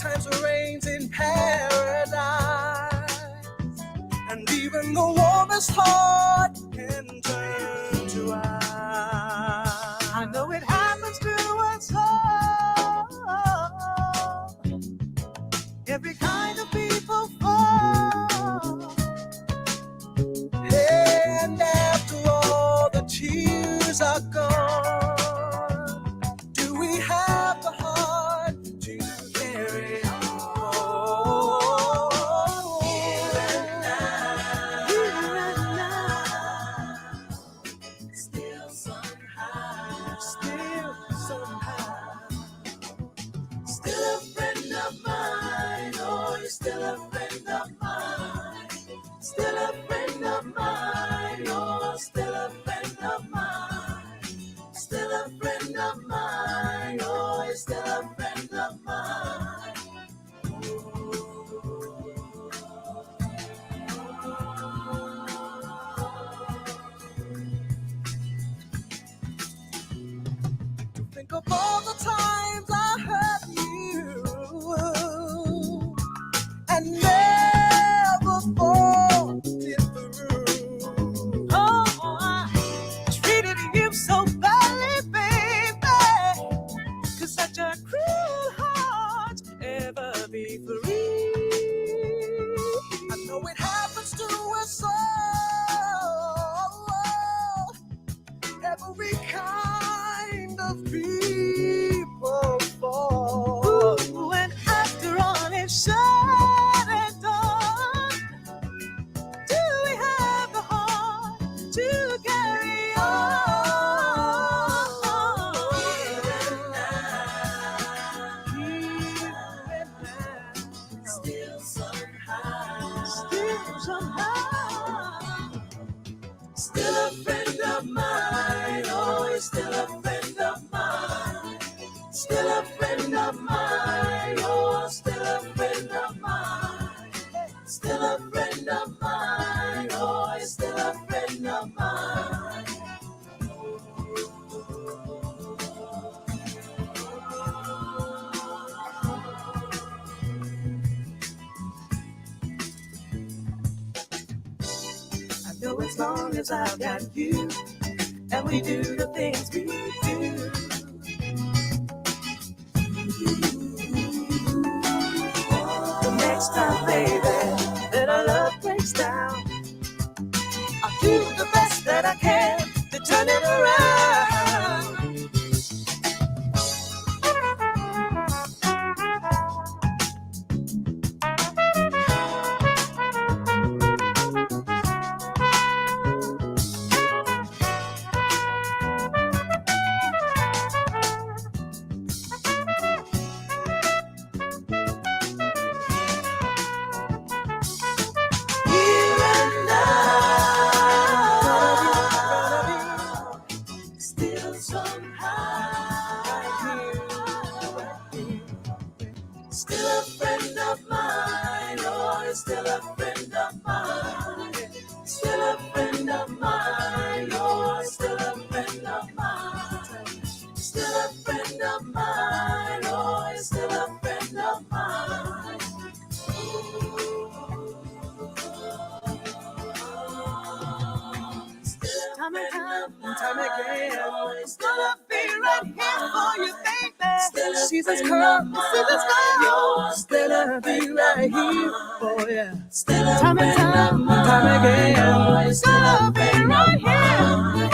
times reigns in paradise, and even the warmest heart can turn to ice. I know it happens to us all. Every kind of people fall. And after all the tears are gone, do we have the heart to carry on? Here and now, still somehow, still a friend of mine. Oh, you're still a friend of mine. Still a friend of mine. Oh, still a friend of mine. Still a friend of mine. Oh, you're still a friend of mine. Think of all the times I hurt you and never fought it through. Oh, I treated you so badly, baby. Could such a cruel heart ever be free? I know it happens to us all. Every kind of people fall. Ooh, and after all is said and done, do we have the heart to carry on? Still somehow, still a friend of mine. Oh, you're still a friend of mine. Still a friend of mine. Oh, still a friend of mine. Still a friend of mine. Oh, you're still a friend of mine. I know as long as I've got you, and we do the things we do. The next time, baby, that our love breaks down, I'll do the best that I can to turn it around. Here and now, still somehow, still a friend of mine. Oh, you're still a friend of mine. Still a friend of mine. Oh, still a friend of mine. Still a friend of mine. Oh, you're still a friend of mine. Time and time again, it's gonna be right here for you, baby. Jesus come, still be right here for you. Time and time again, it's gonna be right here.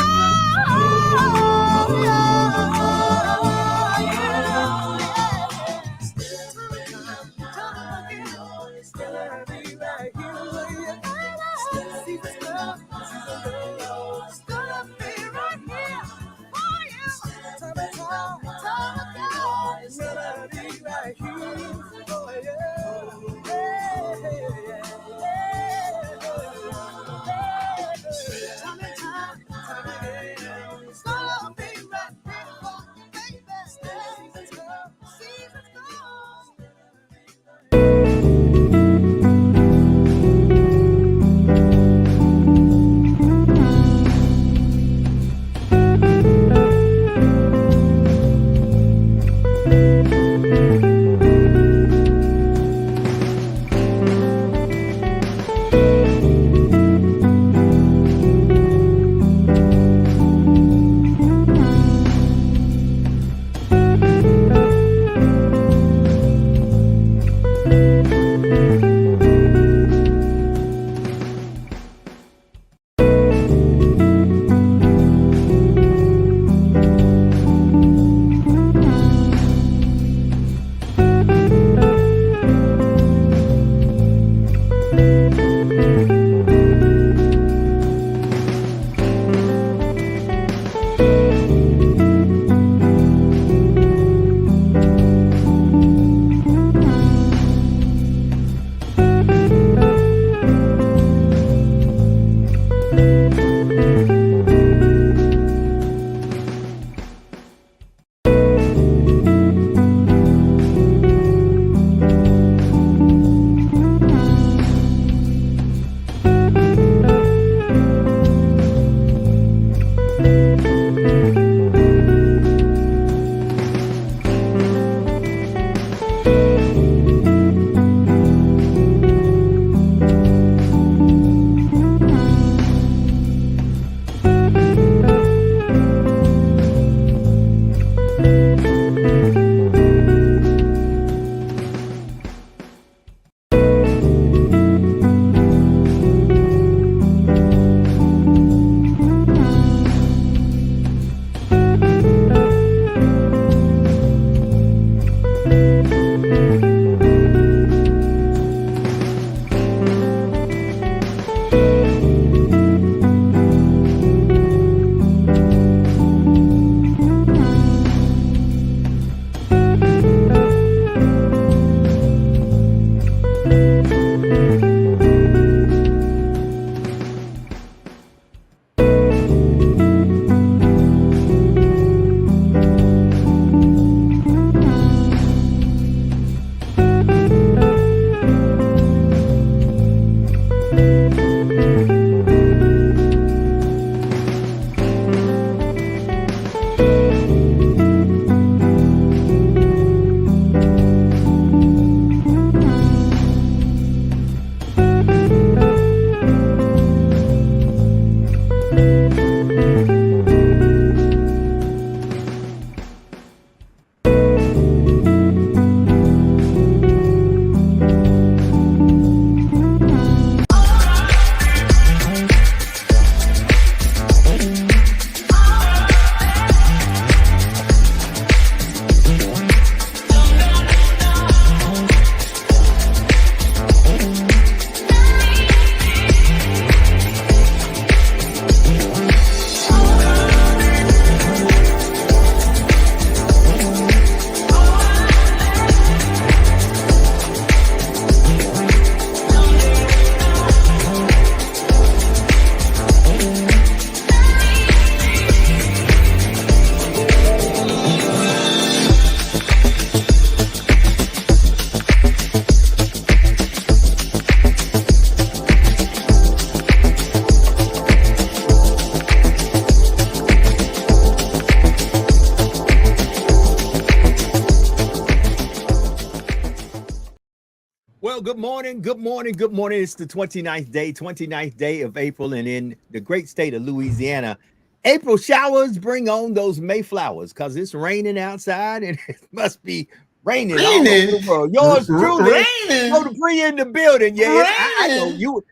Well, good morning, good morning, good morning. It's the 29th day of April, and in the great state of Louisiana, April showers bring on those Mayflowers because it's raining outside and it must be raining all over the world. Yours truly, Joe Dupree in the building. Yeah, I know you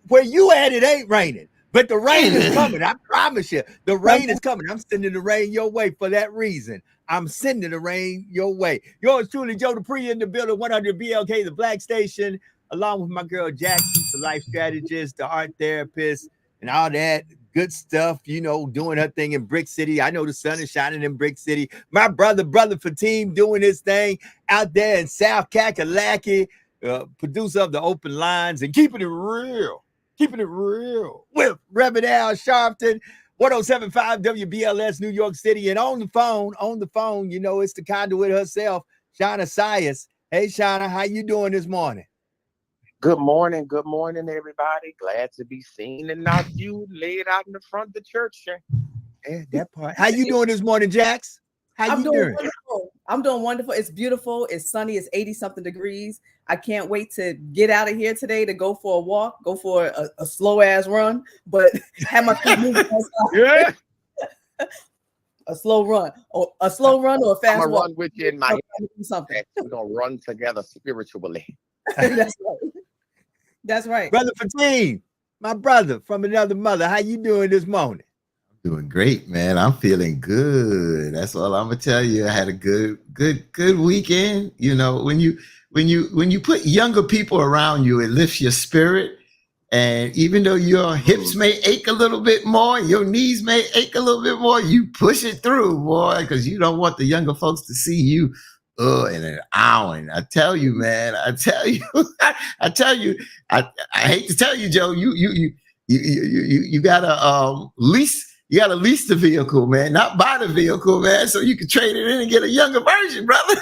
where you at, it ain't raining. But the rain is coming. I promise you, the rain is coming. I'm sending the rain your way for that reason. I'm sending the rain your way. Yours truly, Joe Dupree in the building, 100 BLK, the Black Station, along with my girl Jackson, the life strategist, the art therapist, and all that good stuff, you know, doing her thing in Brick City. I know the sun is shining in Brick City. My brother Fatim doing his thing out there in South Kakalaki, producer of the Open Lines and keeping it real with Reverend Al Sharpton, 107.5 WBLS, New York City. And on the phone, you know, it's the conduit herself, Shauna Sias. Hey, Shauna, how you doing this morning? Good morning, everybody. Glad to be seen and not you laid out in the front of the church. Yeah, that part. How you doing this morning, Jax? How you doing? Wonderful. I'm doing wonderful. It's beautiful. It's sunny. It's 80-something degrees. I can't wait to get out of here today to go for a walk, go for a slow-ass run, but have my feet moving. Yeah. A slow run or a fast walk. I'm gonna run with you in my something. We're gonna run together spiritually. That's right. Brother Fatim, my brother from another mother. How you doing this morning? Doing great, man. I'm feeling good. That's all I'm gonna tell you. I had a good weekend. You know, when you put younger people around you, it lifts your spirit. And even though your hips may ache a little bit more, your knees may ache a little bit more, you push it through, boy, because you don't want the younger folks to see you in an hour. And I tell you, man, I hate to tell you, Joe, you gotta lease. You got to lease the vehicle, man, not buy the vehicle, man, so you can trade it in and get a younger version, brother.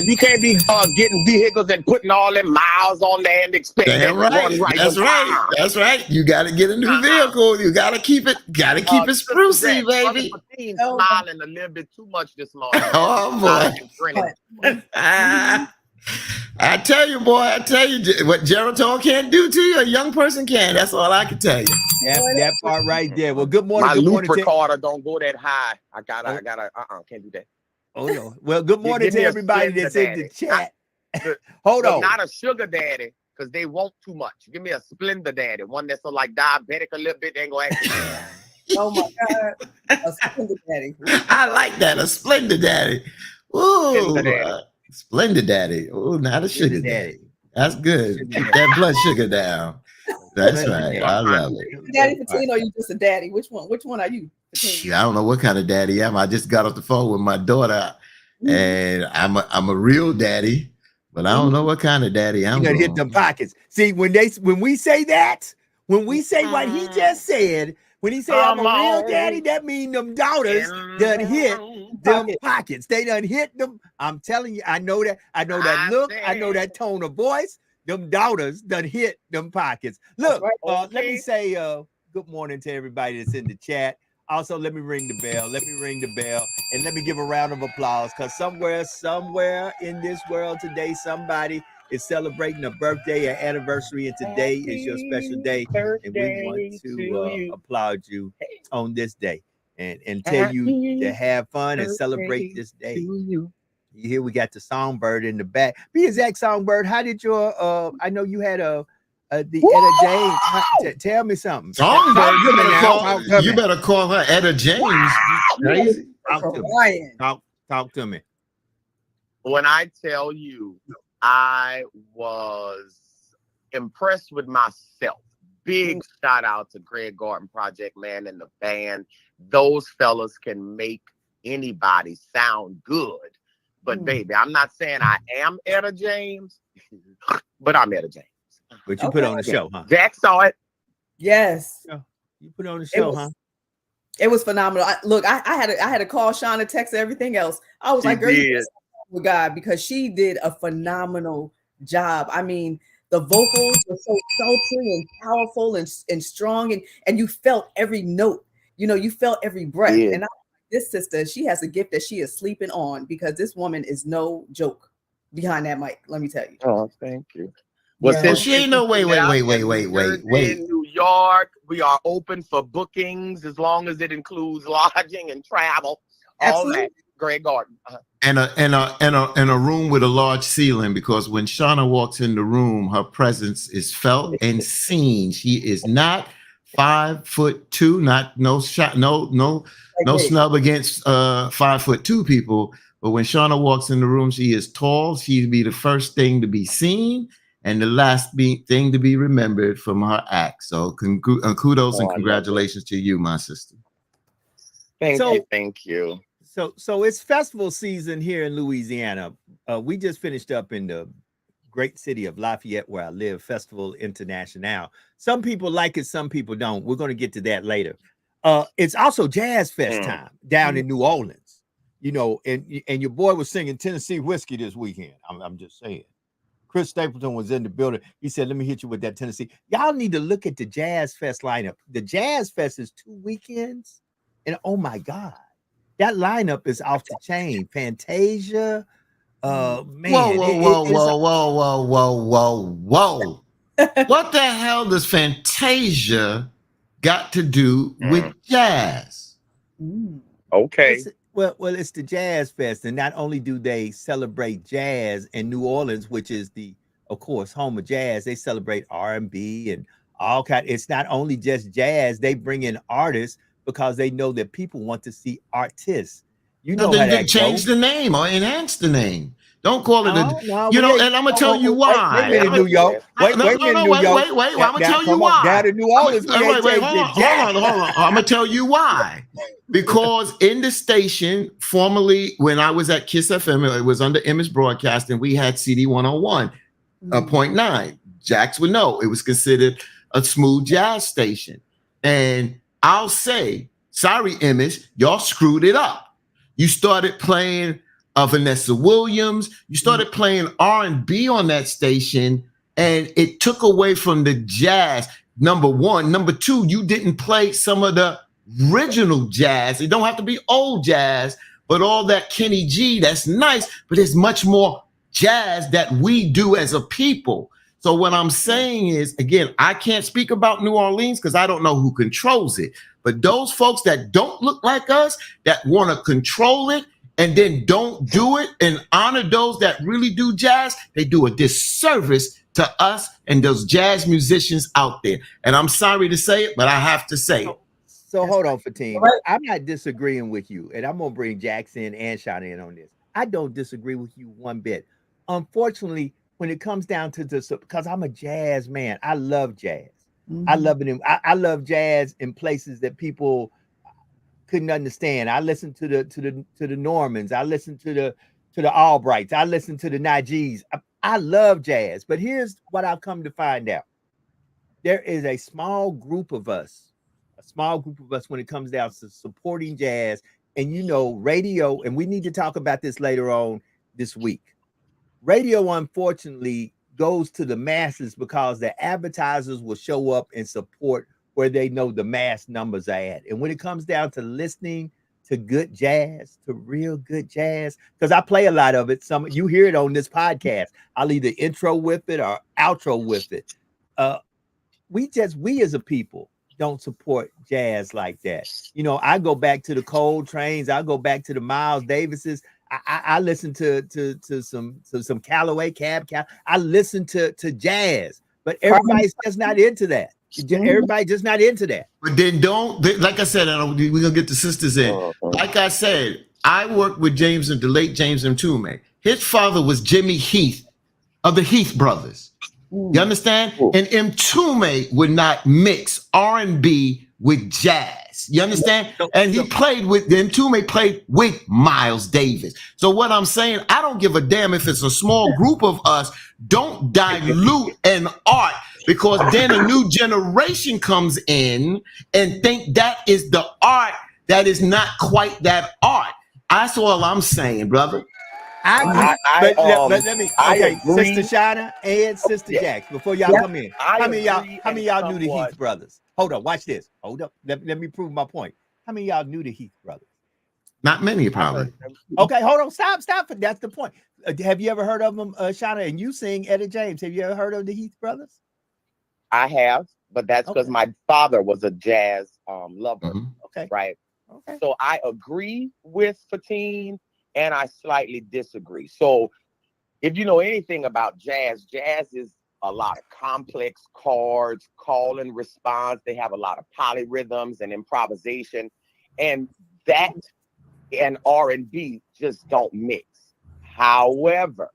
You can't be getting vehicles and putting all them miles on there and expect that Damn to run right. right. That's right. That's right. You got to get a new vehicle. You got to keep it. Got to keep it sprucey, baby. Oh, Smiling a little bit too much this morning. Oh boy. I tell you, boy. I tell you what Geritol can't do to you, a young person can. That's all I can tell you. That part right there. Well, good morning. My Good loop morning. recorder don't go that high. I gotta. Can't do that. Oh no. Well, good morning Give to me a everybody Splenda that's in the Daddy. chat. But Hold on. not a sugar daddy, because they want too much. Give me a Splenda daddy, one that's so like diabetic a little bit. They ain't gonna act. oh my God. A Splenda Daddy. I like that. A Splendid Daddy. Ooh, Splendid Daddy. Splendid Daddy. Oh, not a sugar Sugar daddy. daddy. That's good. Sugar Keep daddy. that blood sugar down. That's Splendid right. daddy. I love it. Daddy Patino, or you just a daddy? Which one are you? Shoot, I don't know what kind of daddy I am. I just got off the phone with my daughter, and I'm a real daddy, but I don't know what kind of daddy I'm. You gotta hit them pockets. See, when we say that, when we say what he just said, when he say I'm a real daddy, that mean them daughters done hit them pockets. They done hit them. I'm telling you, I know that. I know that look. I know that tone of voice. Them daughters done hit them pockets. Look, let me say good morning to everybody that's in the chat. Also, let me ring the bell. And let me give a round of applause, because somewhere in this world today, somebody is celebrating a birthday or anniversary, and today is your special day. And we want to applaud you on this day and tell you to have fun and celebrate this day. You hear we got the Songbird in the back. Be exact, Songbird. How did your I know you had the Etta James. Tell me something. Songbird, Talk you better call her Etta James. Crazy. Talk to me. When I tell you, I was impressed with myself. Big shout out to Greg Gordon, Project Man, and the band. Those fellas can make anybody sound good. But baby, I'm not saying I am Etta James, but I'm Etta James. But you put on the show, huh? Jack saw it. Yes. You put on the show, huh? It was phenomenal. I had to call Shauna, text everything else. I was like, girl, you with God, because she did a phenomenal job. I mean, the vocals were so sultry and powerful and strong, and you felt every note. You know, you felt every breath. Yeah. And this sister, she has a gift that she is sleeping on, because this woman is no joke behind that mic. Let me tell you. Oh, thank you. Well, since she ain't no wait. In New York, we are open for bookings as long as it includes lodging and travel. Absolutely. All that. Greg Gordon. And a room with a large ceiling, because when Shauna walks in the room, her presence is felt and seen. She is not 5'2", no snub against 5'2" people. But when Shauna walks in the room, she is tall. She'd be the first thing to be seen and the last thing to be remembered from her act. So kudos and congratulations to you, my sister. Thank you. So it's festival season here in Louisiana. We just finished up in the great city of Lafayette, where I live, Festival International. Some people like it, some people don't. We're going to get to that later. It's also Jazz Fest time down in New Orleans. You know, and your boy was singing Tennessee Whiskey this weekend. I'm just saying. Chris Stapleton was in the building. He said, let me hit you with that Tennessee. Y'all need to look at the Jazz Fest lineup. The Jazz Fest is 2 weekends. And oh my God, that lineup is off the chain. Fantasia. Man. Whoa. What the hell does Fantasia got to do with jazz? Okay. It's the Jazz Fest, and not only do they celebrate jazz in New Orleans, which is of course, home of jazz, they celebrate R&B and all kind. It's not only just jazz; they bring in artists because they know that people want to see artists. You know, then change the name or enhance the name. Don't call it and I'm gonna tell you why. Wait a minute, New York. Wait. I'm gonna tell you why. Down to New Orleans. Wait. Hold on. I'm gonna tell you why. Because in the station, formerly when I was at Kiss FM, it was under Image Broadcasting. We had CD 101.9. Jax would know it was considered a smooth jazz station, and I'll say, sorry, Image, y'all screwed it up. You started playing Vanessa Williams. You started playing R&B on that station, and it took away from the jazz. Number one. Number two, you didn't play some of the original jazz. It don't have to be old jazz, but all that Kenny G, that's nice, but there's much more jazz that we do as a people. So what I'm saying is, again, I can't speak about New Orleans because I don't know who controls it. But those folks that don't look like us, that want to control it and then don't do it and honor those that really do jazz, they do a disservice to us and those jazz musicians out there. And I'm sorry to say it, but I have to say it. So hold on, Fatim. Right. I'm not disagreeing with you, and I'm gonna bring Jackson and Shauna in on this. I don't disagree with you one bit. Unfortunately, when it comes down to this, because I'm a jazz man, I love jazz. I love it. I love jazz in places that people couldn't understand. I listen to the Normans. I listen to the Albrights. I listen to the Najees. I love jazz. But here's what I've come to find out: there is a small group of us when it comes down to supporting jazz. And radio, and we need to talk about this later on this week. Radio, unfortunately, goes to the masses because the advertisers will show up and support where they know the mass numbers are at. And when it comes down to listening to good jazz, to real good jazz, because I play a lot of it. You hear it on this podcast. I'll either intro with it or outro with it. We as a people don't support jazz like that. I go back to the Coltrane's. I go back to the Miles Davises. I listen to some Callaway, Cab. I listen to jazz, but everybody's just not into that. Everybody just not into that. But then like I said, we're gonna get the sisters in. Like I said, I worked with the late James Mtume. His father was Jimmy Heath of the Heath Brothers. You understand? And Mtume would not mix R&B with jazz. You understand? And Mtume played with Miles Davis. So what I'm saying, I don't give a damn if it's a small group of us. Don't dilute an art, because then a new generation comes in and think that is the art that is not quite that art. That's all I'm saying, brother. But let me. Okay, Sister Shauna and Sister Jax, before y'all come in, how many of y'all knew the Heath Brothers? Hold on, watch this. Hold up, let me prove my point. How many of y'all knew the Heath Brothers? Not many, probably. Okay, hold on, stop. That's the point. Have you ever heard of them, Shauna? And you sing Etta James. Have you ever heard of the Heath Brothers? I have, but that's because my father was a jazz lover. Okay, right. Okay. So I agree with Fatim, and I slightly disagree. So if you know anything about jazz is a lot of complex chords, call and response. They have a lot of polyrhythms and improvisation, and that and R&B just don't mix. However,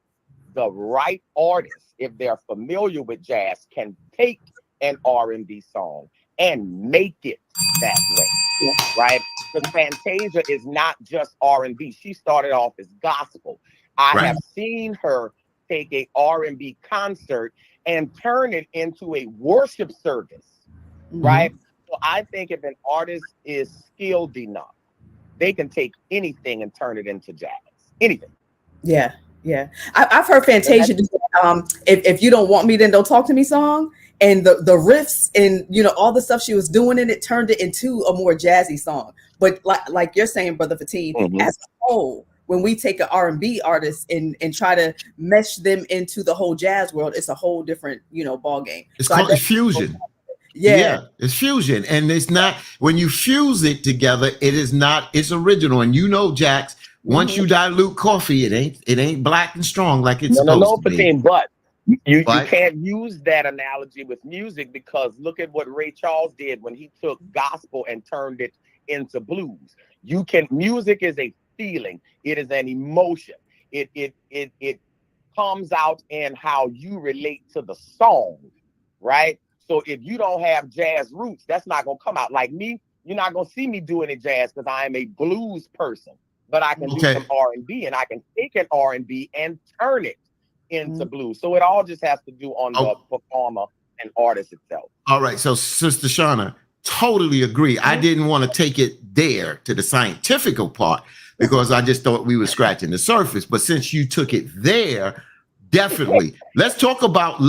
the right artist, if they're familiar with jazz, can take an R&B song and make it that way, right? Because Fantasia is not just R&B. She started off as gospel. I have seen her take a R&B concert and turn it into a worship service, right? So I think if an artist is skilled enough, they can take anything and turn it into jazz. Anything. Yeah. I've heard Fantasia do if you don't want me, then don't talk to me song. And the riffs and all the stuff she was doing in it turned it into a more jazzy song. But like you're saying, Brother Fatim, as a whole, when we take an R&B artist and try to mesh them into the whole jazz world, it's a whole different ball game. It's called fusion. Yeah, it's fusion, and it's not when you fuse it together. It's original, and Jax. Once you dilute coffee, it ain't black and strong like it's supposed to be. But you can't use that analogy with music, because look at what Ray Charles did when he took gospel and turned it into blues. Music is a feeling. It is an emotion. It comes out in how you relate to the song, right? So if you don't have jazz roots, that's not gonna come out. Like me, you're not gonna see me doing a jazz because I am a blues person. But I can do some R&B, and I can take an R&B and turn it into blues. So it all just has to do on the performer and artist itself. All right. So Sister Shauna, totally agree. I didn't want to take it there to the scientific part, because I just thought we were scratching the surface. But since you took it there, definitely. Let's talk about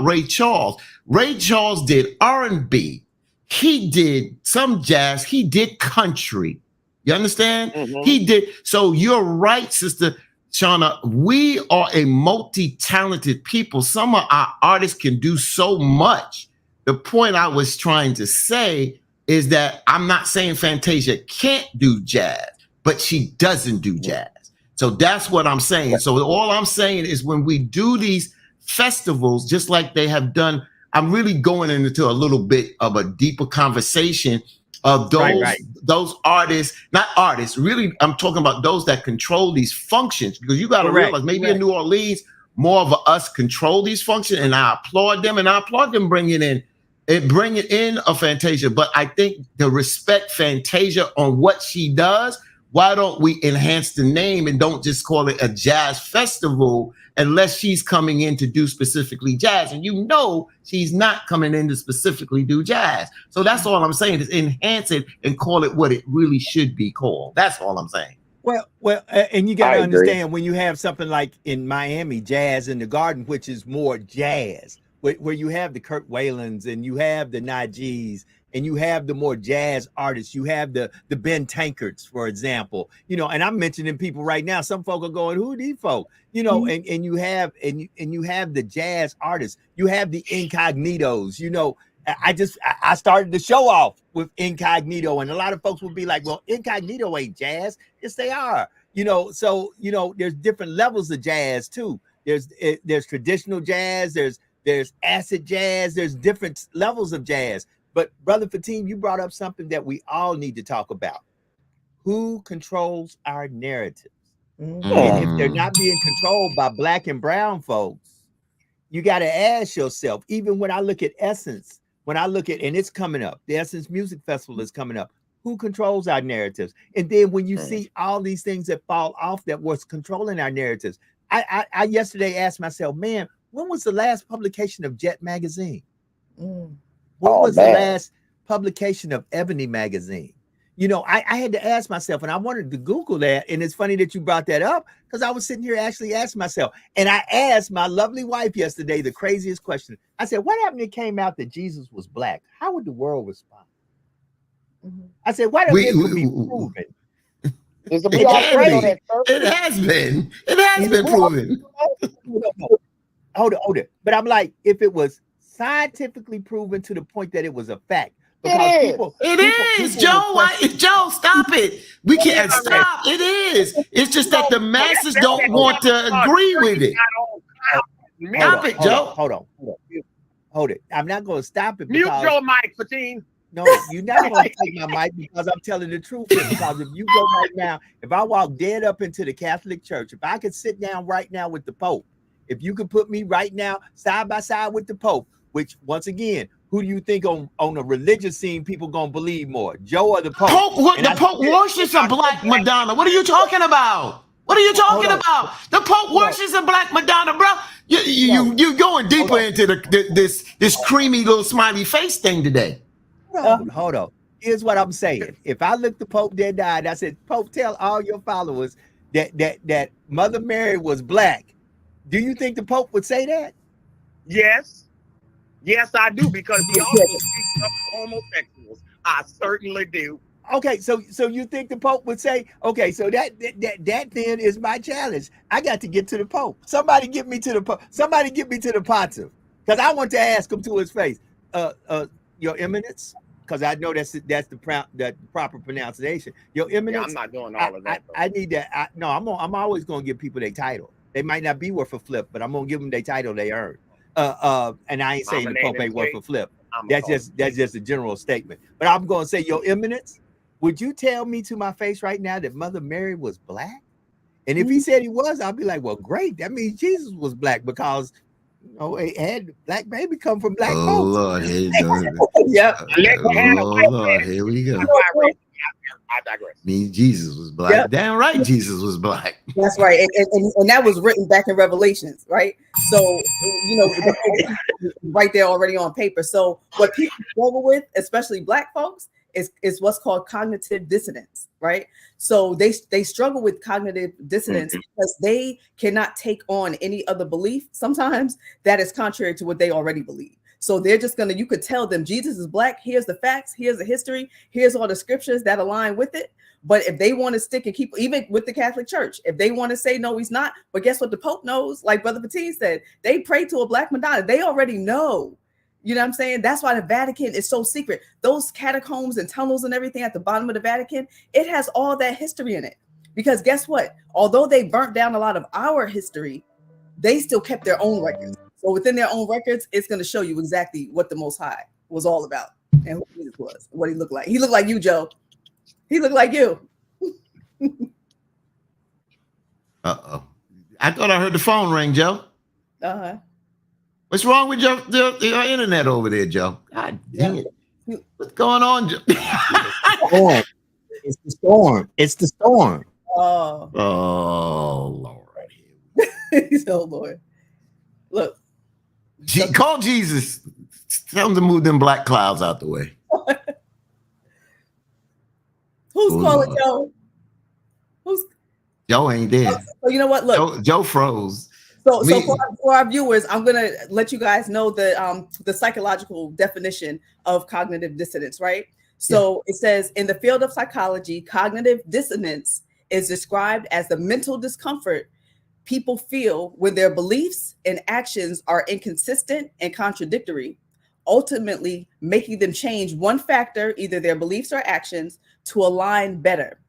Ray Charles. Ray Charles did R&B. He did some jazz. He did country. You understand? Mhm. He did. So you're right, Sister Shauna. We are a multi-talented people. Some of our artists can do so much. The point I was trying to say is that I'm not saying Fantasia can't do jazz, but she doesn't do jazz. So that's what I'm saying. So all I'm saying is when we do these festivals, just like they have done, I'm really going into a little bit of a deeper conversation of those artists, not artists, really, I'm talking about those that control these functions, because you got to realize maybe in New Orleans, more of us control these functions, and I applaud them bringing in a Fantasia. But I think to respect Fantasia on what she does, why don't we enhance the name and don't just call it a jazz festival unless she's coming in to do specifically jazz? And you know she's not coming in to specifically do jazz. So that's all I'm saying is enhance it and call it what it really should be called. That's all I'm saying. Well, and you got to understand when you have something like in Miami, Jazz in the Garden, which is more jazz, where you have the Kurt Whalens and you have the Najees and you have the more jazz artists, you have the Ben Tankards, for example, and I'm mentioning people right now. Some folk are going, who are these folk? And you have the jazz artists, you have the Incognitos. I started the show off with Incognito, and a lot of folks will be like, well, Incognito ain't jazz. Yes, they are. So there's different levels of jazz too. There's traditional jazz, there's acid jazz, there's different levels of jazz. But Brother Fatim, you brought up something that we all need to talk about. Who controls our narratives? And if they're not being controlled by Black and brown folks, you got to ask yourself, even when I look at Essence, and it's coming up, the Essence Music Festival is coming up, who controls our narratives? And then when you see all these things that fall off that was controlling our narratives, I yesterday asked myself, man, when was the last publication of Jet Magazine? What was the last publication of Ebony Magazine? I had to ask myself, and I wanted to Google that. And it's funny that you brought that up, because I was sitting here actually asking myself, and I asked my lovely wife yesterday the craziest question. I said, what happened if it came out that Jesus was Black? How would the world respond? I said, what if it could be proven? It has been proven. Hold it. But I'm like, if it was scientifically proven to the point that it was a fact. Because it is, Joe. Joe, stop it. We can't stop. It is. It's just that the masses don't want to agree with it. Stop it, Joe. Hold it. I'm not going to stop it. Mute your mic, Fatim. No, you're not going to take my mic, because I'm telling the truth. Because if you go right now, if I walk dead up into the Catholic Church, if I could sit down right now with the Pope, if you could put me right now side by side with the Pope, which once again, who do you think on a religious scene people gonna believe more, Joe or the Pope? The Pope worships a Black Madonna. What are you talking about? The Pope worships a Black Madonna, bro. You going deeper into this creamy little smiley face thing today. Hold on. Here's what I'm saying. If I looked the Pope dead died, I said, Pope, tell all your followers that Mother Mary was Black. Do you think the Pope would say that? Yes, I do, because he also speaks of homosexuals. I certainly do. Okay, so you think the Pope would say, okay, so that then is my challenge. I got to get to the Pope. Somebody get me to the Pope. Somebody get me to the Pontiff, because I want to ask him to his face, Your Eminence, because I know that's the proper pronunciation. Your Eminence. Yeah, I'm not doing all of that. I need that. I'm always going to give people their title. They might not be worth a flip, but I'm going to give them their title they earned. And I ain't saying the Pope ain't worth a flip. That's just a general statement. But I'm going to say, Your Eminence, would you tell me to my face right now that Mother Mary was Black? And if he said he was, I'll be like, well, great. That means Jesus was Black, because it had Black baby come from Black folks. Lord, Yep. Lord, here we go. I digress. Means Jesus was Black. Yep. Damn right, Jesus was Black. That's right, and that was written back in Revelations, right? So right there already on paper. So what people struggle with, especially Black folks, is what's called cognitive dissonance, right? So they struggle with cognitive dissonance because they cannot take on any other belief sometimes that is contrary to what they already believe. So they're just you could tell them Jesus is black. Here's the facts. Here's the history. Here's all the scriptures that align with it. But if they want to stick and keep, even with the Catholic Church, if they want to say, no, he's not, but guess what the Pope knows? Like Brother Petit said, they pray to a black Madonna. They already know. You know what I'm saying? That's why the Vatican is so secret. Those catacombs and tunnels and everything at the bottom of the Vatican, it has all that history in it. Because guess what? Although they burnt down a lot of our history, they still kept their own records. So within their own records, it's going to show you exactly what the Most High was all about and who Jesus was, what he looked like. He looked like you, Joe. He looked like you. Uh-oh. I thought I heard the phone ring, Joe. Uh-huh. What's wrong with your internet over there, Joe? God dang it. What's going on, Joe? Storm. It's the storm. It's the storm. Oh. Oh, Lord. Oh, Lord. Look. Call Jesus. Tell him to move them black clouds out the way. Who's calling Joe? Joe ain't there. So you know what? Look, Joe froze. So for our viewers, I'm gonna let you guys know the psychological definition of cognitive dissonance, right? So It says in the field of psychology, cognitive dissonance is described as the mental discomfort people feel when their beliefs and actions are inconsistent and contradictory, ultimately making them change one factor, either their beliefs or actions, to align better.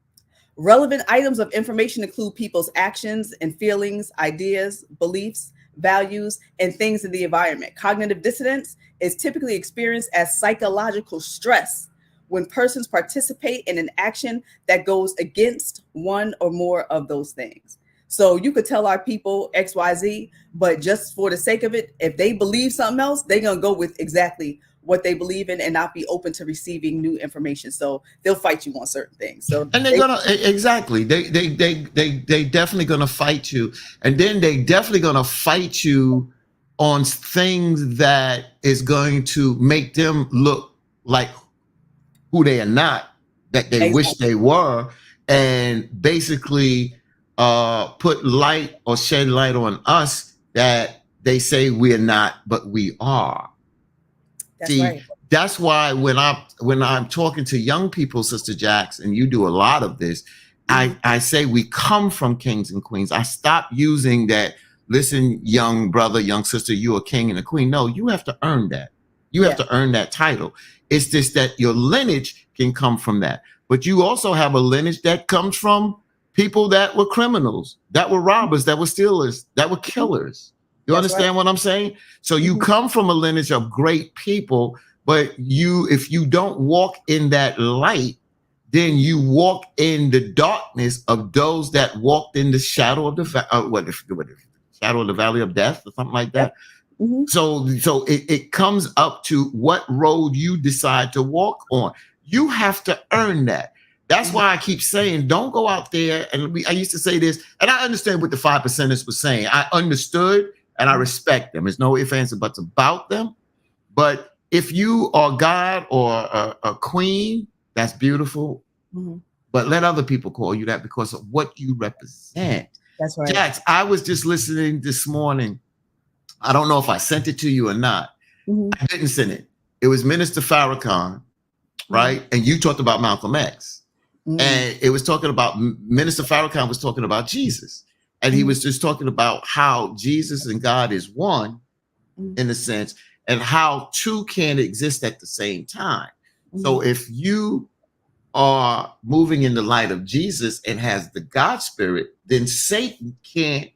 Relevant items of information include people's actions and feelings, ideas, beliefs, values, and things in the environment. Cognitive dissonance is typically experienced as psychological stress when persons participate in an action that goes against one or more of those things. So you could tell our people X, Y, Z, but just for the sake of it, if they believe something else, they're going to go with exactly what they believe in and not be open to receiving new information. So they'll fight you on certain things. So and they're gonna exactly they definitely gonna fight you, and then they definitely gonna fight you on things that is going to make them look like who they are not, that they wish they were, and basically put light or shed light on us that they say we're not, but we are. That's See, right. That's why when I'm talking to young people, Sister Jax, and you do a lot of this, I say we come from kings and queens. I stop using that. Listen, young brother, young sister, you a king and a queen. No, you have to earn that. You have to earn that title. It's just that your lineage can come from that, but you also have a lineage that comes from people that were criminals, that were robbers, that were stealers, that were killers. You understand what I'm saying? So you come from a lineage of great people, but if you don't walk in that light, then you walk in the darkness of those that walked in the shadow of the shadow of the valley of death or something like that. Mm-hmm. So it comes up to what road you decide to walk on. You have to earn that. That's why I keep saying, don't go out there. And I used to say this, and I understand what the 5%ers were saying. I understood. And I respect them. There's no ifs, ands, or buts about them. But if you are God or a queen, that's beautiful. Mm-hmm. But let other people call you that because of what you represent. That's right. Jax, I was just listening this morning. I don't know if I sent it to you or not. Mm-hmm. I didn't send it. It was Minister Farrakhan, right? And you talked about Malcolm X. Mm-hmm. And it was talking about, Minister Farrakhan was talking about Jesus. And he was just talking about how Jesus and God is one, in a sense, and how two can exist at the same time. So if you are moving in the light of Jesus and has the God spirit, then Satan can't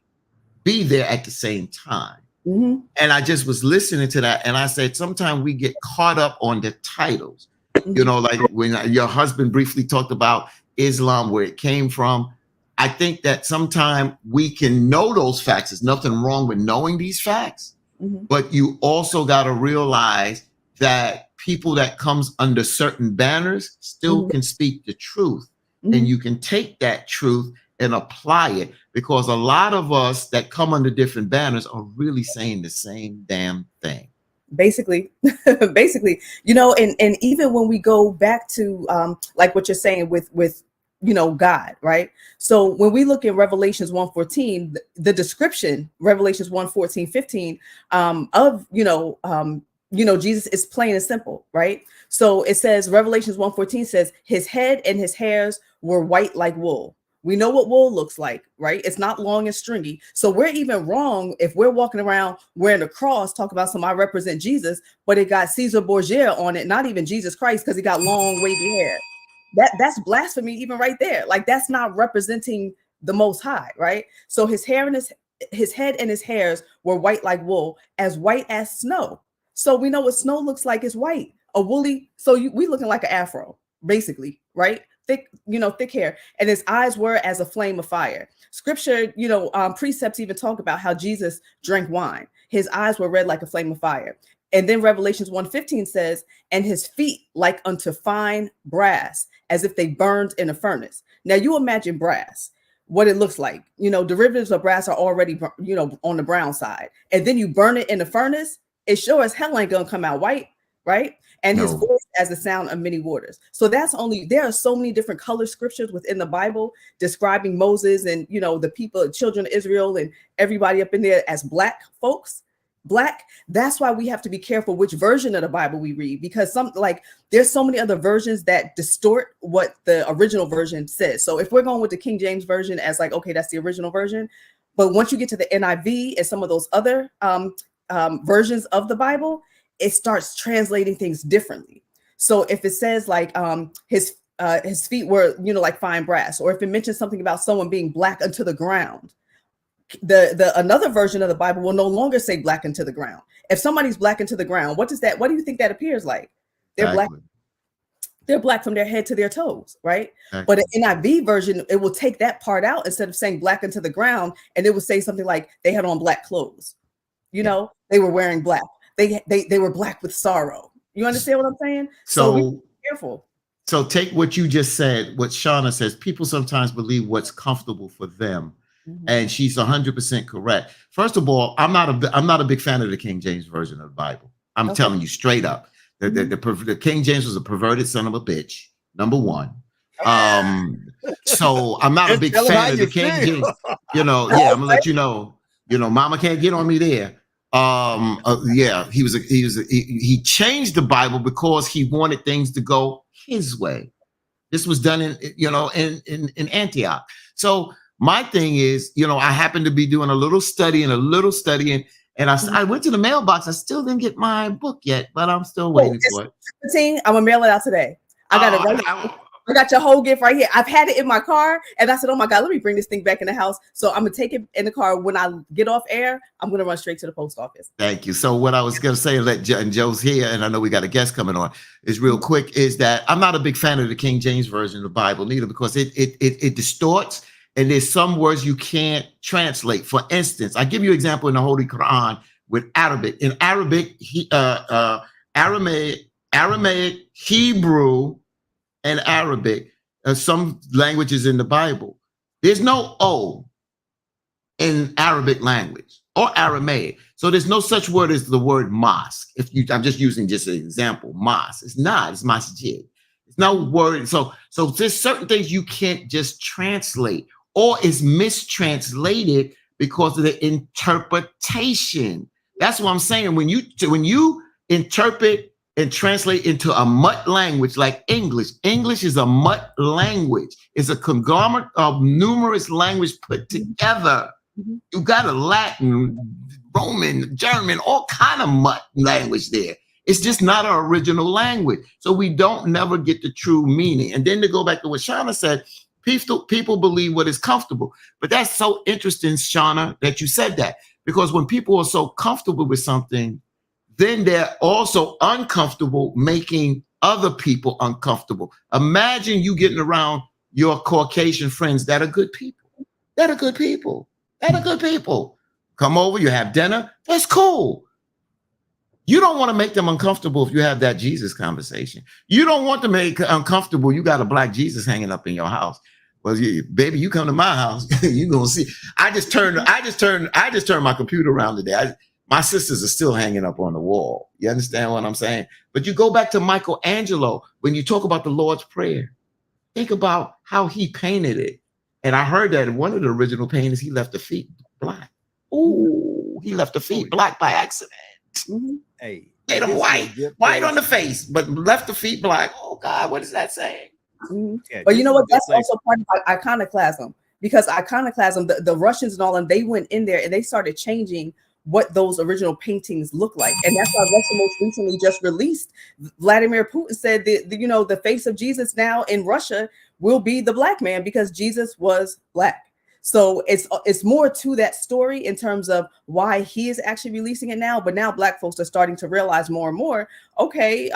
be there at the same time. And I just was listening to that, and I said, sometimes we get caught up on the titles. You know, like when your husband briefly talked about Islam, where it came from. I think that sometimes we can know those facts. There's nothing wrong with knowing these facts, but you also got to realize that people that comes under certain banners still can speak the truth, and you can take that truth and apply it, because a lot of us that come under different banners are really saying the same damn thing. Basically, basically, you know, and even when we go back to like what you're saying with you know, God, right? So when we look in Revelations 1:14, the description, Revelations 1:14-15, of Jesus is plain and simple, right? So it says, Revelations 1:14 says, his head and his hairs were white like wool. We know what wool looks like, right? It's not long and stringy. So we're even wrong if we're walking around wearing a cross, talk about I represent Jesus, but it got Caesar Borgia on it, not even Jesus Christ, because he got long, wavy hair. That's blasphemy, even right there. Like, that's not representing the Most High, right? So his hair and his head and his hairs were white like wool, as white as snow. So we know what snow looks like is white, a woolly. So we looking like an afro, basically, right? Thick, you know, thick hair, and his eyes were as a flame of fire. Scripture, you know, precepts even talk about how Jesus drank wine. His eyes were red like a flame of fire. And then Revelations 1:15 says, and his feet like unto fine brass, as if they burned in a furnace. Now you imagine brass, what it looks like. You know, derivatives of brass are already, you know, on the brown side. And then you burn it in the furnace, it sure as hell ain't gonna come out white, right? And his voice as the sound of many waters. So there are so many different color scriptures within the Bible describing Moses and, you know, the people, children of Israel, and everybody up in there as black folks. Black. That's why we have to be careful which version of the Bible we read, because there's so many other versions that distort what the original version says. So if we're going with the King James version as like, okay, that's the original version, but once you get to the NIV and some of those other versions of the Bible, it starts translating things differently. So if it says like his feet were, you know, like fine brass, or if it mentions something about someone being black unto the ground, the another version of the Bible will no longer say black into the ground. If somebody's black into the ground, what do you think that appears like? They're black. They're black from their head to their toes, right? Exactly. But an NIV version, it will take that part out. Instead of saying black into the ground, and it will say something like they had on black clothes. You know, they were wearing black. They were black with sorrow. You understand what I'm saying? So be careful. So take what you just said, what Shauna says. People sometimes believe what's comfortable for them. And she's 100% correct. First of all, I'm not a big fan of the King James version of the Bible. I'm telling you straight up. The King James was a perverted son of a bitch. Number one. So I'm not a big fan of the King James. You know, yeah, I'm gonna let you know. You know, Mama can't get on me there. Yeah, he changed the Bible because he wanted things to go his way. This was done in Antioch. So my thing is, you know, I happened to be doing a little study and and I went to the mailbox. I still didn't get my book yet, but I'm still waiting for it. I'm gonna mail it out today. I got it right. I got your whole gift right here. I've had it in my car, and I said, "Oh my God, let me bring this thing back in the house." So I'm gonna take it in the car. When I get off air, I'm gonna run straight to the post office. Thank you. So what I was gonna say, and Joe's here, and I know we got a guest coming on, is real quick, is that I'm not a big fan of the King James version of the Bible neither, because it distorts, and there's some words you can't translate. For instance, I give you an example in the Holy Quran with Arabic. In Arabic, Aramaic, Hebrew, and Arabic, some languages in the Bible, there's no O in Arabic language or Aramaic. So there's no such word as the word mosque. I'm just using just an example, mosque. It's not, it's masjid. It's no word. So there's certain things you can't just translate, or it's mistranslated because of the interpretation. That's what I'm saying. When you interpret and translate into a mutt language like English. English is a mutt language. It's a conglomerate of numerous languages put together. You got a Latin, Roman, German, all kind of mutt language there. It's just not our original language. So we don't never get the true meaning. And then to go back to what Shauna said, people believe what is comfortable. But that's so interesting, Shauna, that you said that. Because when people are so comfortable with something, then they're also uncomfortable making other people uncomfortable. Imagine you getting around your Caucasian friends that are good people. Come over, you have dinner. That's cool. You don't want to make them uncomfortable if you have that Jesus conversation. You don't want to make uncomfortable. You got a black Jesus hanging up in your house. Well, baby, you come to my house, you're gonna see. I just turned my computer around today. my sisters are still hanging up on the wall. You understand what I'm saying? But you go back to Michelangelo, when you talk about the Lord's Prayer, think about how he painted it. And I heard that in one of the original paintings, he left the feet black. Ooh, he left the feet black by accident. Mhm. Hey, Made them white, white on the face, but left the feet black. Oh God, what is that saying? Mhm. Yeah, But you know what? That's place. also part of iconoclasm, because iconoclasm, the Russians and all, and they went in there and they started changing what those original paintings look like. And that's why Russia most recently just released. Vladimir Putin said that, you know, the face of Jesus now in Russia will be the black man, because Jesus was black. So it's more to that story in terms of why he is actually releasing it now. But now black folks are starting to realize more and more, okay,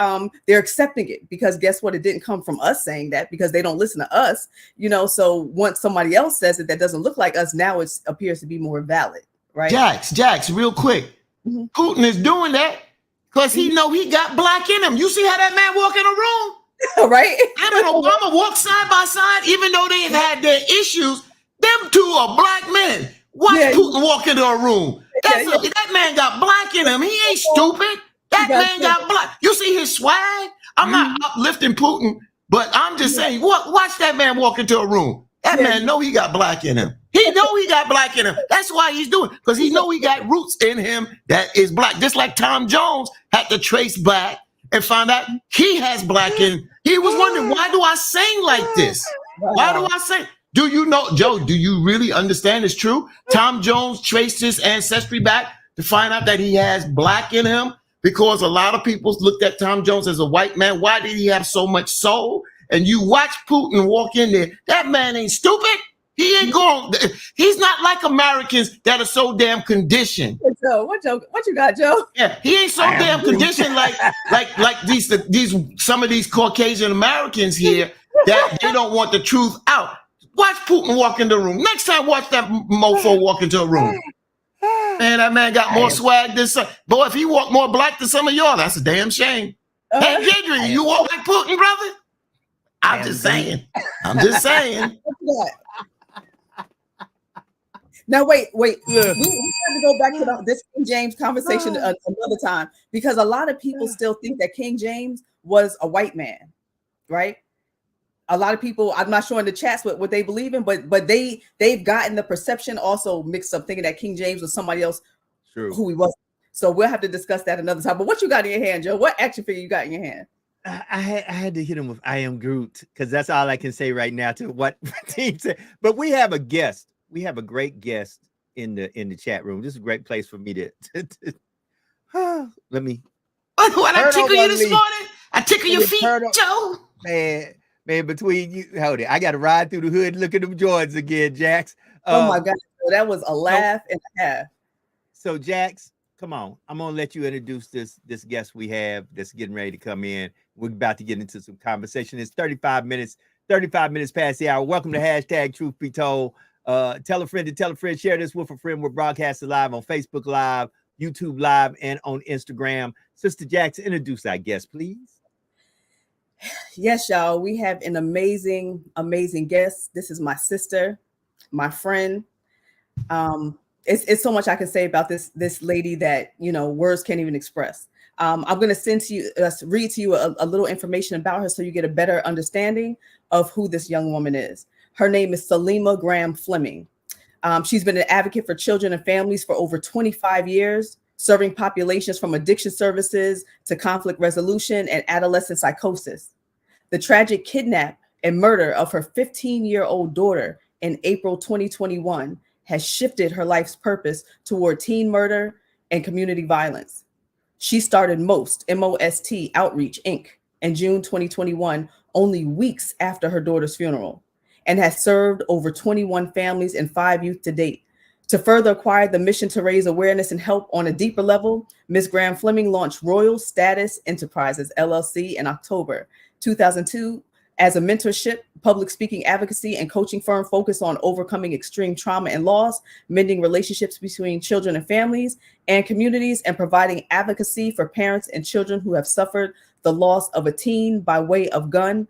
they're accepting it, because guess what? It didn't come from us saying that, because they don't listen to us, you know. So once somebody else says it that doesn't look like us, now it appears to be more valid, right? Jax, real quick. Mhm. Putin is doing that because he know he got black in him. You see how that man walk in a room? Right? Him and Obama walk side by side, even though they've had their issues. Them two are black men. Watch Putin walk into a room. That man got black in him. He ain't stupid. That man got black. You see his swag? I'm not uplifting Putin, but I'm just saying, watch that man walk into a room. That man know he got black in him. He know he got black in him. That's why he's doing it, because he know he got roots in him that is black. Just like Tom Jones had to trace back and find out he has black in him. He was wondering, why do I sing like this? Why do I sing? Do you know, Joe, do you really understand it's true? Tom Jones traced his ancestry back to find out that he has black in him, because a lot of people looked at Tom Jones as a white man. Why did he have so much soul? And you watch Putin walk in there. That man ain't stupid. He ain't going. He's not like Americans that are so damn conditioned. Joe, what you got, Joe? Yeah, he ain't so damn conditioned like these some of these Caucasian Americans here that they don't want the truth out. Watch Putin walk in the room. Next time, watch that mofo walk into a room. Man, that man got more swag than some. Boy, if he walked more black than some of y'all, that's a damn shame. Hey, Adrian, you walk like Putin, brother? I'm just saying. Now, wait. We have to go back to this King James conversation another time, because a lot of people still think that King James was a white man, right? A lot of people, I'm not sure in the chats what they believe in, but they've gotten the perception also mixed up, thinking that King James was somebody else who he wasn't. So we'll have to discuss that another time. But what you got in your hand, Joe? What action figure you got in your hand? I had to hit him with I am Groot, because that's all I can say right now to what Team said. But we have a guest. We have a great guest in the chat room. This is a great place for me to let me. What I tickle you this morning? I tickle your feet, Joe. Man, between you, hold it. I got to ride through the hood, look at them Jordans again, Jax. Oh my God, that was a laugh and a half. So Jax, come on. I'm gonna let you introduce this guest we have that's getting ready to come in. We're about to get into some conversation. It's 35 minutes past the hour. Welcome to hashtag Truth Be Told. Tell a friend to tell a friend. Share this with a friend. We're broadcasting live on Facebook Live, YouTube Live, and on Instagram. Sister Jax, introduce our guest, please. Yes, y'all. We have an amazing guest. This is my sister, my friend. It's so much I can say about this lady that, you know, words can't even express. I'm going to read to you a little information about her so you get a better understanding of who this young woman is. Her name is Salima Graham Fleming. She's been an advocate for children and families for over 25 years, serving populations from addiction services to conflict resolution and adolescent psychosis. The tragic kidnap and murder of her 15-year-old daughter in April 2021 has shifted her life's purpose toward teen murder and community violence. She started MOST Outreach, Inc. in June 2021, only weeks after her daughter's funeral, and has served over 21 families and 5 youth to date. To further acquire the mission to raise awareness and help on a deeper level, Ms. Graham Fleming launched Royal Status Enterprises, LLC, in October 2002 as a mentorship, public speaking, advocacy, and coaching firm focused on overcoming extreme trauma and loss, mending relationships between children and families and communities, and providing advocacy for parents and children who have suffered the loss of a teen by way of gun,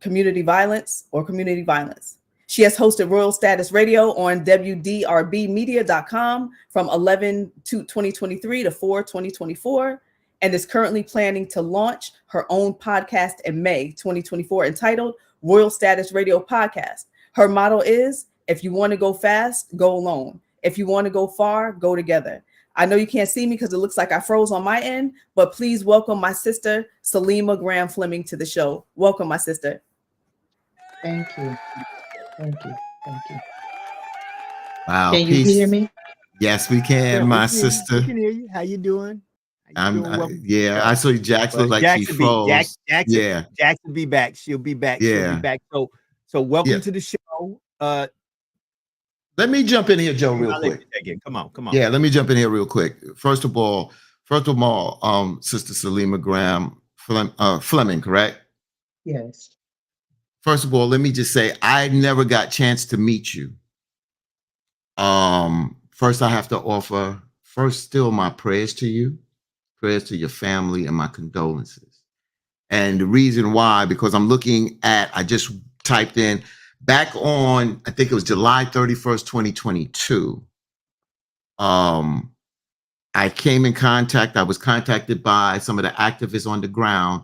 community violence, or community violence. She has hosted Royal Status Radio on WDRBmedia.com from 11/2/2023 to 4/2024, and is currently planning to launch her own podcast in May 2024 entitled Royal Status Radio Podcast. Her motto is, if you want to go fast, go alone. If you want to go far, go together. I know you can't see me because it looks like I froze on my end, but please welcome my sister, Salima Graham Fleming, to the show. Welcome, my sister. Thank you. Thank you. Thank you. Wow. Can you hear me? Yes, we can, my sister. We can hear you. How you doing? I saw Jax look like she froze. Jax will be back. She'll be back. Yeah. She'll be back. So welcome to the show. Let me jump in here, Joe, real quick. Come on. Yeah, let me jump in here real quick. First of all, Sister Salima Graham Fleming, correct? Yes. First of all, let me just say I never got a chance to meet you. First, I have to offer still my prayers to you, prayers to your family, and my condolences. And the reason why, because I'm looking at, I just typed in back on, I think it was July 31st, 2022. I came in contact, I was contacted by some of the activists on the ground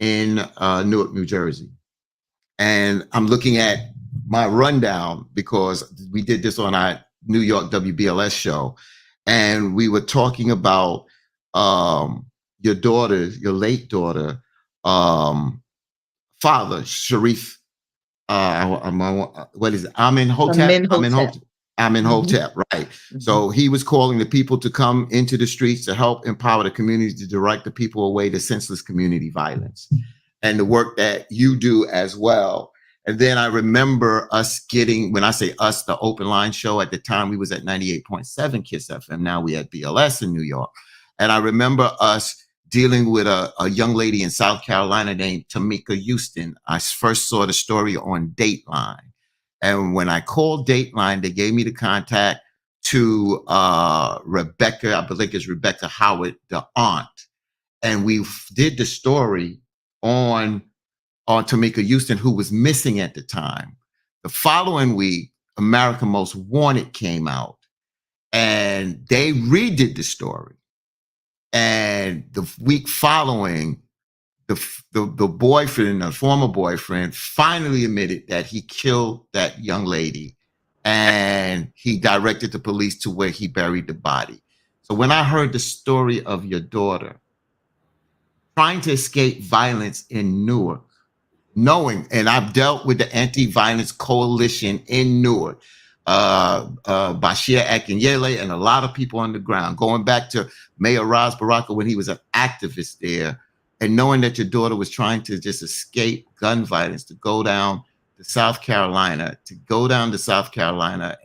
in Newark, New Jersey. And I'm looking at my rundown because we did this on our New York WBLS show. And we were talking about your daughter, your late daughter, father, Sharif, what is it? Amenhotep, right? Mm-hmm. So he was calling the people to come into the streets to help empower the community to direct the people away to senseless community violence, and the work that you do as well. And then I remember us getting, when I say us, the Open Line show at the time, we was at 98.7 KISS FM. Now we at BLS in New York. And I remember us dealing with a young lady in South Carolina named Tamika Houston. I first saw the story on Dateline. And when I called Dateline, they gave me the contact to Rebecca, I believe it's Rebecca Howard, the aunt. And we did the story on Tamika Houston, who was missing at the time. The following week, America Most Wanted came out, and they redid the story. And the week following, the boyfriend, the former boyfriend, finally admitted that he killed that young lady, and he directed the police to where he buried the body. So when I heard the story of your daughter trying to escape violence in Newark, knowing, and I've dealt with the anti-violence coalition in Newark, Bashir Akinyele, and a lot of people on the ground, going back to Mayor Ras Baraka when he was an activist there, and knowing that your daughter was trying to just escape gun violence, to go down to South Carolina,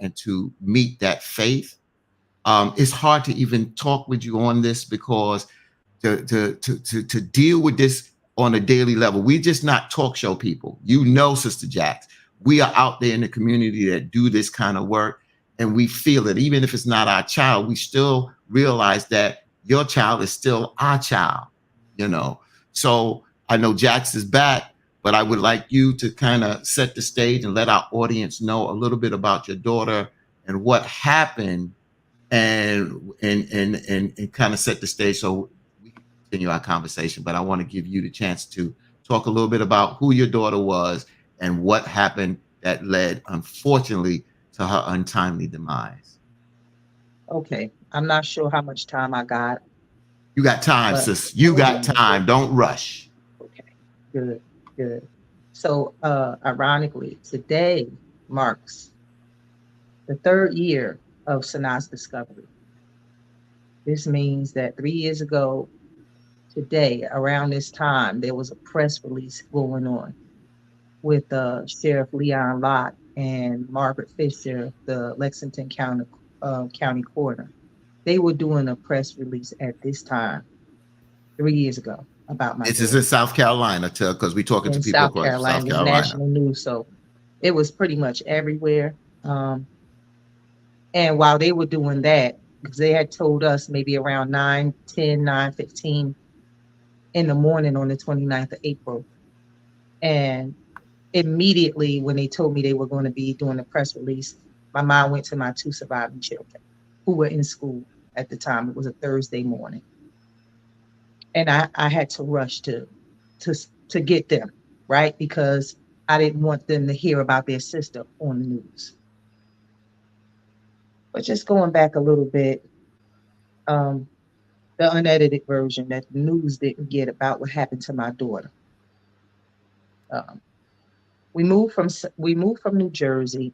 and to meet that faith. It's hard to even talk with you on this because to deal with this on a daily level, we're just not talk show people. You know, Sister Jax, we are out there in the community that do this kind of work, and we feel it. Even if it's not our child, we still realize that your child is still our child, you know. So I know Jax is back, but I would like you to kind of set the stage and let our audience know a little bit about your daughter and what happened, and kind of set the stage so we can continue our conversation. But I want to give you the chance to talk a little bit about who your daughter was and what happened that led, unfortunately, to her untimely demise. Okay, I'm not sure how much time I got. You got time, sis. You got time. Don't rush. Okay, good. So, ironically, today marks the 3rd year of Sanaa's discovery. This means that 3 years ago today, around this time, there was a press release going on with Sheriff Leon Lott and Margaret Fisher, the Lexington County Coroner. They were doing a press release at this time 3 years ago about my. This is in South Carolina, because we're talking to people South across Carolina. South Carolina. National news, so it was pretty much everywhere. And while they were doing that, because they had told us maybe around 9:15 in the morning on the 29th of April, and immediately when they told me they were going to be doing a press release, my mind went to my 2 surviving children who were in school at the time. It was a Thursday morning. And I had to rush to get them, right? Because I didn't want them to hear about their sister on the news. But just going back a little bit, the unedited version that the news didn't get about what happened to my daughter. Um, we moved from New Jersey.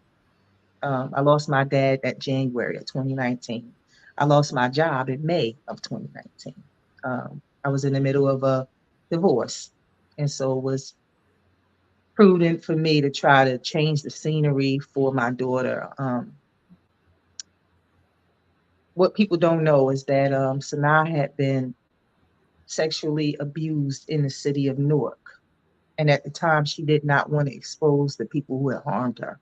I lost my dad that January of 2019. I lost my job in May of 2019. I was in the middle of a divorce, and so it was prudent for me to try to change the scenery for my daughter. What people don't know is that Sanaa had been sexually abused in the city of Newark. And at the time, she did not want to expose the people who had harmed her.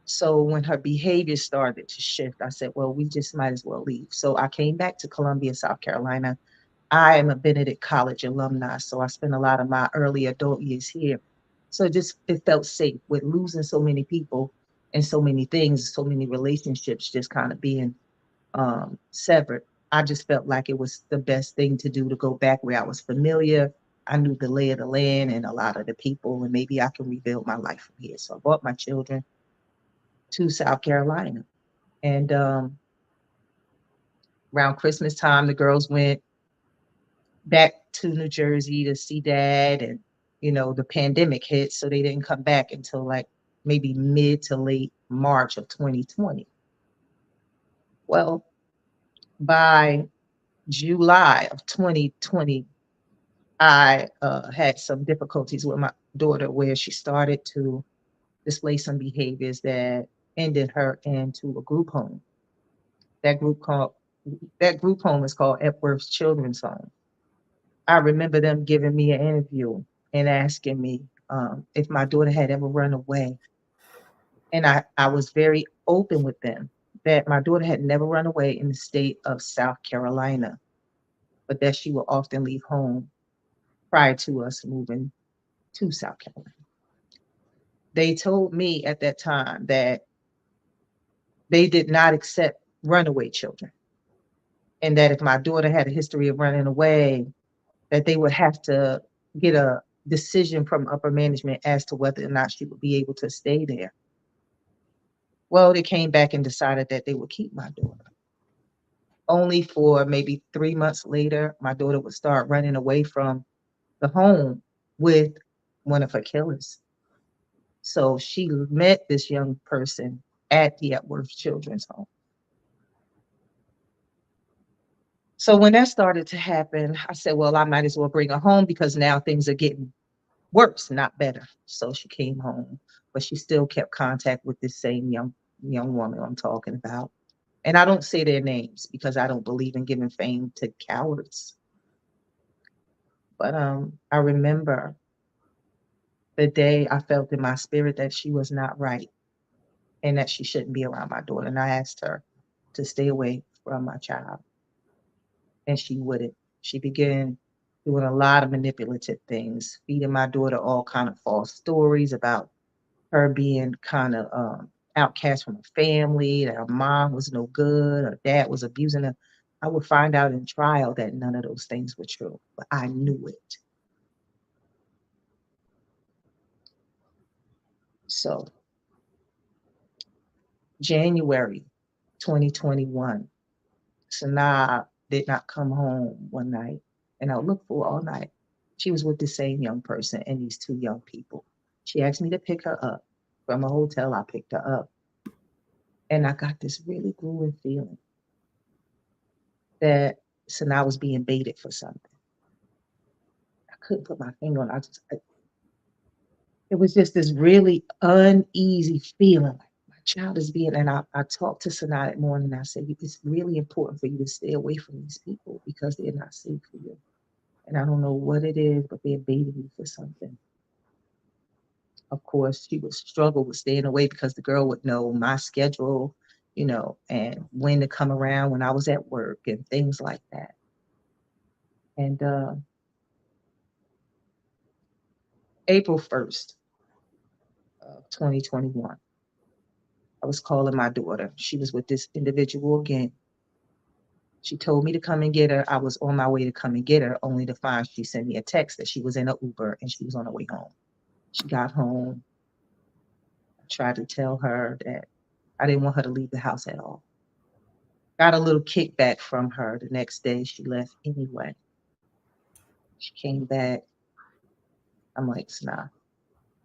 So when her behavior started to shift, I said, well, we just might as well leave. So I came back to Columbia, South Carolina. I am a Benedict College alumni, so I spent a lot of my early adult years here. So it felt safe with losing so many people and so many things, so many relationships just kind of being severed. I just felt like it was the best thing to do to go back where I was familiar. I knew the lay of the land and a lot of the people, and maybe I can rebuild my life from here. So I brought my children to South Carolina. And around Christmas time, the girls went back to New Jersey to see dad. And, the pandemic hit, so they didn't come back until like maybe mid to late March of 2020. Well, by July of 2020, I had some difficulties with my daughter where she started to display some behaviors that ended her into a group home. That group home is called Epworth Children's Home. I remember them giving me an interview and asking me if my daughter had ever run away. And I was very open with them that my daughter had never run away in the state of South Carolina, but that she would often leave home prior to us moving to South Carolina. They told me at that time that they did not accept runaway children, and that if my daughter had a history of running away, that they would have to get a decision from upper management as to whether or not she would be able to stay there. Well, they came back and decided that they would keep my daughter. Only for maybe 3 months later, my daughter would start running away from the home with one of her killers. So she met this young person at the Epworth Children's Home. So when that started to happen, I said, well, I might as well bring her home because now things are getting worse, not better. So she came home, but she still kept contact with this same young woman I'm talking about. And I don't say their names because I don't believe in giving fame to cowards. But I remember the day I felt in my spirit that she was not right and that she shouldn't be around my daughter. And I asked her to stay away from my child. And she wouldn't. She began doing a lot of manipulative things, feeding my daughter all kind of false stories about her being kind of outcast from her family, that her mom was no good, her dad was abusing her. I would find out in trial that none of those things were true, but I knew it. So January 2021, Sanaa did not come home one night, and I looked for her all night. She was with the same young person and these two young people. She asked me to pick her up from a hotel. I picked her up, and I got this really grueling feeling that Sanaa was being baited for something. I couldn't put my finger on it. It was just this really uneasy feeling, like my child is being, and I talked to Sanaa that morning, and I said, it's really important for you to stay away from these people because they're not safe for you. And I don't know what it is, but they're baiting you for something. Of course, she would struggle with staying away because the girl would know my schedule, and when to come around when I was at work and things like that. And April 1st, 2021. I was calling my daughter. She was with this individual again. She told me to come and get her. I was on my way to come and get her, only to find she sent me a text that she was in an Uber and she was on her way home. She got home. I tried to tell her that I didn't want her to leave the house at all. Got a little kickback from her. The next day, she left anyway. She came back. I'm like, Sanaa,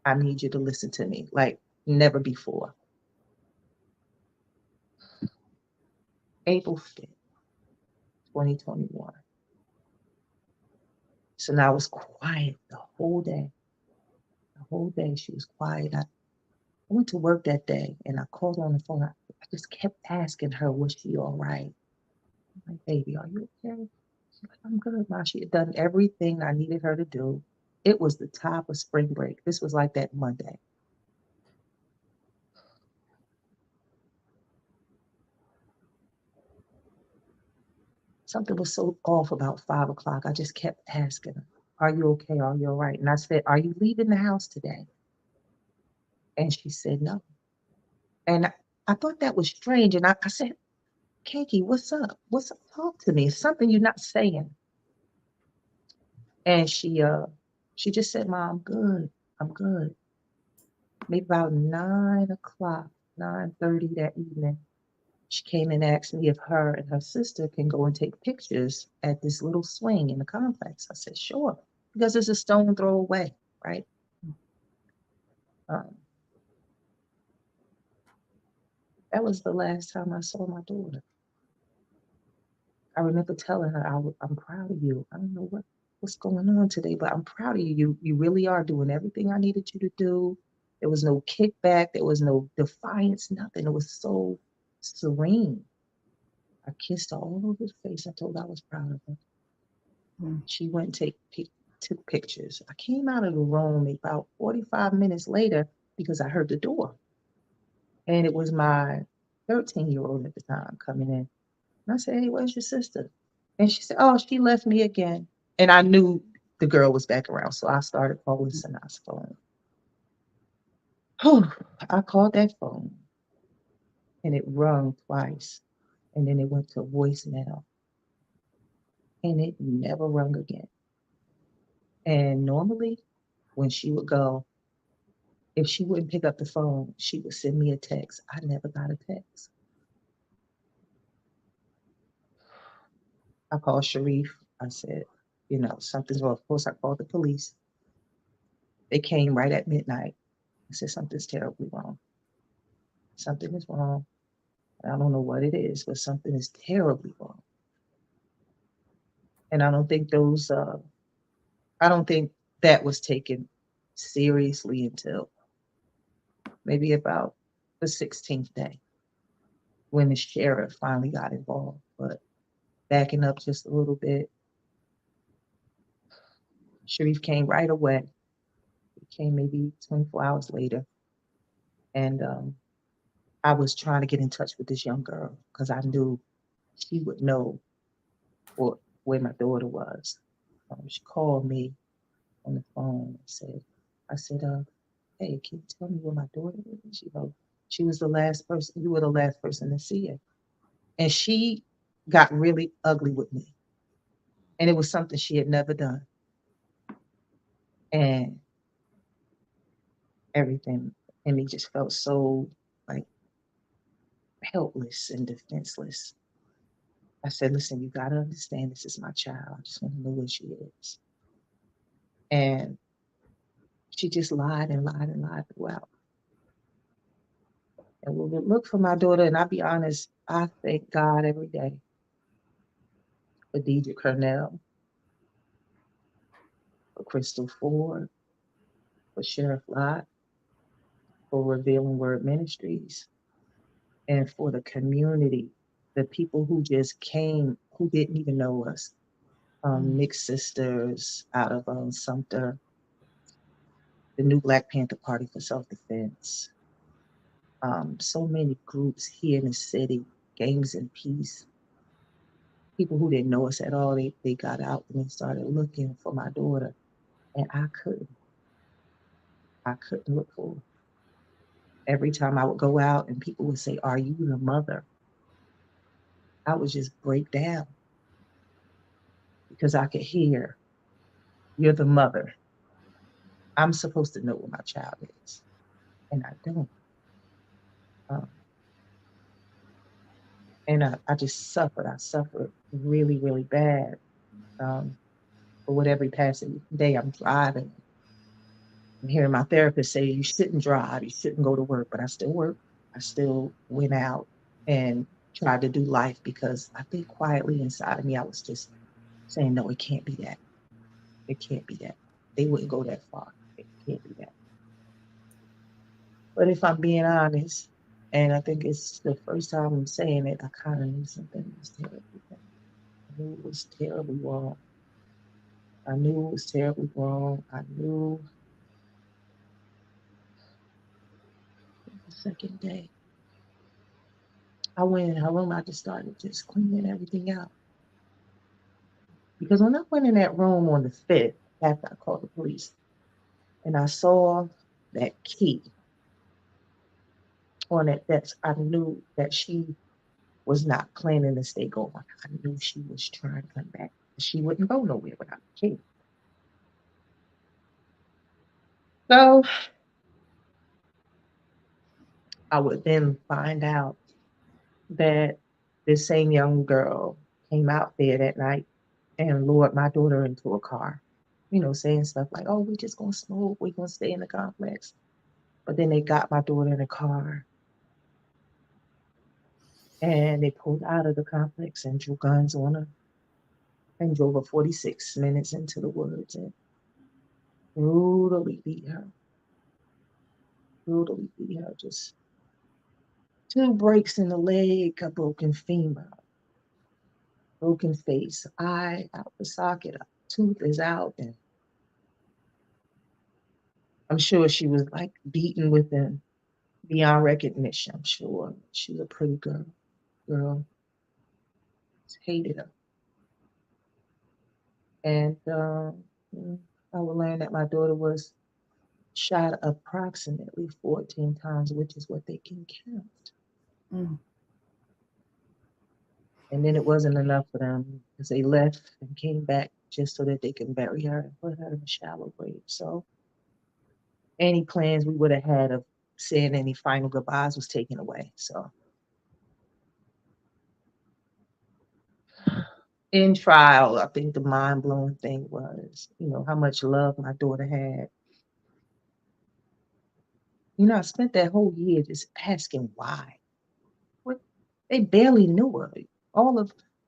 I need you to listen to me like never before. April 5th, 2021. So now I was quiet the whole day. The whole day she was quiet. I went to work that day and I called her on the phone. I just kept asking her, was she all right? I'm like, baby, are you okay? She's like, I'm good, Ma. She had done everything I needed her to do. It was the top of spring break. This was like that Monday. Something was so off about 5 o'clock. I just kept asking her, are you okay? Are you all right? And I said, are you leaving the house today? And she said, no. And I thought that was strange. And I said, Keiki, what's up? What's up? Talk to me. It's something you're not saying. And she just said, Mom, I'm good. I'm good. Maybe about 9 o'clock, 9:30 that evening, she came and asked me if her and her sister can go and take pictures at this little swing in the complex. I said, sure, because it's a stone throw away, right? That was the last time I saw my daughter. I remember telling her, I'm proud of you. I don't know what's going on today, but I'm proud of you. You really are doing everything I needed you to do. There was no kickback. There was no defiance, nothing. It was so serene. I kissed her all over the face. I told her I was proud of her. She went and took pictures. I came out of the room about 45 minutes later because I heard the door. And it was my 13-year-old at the time coming in. And I said, hey, where's your sister? And she said, oh, she left me again. And I knew the girl was back around. So I started calling Sanaa's phone. I called that phone and it rung twice. And then it went to voicemail. And it never rung again. And normally when she would go, if she wouldn't pick up the phone, she would send me a text. I never got a text. I called Sharif. I said, something's wrong. Of course, I called the police. They came right at midnight. I said, something's terribly wrong. Something is wrong. I don't know what it is, but something is terribly wrong. And I don't think that was taken seriously until maybe about the 16th day when the sheriff finally got involved. But backing up just a little bit, Sharif came right away. He came maybe 24 hours later. And I was trying to get in touch with this young girl because I knew she would know where my daughter was. She called me on the phone and I said, hey, can you tell me where my daughter is? She was the last person, you were the last person to see her. And she got really ugly with me. And it was something she had never done. And everything in me just felt so like helpless and defenseless. I said, listen, you got to understand this is my child. I just want to know where she is. And she just lied and lied and lied throughout. And when we look for my daughter, and I'll be honest, I thank God every day for Deidre Cornell, for Crystal Ford, for Sheriff Lott, for Revealing Word Ministries, and for the community, the people who just came, who didn't even know us. Mixed Sisters out of Sumter, the New Black Panther Party for Self-Defense, so many groups here in the city, Games and Peace, people who didn't know us at all, they got out and they started looking for my daughter, and I couldn't look for her. every time I would go out and people would say, "Are you the mother?" I would just break down because I could hear, "You're the mother." I'm supposed to know what my child is, and I don't. Um, and I just suffered. I suffered really, really bad. Um, but with every passing day, I'm driving. I'm hearing my therapist say, "You shouldn't drive. You shouldn't go to work." But I still work. I still went out and tried to do life because I think quietly inside of me, I was just saying, "No, it can't be that. It can't be that. They wouldn't go that far. It can't be that." But if I'm being honest, and I think it's the first time I'm saying it, I kind of knew something was terribly wrong. I knew it was terribly wrong. I knew it was terribly wrong. I knew the second day. I went in her room, I just started just cleaning everything out. Because when I went in that room on the 5th, after I called the police, and I saw that key on that desk, I knew that she was not planning to stay gone. I knew she was trying to come back. She wouldn't go nowhere without the key. So I would then find out that this same young girl came out there that night and lured my daughter into a car, saying stuff like, "Oh, we just gonna smoke, we gonna stay in the complex." But then they got my daughter in a car and they pulled out of the complex and drew guns on her and drove her 46 minutes into the woods and brutally beat her. Brutally beat her. Just 2 breaks in the leg, a broken femur, broken face, eye out the socket, a tooth is out, and I'm sure she was like beaten within beyond recognition. I'm sure she was a pretty girl. Girl hated her, and I would learn that my daughter was shot approximately 14 times, which is what they can count. Mm. And then it wasn't enough for them because they left and came back just so that they can bury her and put her in a shallow grave. So any plans we would have had of saying any final goodbyes was taken away. So in trial, I think the mind-blowing thing was, how much love my daughter had. I spent that whole year just asking why. What they barely knew her.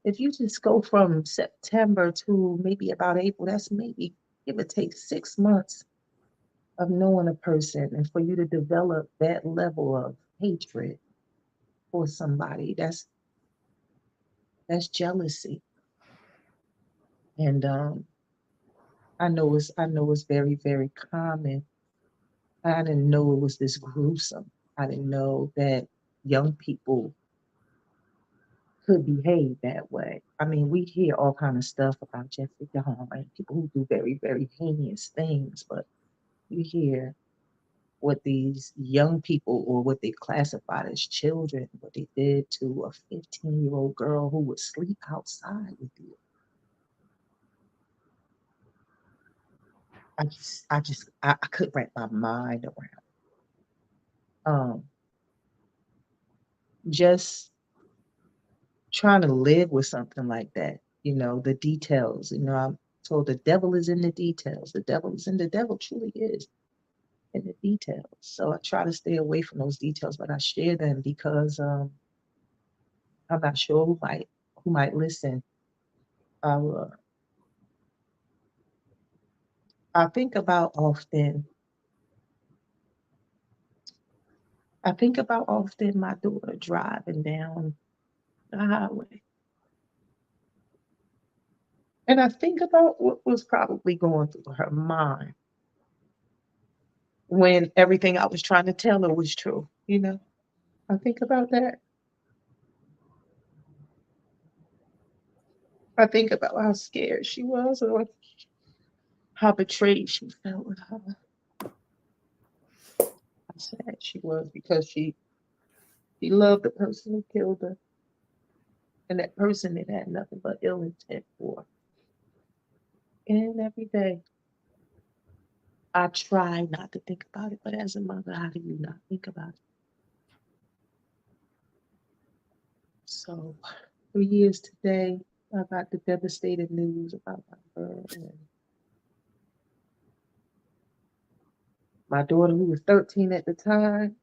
If you just go from September to maybe about April, that's maybe it would take 6 months of knowing a person, and for you to develop that level of hatred for somebody, that's jealousy. And I know it's very, very common. I didn't know it was this gruesome. I didn't know that young people could behave that way. I mean, we hear all kind of stuff about Jeffrey Dahmer and people who do very, very heinous things, but you hear what these young people or what they classified as children, what they did to a 15-year-old girl who would sleep outside with you. I couldn't wrap my mind around just trying to live with something like that. The details. I'm told the devil is in the details. The devil is in the devil truly is in the details. So I try to stay away from those details, but I share them because I'm not sure who might listen. Uh, I think about often. I think about often my daughter driving down the highway, and I think about what was probably going through her mind when everything I was trying to tell her was true. I think about that. I think about how scared she was or how betrayed she felt with her. how sad she was because she loved the person who killed her, and that person that had nothing but ill intent for her. And every day, I try not to think about it, but as a mother, how do you not think about it? So, 3 years today, I got the devastating news about her. And my daughter, who was 13 at the time,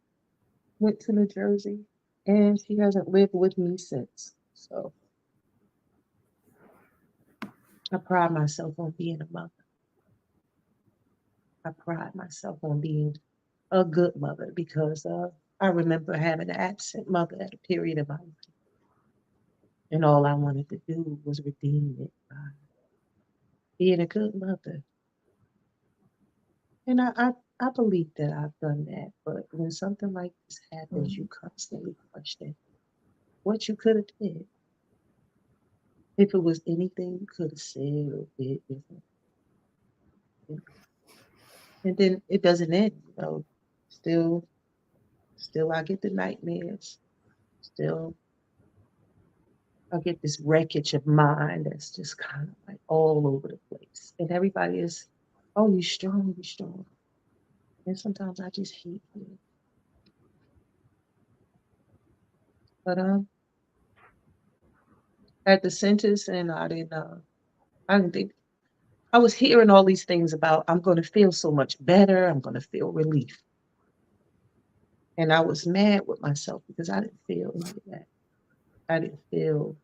went to New Jersey, and she hasn't lived with me since. So, I pride myself on being a mother. I pride myself on being a good mother because I remember having an absent mother at a period of my life. And all I wanted to do was redeem it by being a good mother. And I believe that I've done that. But when something like this happens, you constantly question what you could have did. If it was anything you could have said or did different. And then it doesn't end, Still I get the nightmares. Still I get this wreckage of mind that's just kind of like all over the place. And everybody is, oh, you're strong, you're strong. And sometimes I just hate it. But at the sentence, and I didn't think, I was hearing all these things about I'm going to feel so much better, I'm going to feel relief. And I was mad with myself because I didn't feel any of that. I didn't feel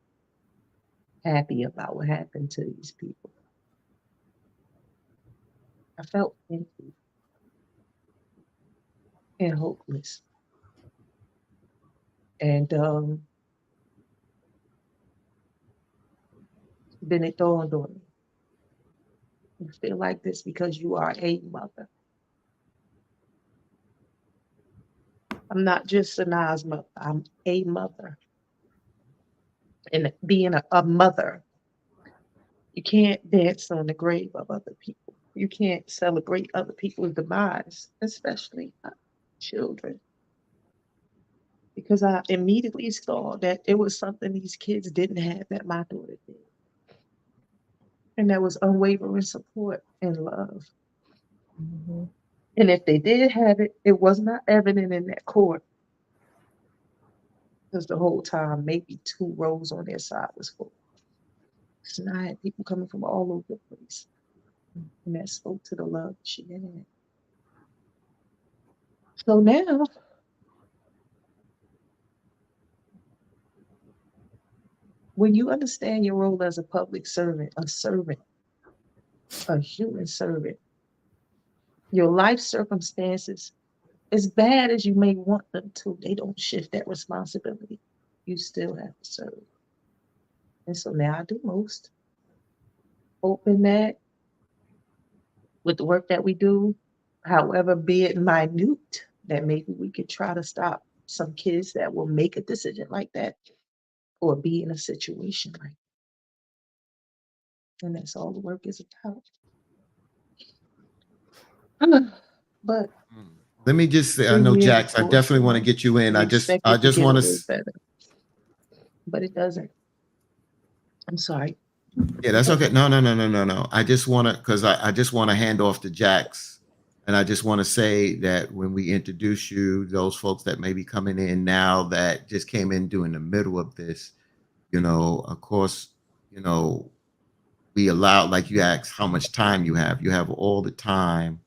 happy about what happened to these people. I felt empty and hopeless. And then it dawned on me. You feel like this because you are a mother. I'm not just Sanaa's mother, I'm a mother. And being a mother, you can't dance on the grave of other people. You can't celebrate other people's demise, especially children. Because I immediately saw that it was something these kids didn't have that my daughter did. And that was unwavering support and love. Mm-hmm. And if they did have it, it was not evident in that court. Because the whole time, maybe 2 rows on their side was full. So I had people coming from all over the place. And that spoke to the love she had. So now, when you understand your role as a public servant, a human servant, your life circumstances, as bad as you may want them to, they don't shift that responsibility. You still have to serve. And so now I do most. Hoping that with the work that we do, however be it minute, that maybe we could try to stop some kids that will make a decision like that or be in a situation like that. And that's all the work is about. But let me just say, I know Jax, I definitely want to get you in. I just want to, but it doesn't. I'm sorry. Yeah, that's okay. No. I just want to, because I just want to hand off to Jax. And I just want to say that when we introduce you, those folks that may be coming in now that just came in during the middle of this, of course, we allow, like you asked, how much time you have. You have all the time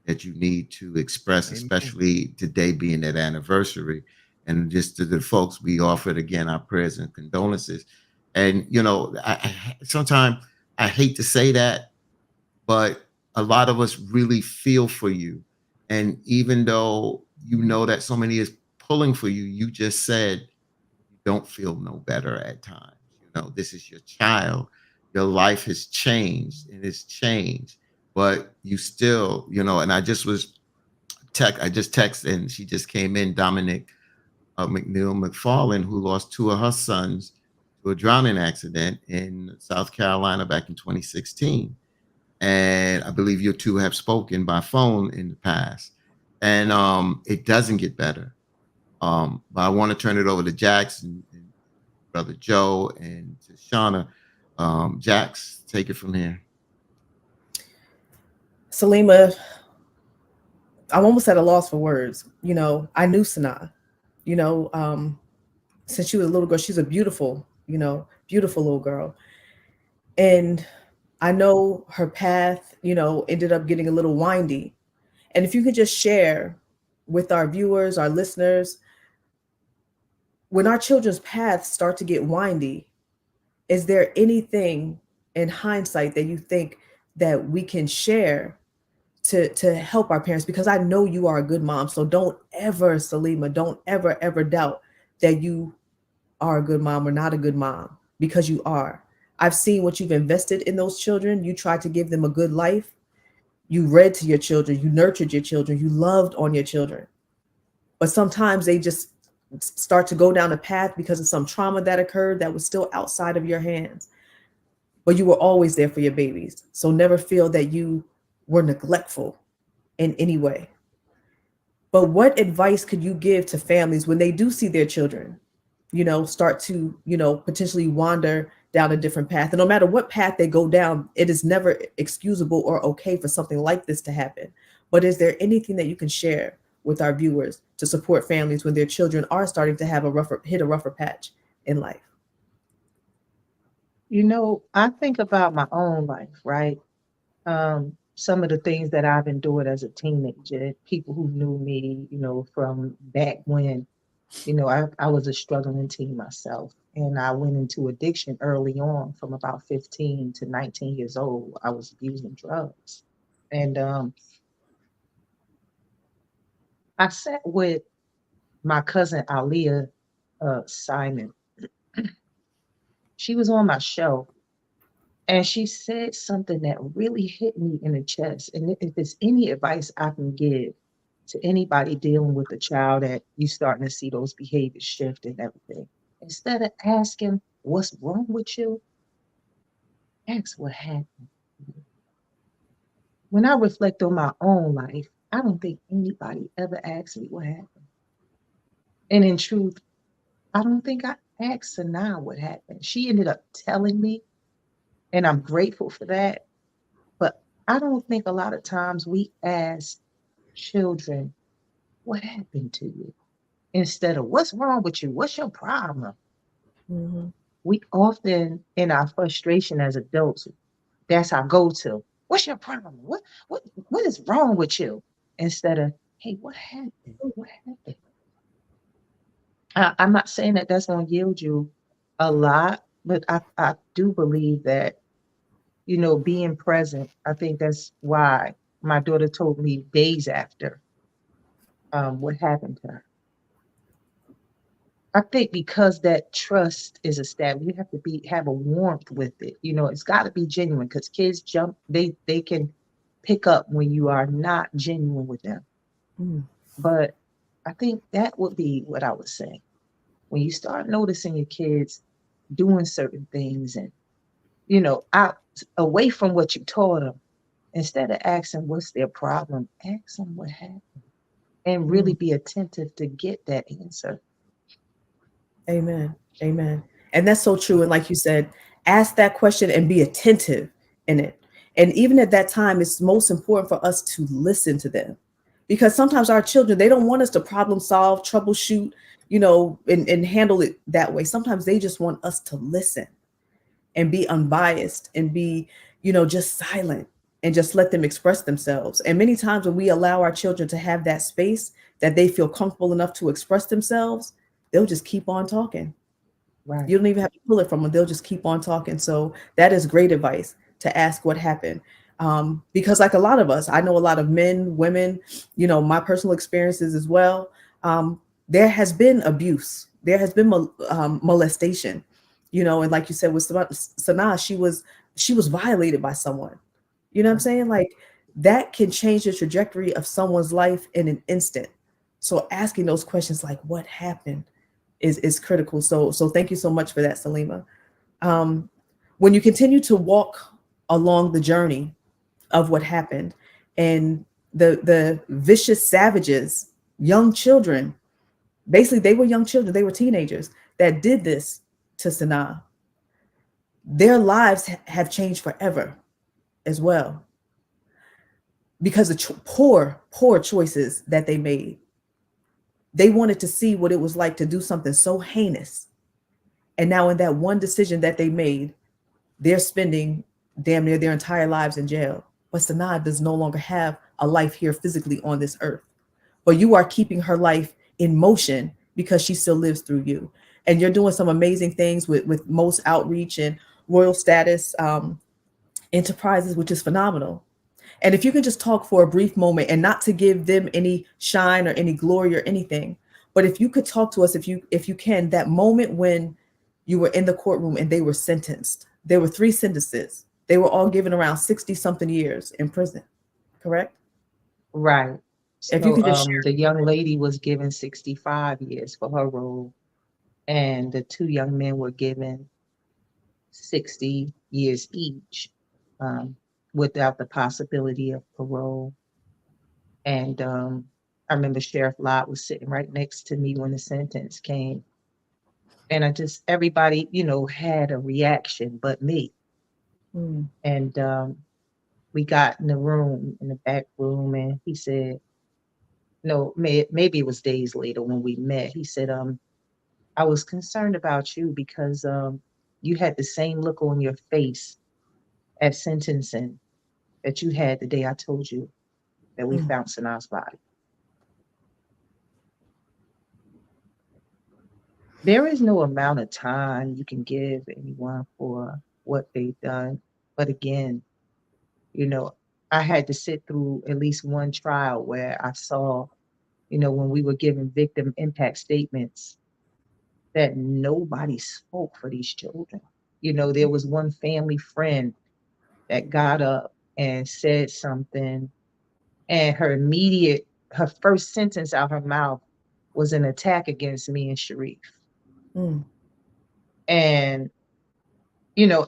that you need to express, especially today being that anniversary. And just to the folks, we offered again our prayers and condolences. And, sometimes I hate to say that, but a lot of us really feel for you. And even though that so many is pulling for you, you just said you don't feel no better at times. This is your child. Your life has changed and it's changed, but you still, and I just texted and she just came in, Dominic McNeil McFarland, who lost 2 of her sons to a drowning accident in South Carolina back in 2016. And I believe you 2 have spoken by phone in the past. and it doesn't get better. But I want to turn it over to Jax and Brother Joe and to Shauna. Jax, take it from here. Salima, I'm almost at a loss for words. You know, I knew Sanaa, you know, since she was a little girl. She's a beautiful, you know, beautiful little girl. And I know her path, you know, ended up getting a little windy. And if you could just share with our viewers, our listeners, when our children's paths start to get windy, is there anything in hindsight that you think that we can share to help our parents? Because I know you are a good mom. So don't ever, Salima, don't ever doubt that you are a good mom or not a good mom, because you are. I've seen what you've invested in those children. You tried to give them a good life. You read to your children. You nurtured your children. You loved on your children. But sometimes they just start to go down a path because of some trauma that occurred that was still outside of your hands. But you were always there for your babies. So never feel that you were neglectful in any way. But what advice could you give to families when they do see their children, you know, start to, you know, potentially wander down a different path? And no matter what path they go down, it is never excusable or okay for something like this to happen. But is there anything that you can share with our viewers to support families when their children are starting to have hit a rougher patch in life? You know, I think about my own life, right? Some of the things that I've endured as a teenager, people who knew me, you know, from back when, you know, I was a struggling teen myself, and I went into addiction early on. From about 15 to 19 years old, I was abusing drugs. And I sat with my cousin Aaliyah Simon. She was on my show, and she said something that really hit me in the chest. And if there's any advice I can give to anybody dealing with a child that you starting to see those behaviors shift and everything, instead of asking what's wrong with you, ask what happened. When I reflect on my own life, I don't think anybody ever asked me what happened. And in truth, I don't think I asked Sanaa what happened. She ended up telling me, and I'm grateful for that. But I don't think a lot of times we ask children, what happened to you? Instead of what's wrong with you? What's your problem? Mm-hmm. We often, in our frustration as adults, that's our go-to. What's your problem? What is wrong with you? Instead of, hey, what happened? What happened? I'm not saying that that's going to yield you a lot, but I do believe that, you know, being present, I think that's why my daughter told me days after what happened to her. I think because that trust is established, you have to have a warmth with it. You know, it's got to be genuine, because kids they can pick up when you are not genuine with them. Mm. But I think that would be what I would say. When you start noticing your kids doing certain things and, you know, out away from what you taught them, instead of asking what's their problem, ask them what happened, and really be attentive to get that answer. Amen. Amen. And that's so true. And like you said, ask that question and be attentive in it. And even at that time, it's most important for us to listen to them, because sometimes our children, they don't want us to problem solve, troubleshoot, you know, and handle it that way. Sometimes they just want us to listen and be unbiased and be, you know, just silent and just let them express themselves. And many times when we allow our children to have that space that they feel comfortable enough to express themselves, they'll just keep on talking. Right. You don't even have to pull it from them. They'll just keep on talking. So that is great advice, to ask what happened. Because like a lot of us, I know a lot of men, women, you know, my personal experiences as well. There has been abuse. There has been molestation, you know, and like you said with Sanaa, she was violated by someone. You know what I'm saying? Like, that can change the trajectory of someone's life in an instant. So asking those questions like what happened is critical. So thank you so much for that, Salima. When you continue to walk along the journey of what happened, and the vicious savages, young children, basically they were young children, they were teenagers that did this to Sanaa. Their lives have changed forever as well because of poor choices that they made. They wanted to see what it was like to do something so heinous. And now in that one decision that they made, they're spending damn near their entire lives in jail. But Sanaa does no longer have a life here physically on this earth. But you are keeping her life in motion because she still lives through you. And you're doing some amazing things with Most Outreach and Royal Status Enterprises, which is phenomenal. And if you can just talk for a brief moment, and not to give them any shine or any glory or anything, but if you could talk to us, if you can, that moment when you were in the courtroom and they were sentenced. There were 3 sentences. They were all given around 60 something years in prison, correct? Right. If you So could just share. the young lady was given 65 years for her role, and the 2 young men were given 60 years each, without the possibility of parole. And I remember Sheriff Lott was sitting right next to me when the sentence came. And everybody, had a reaction but me. Mm. And we got in the back room, and he said, no, maybe it was days later when we met. He said, I was concerned about you because you had the same look on your face at sentencing that you had the day I told you that we found Sanaa's body. There is no amount of time you can give anyone for what they've done. But again, I had to sit through at least one trial where I saw, when we were giving victim impact statements, that nobody spoke for these children. There was one family friend that got up and said something, and her first sentence out her mouth was an attack against me and Sharif. Mm. And,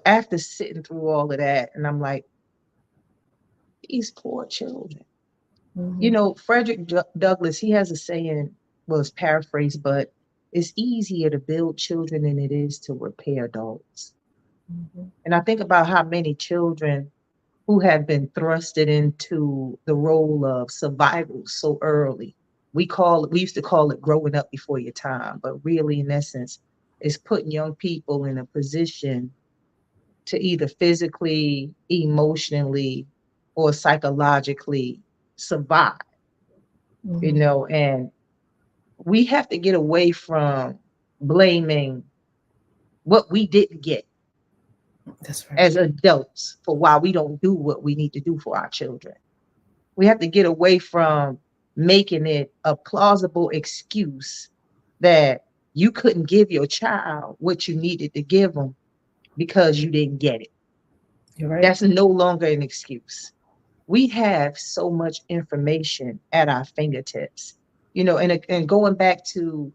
after sitting through all of that, and I'm like, these poor children. Mm-hmm. Frederick Douglass, he has a saying, well, it's paraphrased, but it's easier to build children than it is to repair adults. Mm-hmm. And I think about how many children who have been thrusted into the role of survival so early. We used to call it growing up before your time, but really, in essence, it's putting young people in a position to either physically, emotionally, or psychologically survive. Mm-hmm. And we have to get away from blaming what we didn't get That's right. as adults for why we don't do what we need to do for our children. We have to get away from making it a plausible excuse that you couldn't give your child what you needed to give them because you didn't get it. You're right. That's no longer an excuse. We have so much information at our fingertips, and going back to,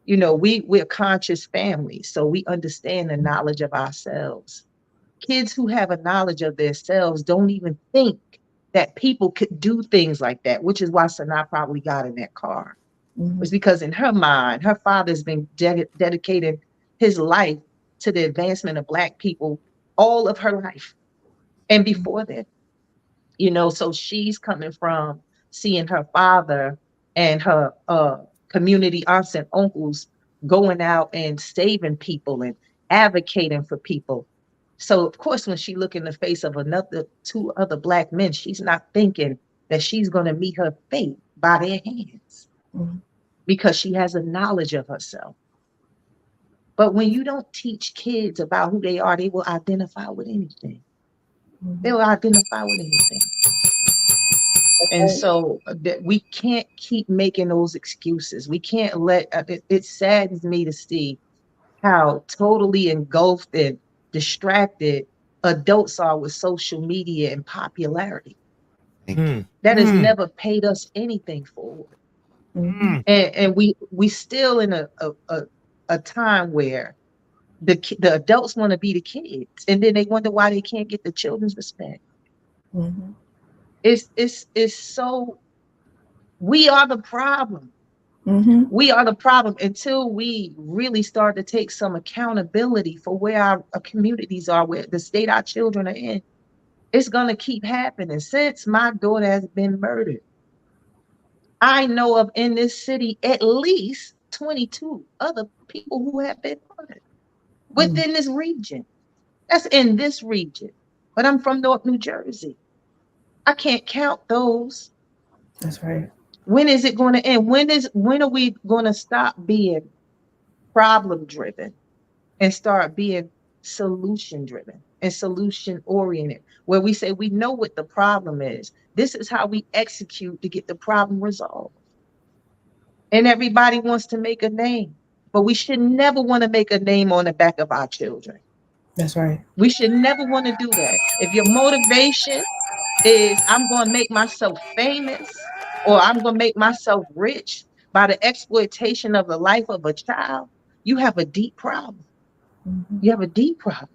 we're conscious families, so we understand the knowledge of ourselves. Kids who have a knowledge of themselves don't even think that people could do things like that, which is why Sanaa probably got in that car. Mm-hmm. It was because in her mind, her father's been dedicated his life to the advancement of Black people all of her life and before that. So she's coming from seeing her father and her community aunts and uncles going out and saving people and advocating for people. So of course, when she look in the face of 2 other Black men, she's not thinking that she's going to meet her fate by their hands, because she has a knowledge of herself. But when you don't teach kids about who they are, they will identify with anything. They will identify with anything. And so we can't keep making those excuses. We can't let it saddens me to see how totally engulfed and distracted adults are with social media and popularity. That has never paid us anything forward. And we still in a time where the adults want to be the kids, and then they wonder why they can't get the children's respect. It's so, we are the problem. Mm-hmm. We are the problem until we really start to take some accountability for where our communities are, where the state our children are in. It's going to keep happening. Since my daughter has been murdered, I know of in this city at least 22 other people who have been murdered within this region. That's in this region. But I'm from North New Jersey. I can't count those. That's right. When is it going to end? When are we going to stop being problem driven and start being solution driven and solution oriented, where we say we know what the problem is. This is how we execute to get the problem resolved. And everybody wants to make a name, but we should never want to make a name on the back of our children. That's right. We should never want to do that. If your motivation is I'm going to make myself famous or I'm going to make myself rich by the exploitation of the life of a child, you have a deep problem. Mm-hmm. You have a deep problem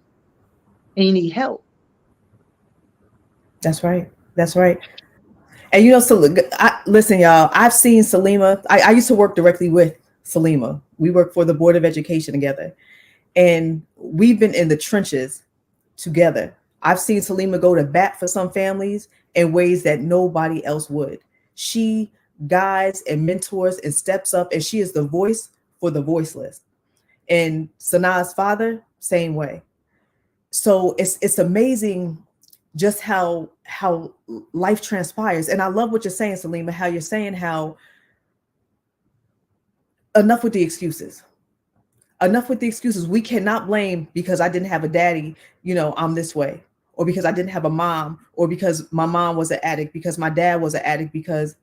and you need help. That's right. That's right. And you know, so listen, y'all, I've seen Salima. I used to work directly with Salima. We work for the Board of Education together. And we've been in the trenches together. I've seen Salima go to bat for some families in ways that nobody else would. She guides and mentors and steps up, and she is the voice for the voiceless. And Sanaa's father, same way. So it's amazing just how life transpires. And I love what you're saying, Salima, how you're saying how enough with the excuses. Enough with the excuses. We cannot blame because I didn't have a daddy, you know, I'm this way, or because I didn't have a mom, or because my mom was an addict, because my dad was an addict, because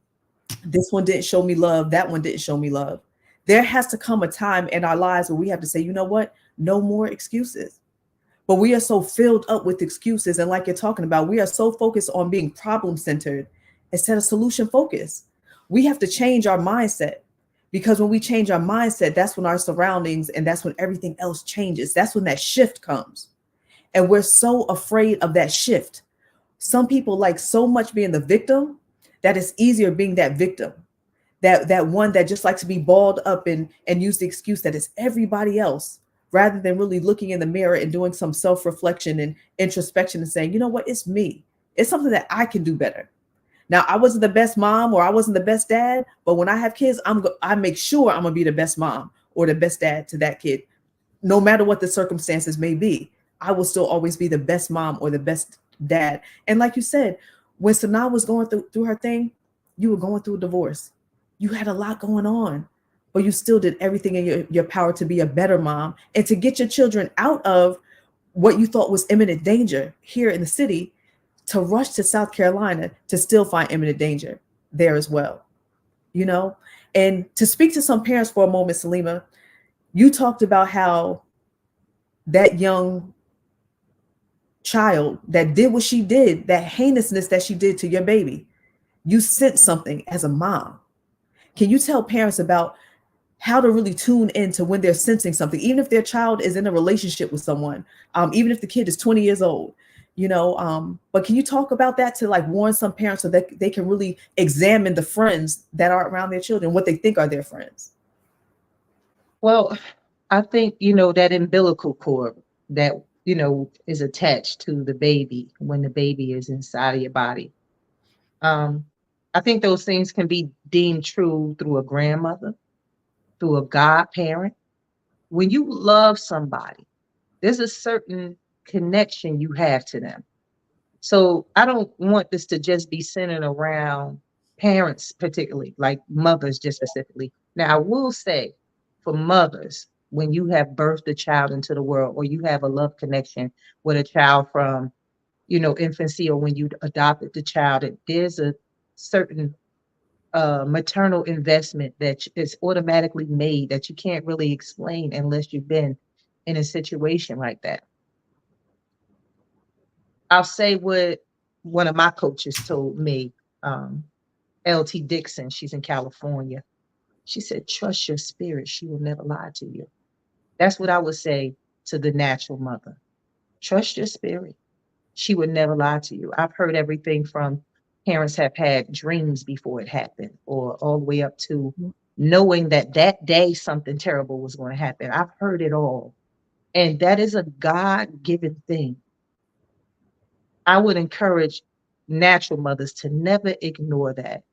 this one didn't show me love, that one didn't show me love. There has to come a time in our lives where we have to say, you know what, no more excuses. But we are so filled up with excuses. And like you're talking about, we are so focused on being problem centered instead of solution focused. We have to change our mindset. Because when we change our mindset, that's when our surroundings and that's when everything else changes. That's when that shift comes. And we're so afraid of that shift. Some people like so much being the victim that it's easier being that victim. That one that just likes to be balled up and use the excuse that it's everybody else, rather than really looking in the mirror and doing some self-reflection and introspection and saying, you know what, it's me. It's something that I can do better. Now, I wasn't the best mom or I wasn't the best dad, but when I have kids, I make sure I'm going to be the best mom or the best dad to that kid. No matter what the circumstances may be, I will still always be the best mom or the best dad. And like you said, when Sanaa was going through her thing, you were going through a divorce. You had a lot going on, but you still did everything in your power to be a better mom and to get your children out of what you thought was imminent danger here in the city, to rush to South Carolina to still find imminent danger there as well, you know? And to speak to some parents for a moment, Salima, you talked about how that young child that did what she did, that heinousness that she did to your baby, you sensed something as a mom. Can you tell parents about how to really tune into when they're sensing something, even if their child is in a relationship with someone, even if the kid is 20 years old? You know, but can you talk about that to like warn some parents so that they can really examine the friends that are around their children, what they think are their friends? Well, I think, you know, that umbilical cord that, you know, is attached to the baby when the baby is inside of your body. I think those things can be deemed true through a grandmother, through a godparent. When you love somebody, there's a certain connection you have to them. So I don't want this to just be centered around parents, particularly like mothers, just specifically. Now, I will say for mothers, when you have birthed a child into the world, or you have a love connection with a child from, you know, infancy, or when you adopted the child, there's a certain maternal investment that is automatically made that you can't really explain unless you've been in a situation like that. I'll say what one of my coaches told me, LT Dixon, she's in California. She said, trust your spirit. She will never lie to you. That's what I would say to the natural mother. Trust your spirit. She would never lie to you. I've heard everything from, parents have had dreams before it happened, or all the way up to knowing that that day something terrible was going to happen. I've heard it all. And that is a God-given thing. I would encourage natural mothers to never ignore that.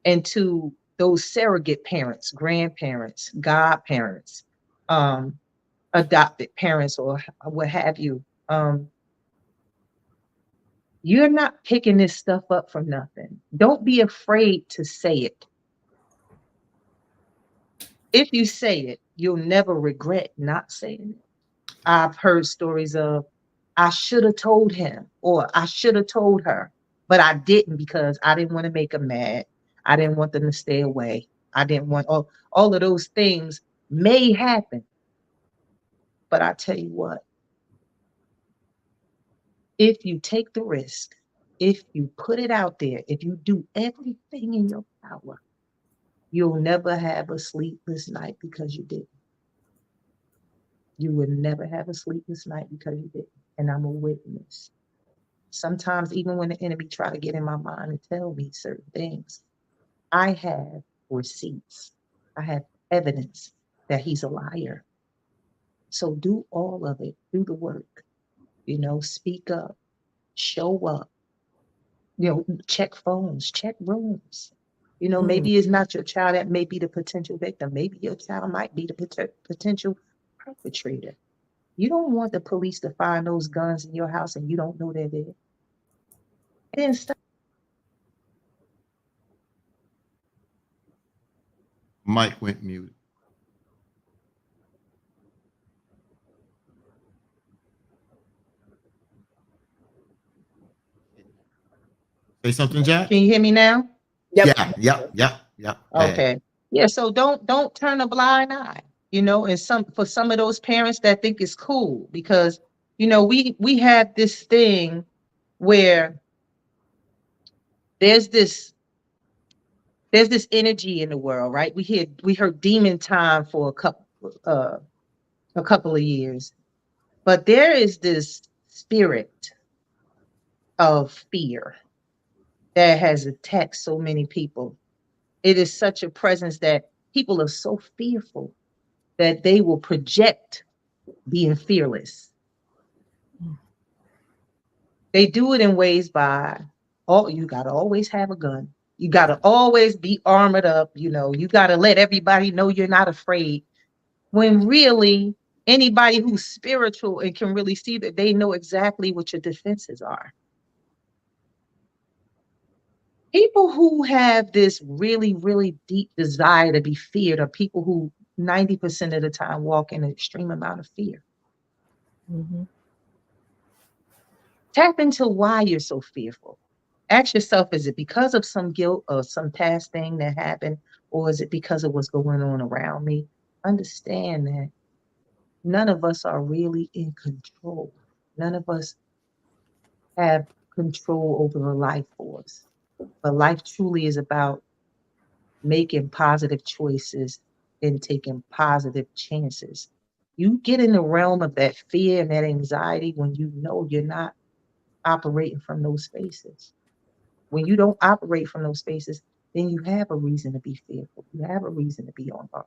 And to those surrogate parents, grandparents, godparents, adopted parents, or what have you, you're not picking this stuff up from nothing. Don't be afraid to say it. If you say it, you'll never regret not saying it. I've heard stories of, I should have told him, or I should have told her, but I didn't because I didn't want to make them mad. I didn't want them to stay away. I didn't want all of those things may happen. But I tell you what, if you take the risk, if you put it out there, if you do everything in your power, you'll never have a sleepless night because you didn't. You will never have a sleepless night because you didn't. And I'm a witness. Sometimes, even when the enemy try to get in my mind and tell me certain things, I have receipts. I have evidence that he's a liar. So do all of it. Do the work. Speak up, show up. Check phones, check rooms. Maybe it's not your child that may be the potential victim. Maybe your child might be the potential perpetrator. You don't want the police to find those guns in your house and you don't know they're there. And stop. Mike went mute. Say something, Jack? Can you hear me now? Yep. Yeah. Okay. Yeah, so don't turn a blind eye, and for some of those parents that think it's cool, because we have this thing where there's this energy in the world, right? We heard demon time for a couple of years, but there is this spirit of fear that has attacked so many people. It is such a presence that people are so fearful that they will project being fearless. They do it in ways by, you got to always have a gun. You got to always be armored up. You got to let everybody know you're not afraid. When really, anybody who's spiritual and can really see that, they know exactly what your defenses are. People who have this really, really deep desire to be feared are people who 90% of the time walk in an extreme amount of fear. Mm-hmm. Tap into why you're so fearful. Ask yourself, is it because of some guilt or some past thing that happened, or is it because of what's going on around me? Understand that none of us are really in control. None of us have control over a life force. But life truly is about making positive choices and taking positive chances. You get in the realm of that fear and that anxiety when you know you're not operating from those spaces. When you don't operate from those spaces, then you have a reason to be fearful. You have a reason to be on guard.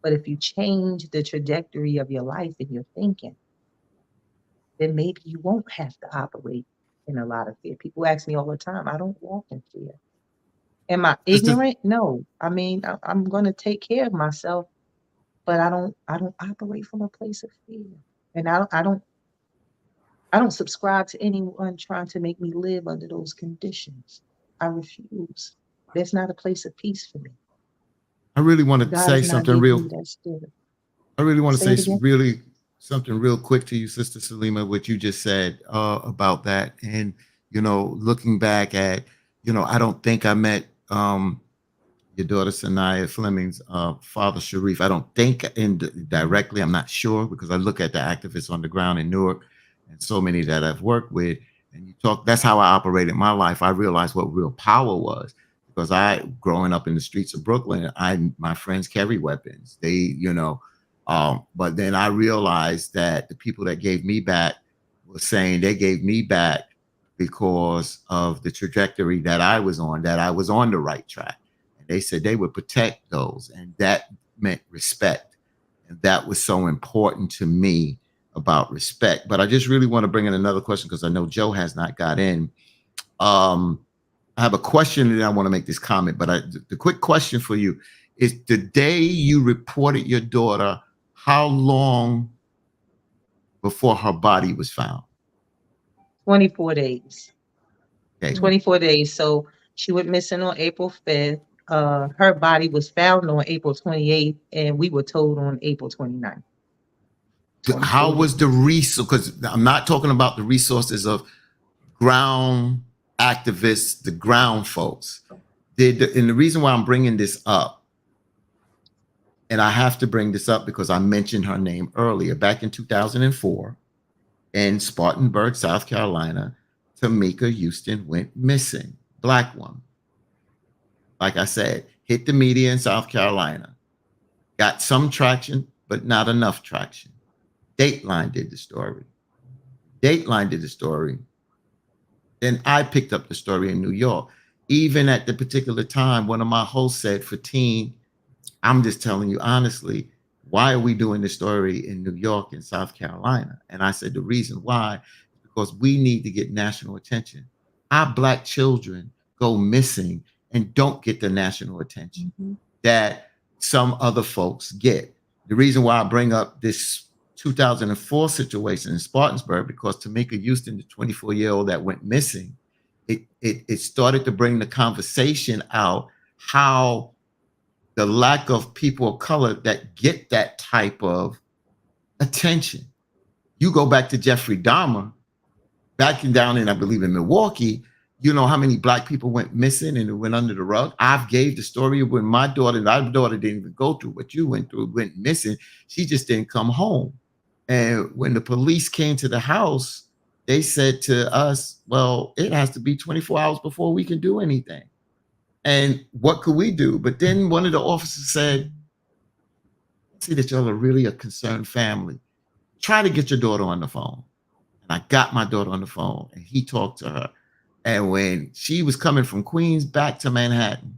But if you change the trajectory of your life and your thinking, then maybe you won't have to operate in a lot of fear. People ask me all the time, I don't walk in fear. Am I ignorant? No. I mean, I'm going to take care of myself, but I don't operate from a place of fear. And I don't subscribe to anyone trying to make me live under those conditions. I refuse. There's not a place of peace for me. I really want to say something real. I really want to say really something real quick to you, Sister Salima, what you just said about that. And, looking back at, I don't think I met your daughter Sanaya Fleming's father Sharif. I don't think directly. I'm not sure, because I look at the activists on the ground in Newark and so many that I've worked with. And you talk, that's how I operated my life. I realized what real power was, because growing up in the streets of Brooklyn, my friends carry weapons. They, but then I realized that the people that gave me back were saying they gave me back because of the trajectory that I was on the right track. And they said they would protect those, and that meant respect. And that was so important to me about respect. But I just really want to bring in another question because I know Joe has not got in. I have a question and I want to make this comment, but the quick question for you is: the day you reported your daughter, how long before her body was found? 24 days. Okay. 24 days. So she went missing on April 5th. Her body was found on April 28th, and we were told on April 29th. How was the resource? Because I'm not talking about the resources of ground activists, the ground folks. And the reason why I'm bringing this up, and I have to bring this up because I mentioned her name earlier, back in 2004 in Spartanburg, South Carolina, Tamika Houston went missing, Black woman. Like I said, hit the media in South Carolina, got some traction, but not enough traction. Dateline did the story. Then I picked up the story in New York. Even at the particular time, one of my hosts said, Fatine, I'm just telling you honestly, why are we doing this story in New York and South Carolina? And I said, the reason why is because we need to get national attention. Our Black children go missing and don't get the national attention that some other folks get. The reason why I bring up this 2004 situation in Spartanburg, because Tamika Houston, the 24-year-old that went missing, it started to bring the conversation out how the lack of people of color that get that type of attention. You go back to Jeffrey Dahmer, back down in, I believe, in Milwaukee, you know how many Black people went missing and it went under the rug? I've gave the story of when my daughter didn't even go through what you went through, went missing. She just didn't come home. And when the police came to the house, they said to us, well, it has to be 24 hours before we can do anything. And what could we do? But then one of the officers said, I see that y'all are really a concerned family. Try to get your daughter on the phone. And I got my daughter on the phone and he talked to her. And when she was coming from Queens back to Manhattan,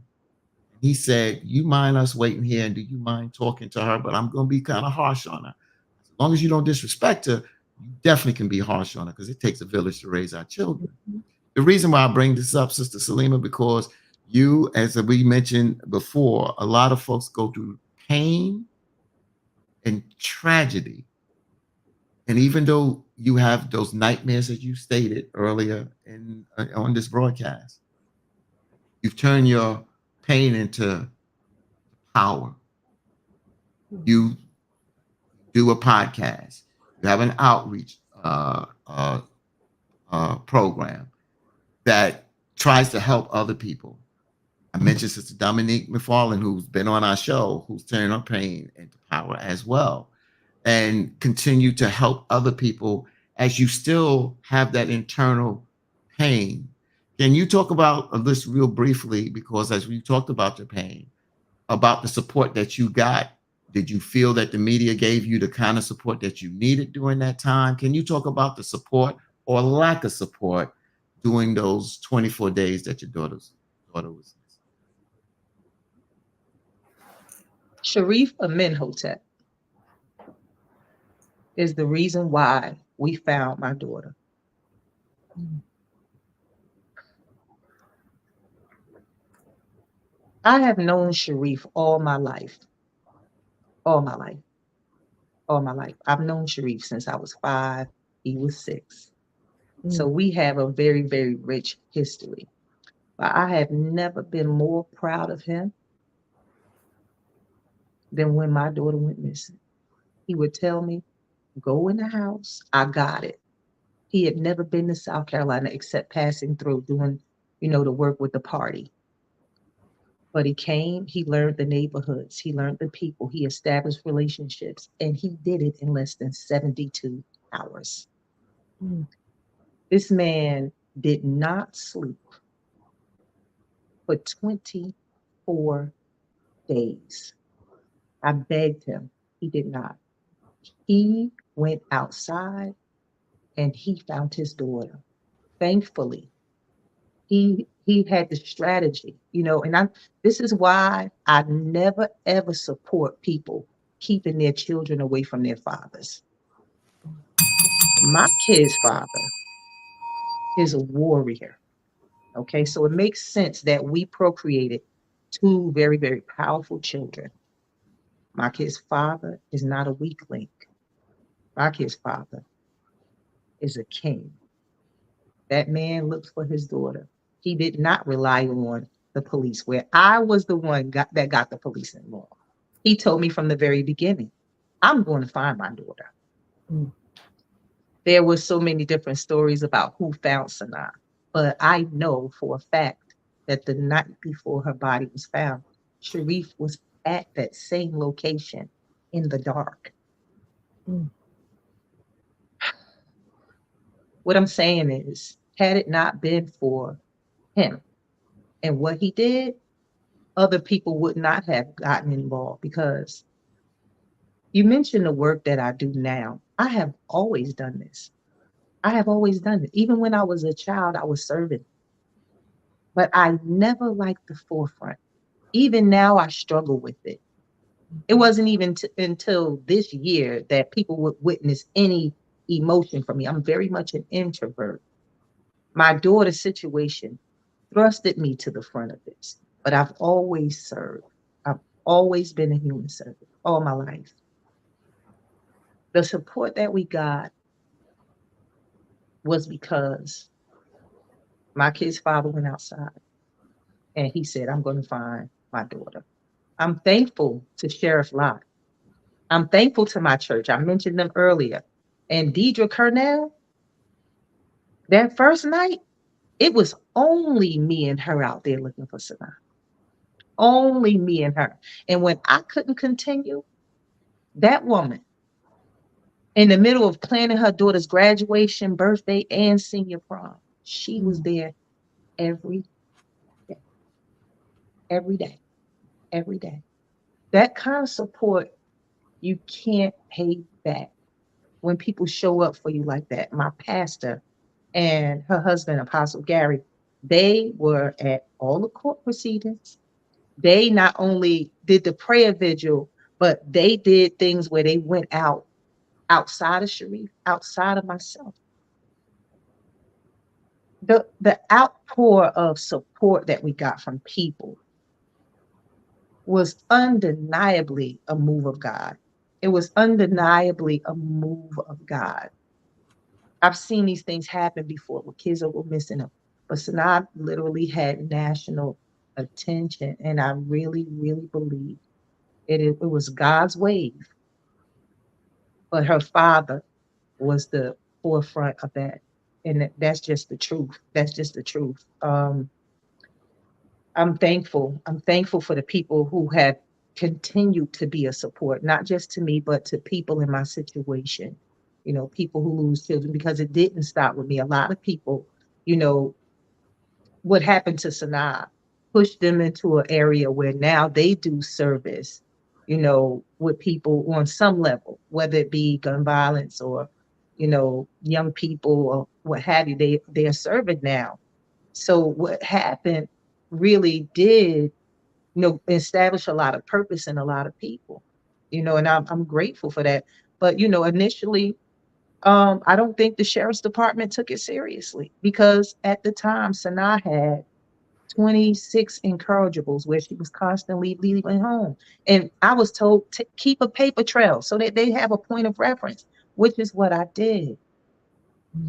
he said, you mind us waiting here? And do you mind talking to her? But I'm going to be kind of harsh on her. As long as you don't disrespect her, you definitely can be harsh on her because it takes a village to raise our children. The reason why I bring this up, Sister Salima, because you, as we mentioned before, a lot of folks go through pain and tragedy. And even though you have those nightmares that you stated earlier on this broadcast, you've turned your pain into power. You do a podcast. You have an outreach program that tries to help other people. I mentioned Sister Dominique McFarland, who's been on our show, who's turned her pain into power as well, and continue to help other people as you still have that internal pain. Can you talk about this real briefly? Because as we talked about your pain, about the support that you got, did you feel that the media gave you the kind of support that you needed during that time? Can you talk about the support or lack of support during those 24 days that your daughter was missing? Sharif Amenhotep is the reason why we found my daughter. I have known Sharif all my life. All my life. All my life. I've known Sharif since I was 5. He was 6. So we have a very, very rich history. But I have never been more proud of him than when my daughter went missing. He would tell me, go in the house, I got it. He had never been to South Carolina except passing through doing, the work with the party. But he came, he learned the neighborhoods, he learned the people, he established relationships, and he did it in less than 72 hours. This man did not sleep for 24 days. I begged him. He did not. He went outside and he found his daughter. thankfully, he had the strategy, and this is why I never ever support people keeping their children away from their fathers. My kid's father is a warrior. Okay, so it makes sense that we procreated two very, very powerful children. My kid's father is not a weak link. My kid's father is a king. That man looked for his daughter. He did not rely on the police, where I was the one that got the police involved. He told me from the very beginning, I'm going to find my daughter. Mm. There were so many different stories about who found Sanaa, but I know for a fact that the night before her body was found, Sharif was at that same location in the dark. Mm. What I'm saying is, had it not been for him and what he did, other people would not have gotten involved, because you mentioned the work that I do now. I have always done this. I have always done it. Even when I was a child, I was serving. But I never liked the forefront. Even now, I struggle with it. It wasn't even until this year that people would witness any emotion from me. I'm very much an introvert. My daughter's situation thrusted me to the front of this, but I've always served. I've always been a human servant all my life. The support that we got was because my kid's father went outside and he said, I'm going to find my daughter. I'm thankful to Sheriff Lott. I'm thankful to my church. I mentioned them earlier. And Deidre Kernell, that first night, it was only me and her out there looking for Sanaa. Only me and her. And when I couldn't continue, that woman, in the middle of planning her daughter's graduation, birthday, and senior prom, she was there every day. Every day. Every day. That kind of support you can't pay back when people show up for you like that. My pastor and her husband, Apostle Gary, they were at all the court proceedings. They not only did the prayer vigil, but they did things where they went outside of Sharif, outside of myself. The outpour of support that we got from people was undeniably a move of God. It was undeniably a move of God. I've seen these things happen before where kids are missing them, but Sanaa literally had national attention, and I really, really believe it was God's wave. But her father was the forefront of that, and that's just the truth. That's just the truth. I'm thankful. I'm thankful for the people who have continued to be a support, not just to me, but to people in my situation. People who lose children, because it didn't stop with me. A lot of people, what happened to Sanaa pushed them into an area where now they do service, with people on some level, whether it be gun violence or, young people or what have you. They are serving now. So what happened really did, establish a lot of purpose in a lot of people, and I'm grateful for that. But, initially, I don't think the sheriff's department took it seriously, because at the time, Sanaa had 26 incorrigibles where she was constantly leaving home. And I was told to keep a paper trail so that they have a point of reference, which is what I did.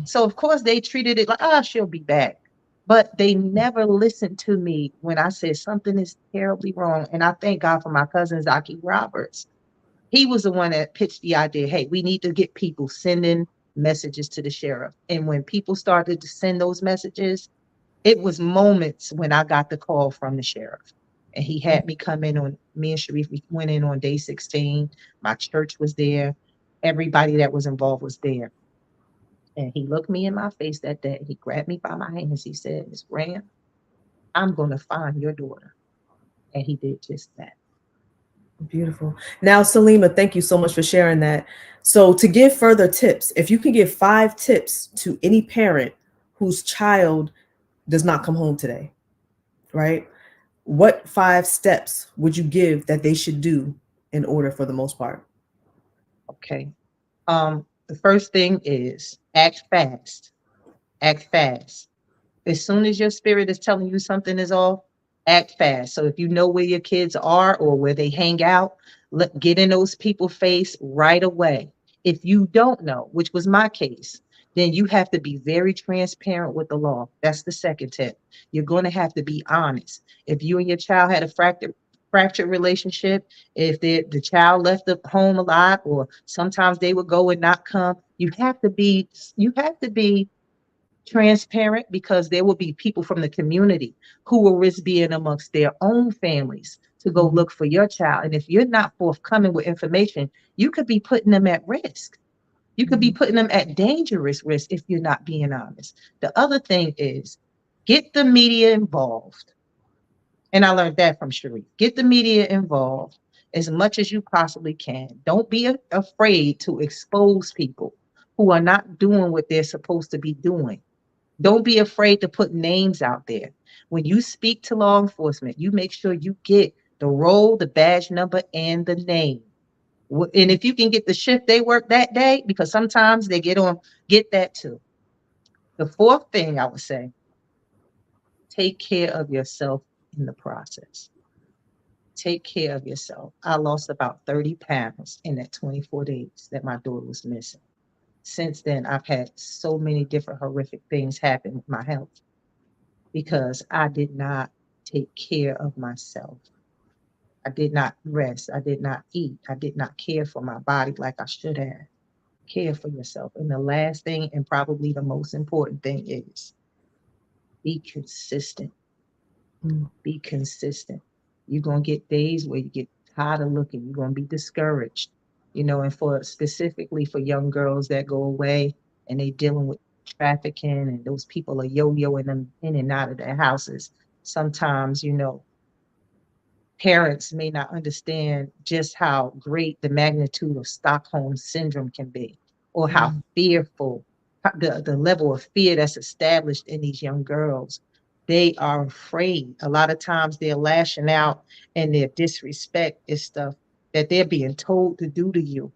So, of course, they treated it like, she'll be back. But they never listened to me when I said something is terribly wrong. And I thank God for my cousin, Zaki Roberts. He was the one that pitched the idea, hey, we need to get people sending messages to the sheriff. And when people started to send those messages, it was moments when I got the call from the sheriff. And he had me come in on, me and Sharif, we went in on day 16. My church was there. Everybody that was involved was there. And he looked me in my face that day. He grabbed me by my hands. He said, Ms. Graham, I'm going to find your daughter. And he did just that. Beautiful. Now, Salima, thank you so much for sharing that. So to give further tips, if you can give 5 tips to any parent whose child does not come home today, right? What 5 steps would you give that they should do in order for the most part? Okay. The first thing is act fast. Act fast. As soon as your spirit is telling you something is off, act fast. So if you know where your kids are or where they hang out, get in those people's face right away. If you don't know, which was my case, then you have to be very transparent with the law. That's the second tip. You're going to have to be honest. If you and your child had a fractured relationship, if the child left the home alive, or sometimes they would go and not come, you have to be transparent, because there will be people from the community who will risk being amongst their own families to go look for your child. And if you're not forthcoming with information, you could be putting them at risk. You could be putting them at dangerous risk if you're not being honest. The other thing is get the media involved. And I learned that from Cherie. Get the media involved as much as you possibly can. Don't be afraid to expose people who are not doing what they're supposed to be doing. Don't be afraid to put names out there. When you speak to law enforcement, you make sure you get the role, the badge number, and the name. And if you can get the shift they work that day, because sometimes they get that too. The fourth thing I would say, take care of yourself in the process. Take care of yourself. I lost about 30 pounds in that 24 days that my daughter was missing. Since then, I've had so many different horrific things happen with my health because I did not take care of myself. I did not rest. I did not eat. I did not care for my body like I should have. Care for yourself. And the last thing, and probably the most important thing, is be consistent. Be consistent. You're going to get days where you get tired of looking. You're going to be discouraged. And specifically for young girls that go away and they dealing with trafficking, and those people are yo-yoing them in and out of their houses. Sometimes, parents may not understand just how great the magnitude of Stockholm syndrome can be, or how fearful, the level of fear that's established in these young girls. They are afraid. A lot of times they're lashing out, and their disrespect is stuff that they're being told to do to you,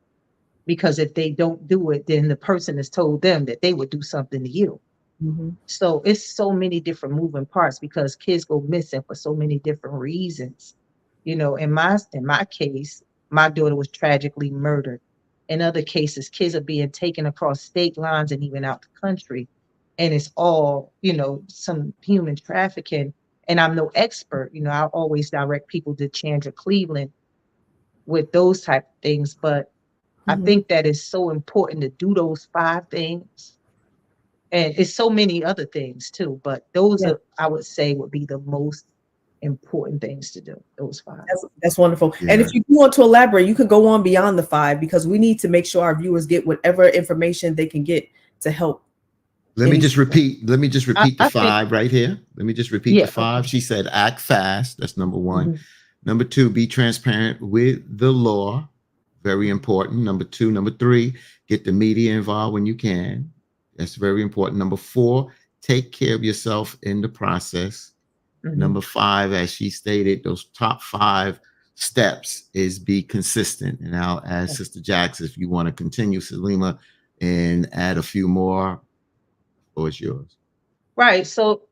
because if they don't do it, then the person has told them that they would do something to you. So it's so many different moving parts, because kids go missing for so many different reasons. In my case, my daughter was tragically murdered. In other cases, kids are being taken across state lines and even out the country. And it's all, some human trafficking. And I'm no expert. I always direct people to Chandra Cleveland with those type of things. But I think that it's so important to do those 5 things. And it's so many other things too. But those are, I would say, would be the most important things to do. Those 5. That's wonderful. Yeah. And if you want to elaborate, you could go on beyond the 5, because we need to make sure our viewers get whatever information they can get to help. Let me just repeat the 5 right here. Let me just repeat the 5. She said, act fast. That's number 1. Number 2, be transparent with the law. Very important. Number 2. Number 3, get the media involved when you can. That's very important. Number 4, take care of yourself in the process. Number 5, as she stated, those top 5 steps is be consistent. And I'll ask Sister Jax if you want to continue, Salima, and add a few more. Or it's yours. Right. So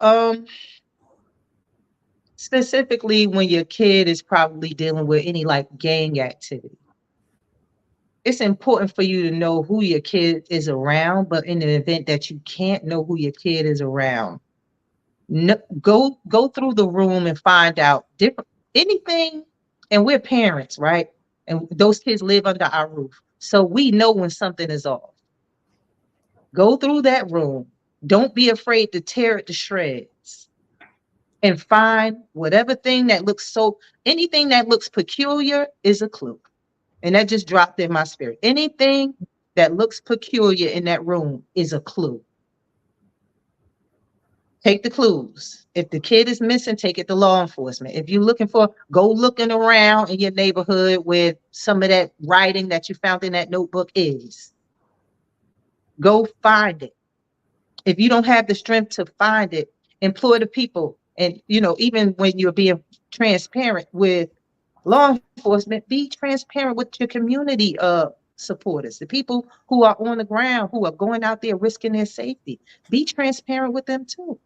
specifically when your kid is probably dealing with any like gang activity, it's important for you to know who your kid is around. But in the event that you can't know who your kid is around, go through the room and find out anything. And we're parents, right? And those kids live under our roof, so we know when something is off. Go through that room. Don't be afraid to tear it to shreds and find whatever thing that anything that looks peculiar is a clue. And that just dropped in my spirit. Anything that looks peculiar in that room is a clue. Take the clues. If the kid is missing, take it to law enforcement. If you're go looking around in your neighborhood where some of that writing that you found in that notebook is. Go find it. If you don't have the strength to find it, employ the people. And, you know, even when you're being transparent with law enforcement, be transparent with your community supporters, the people who are on the ground, who are going out there risking their safety. Be transparent with them too.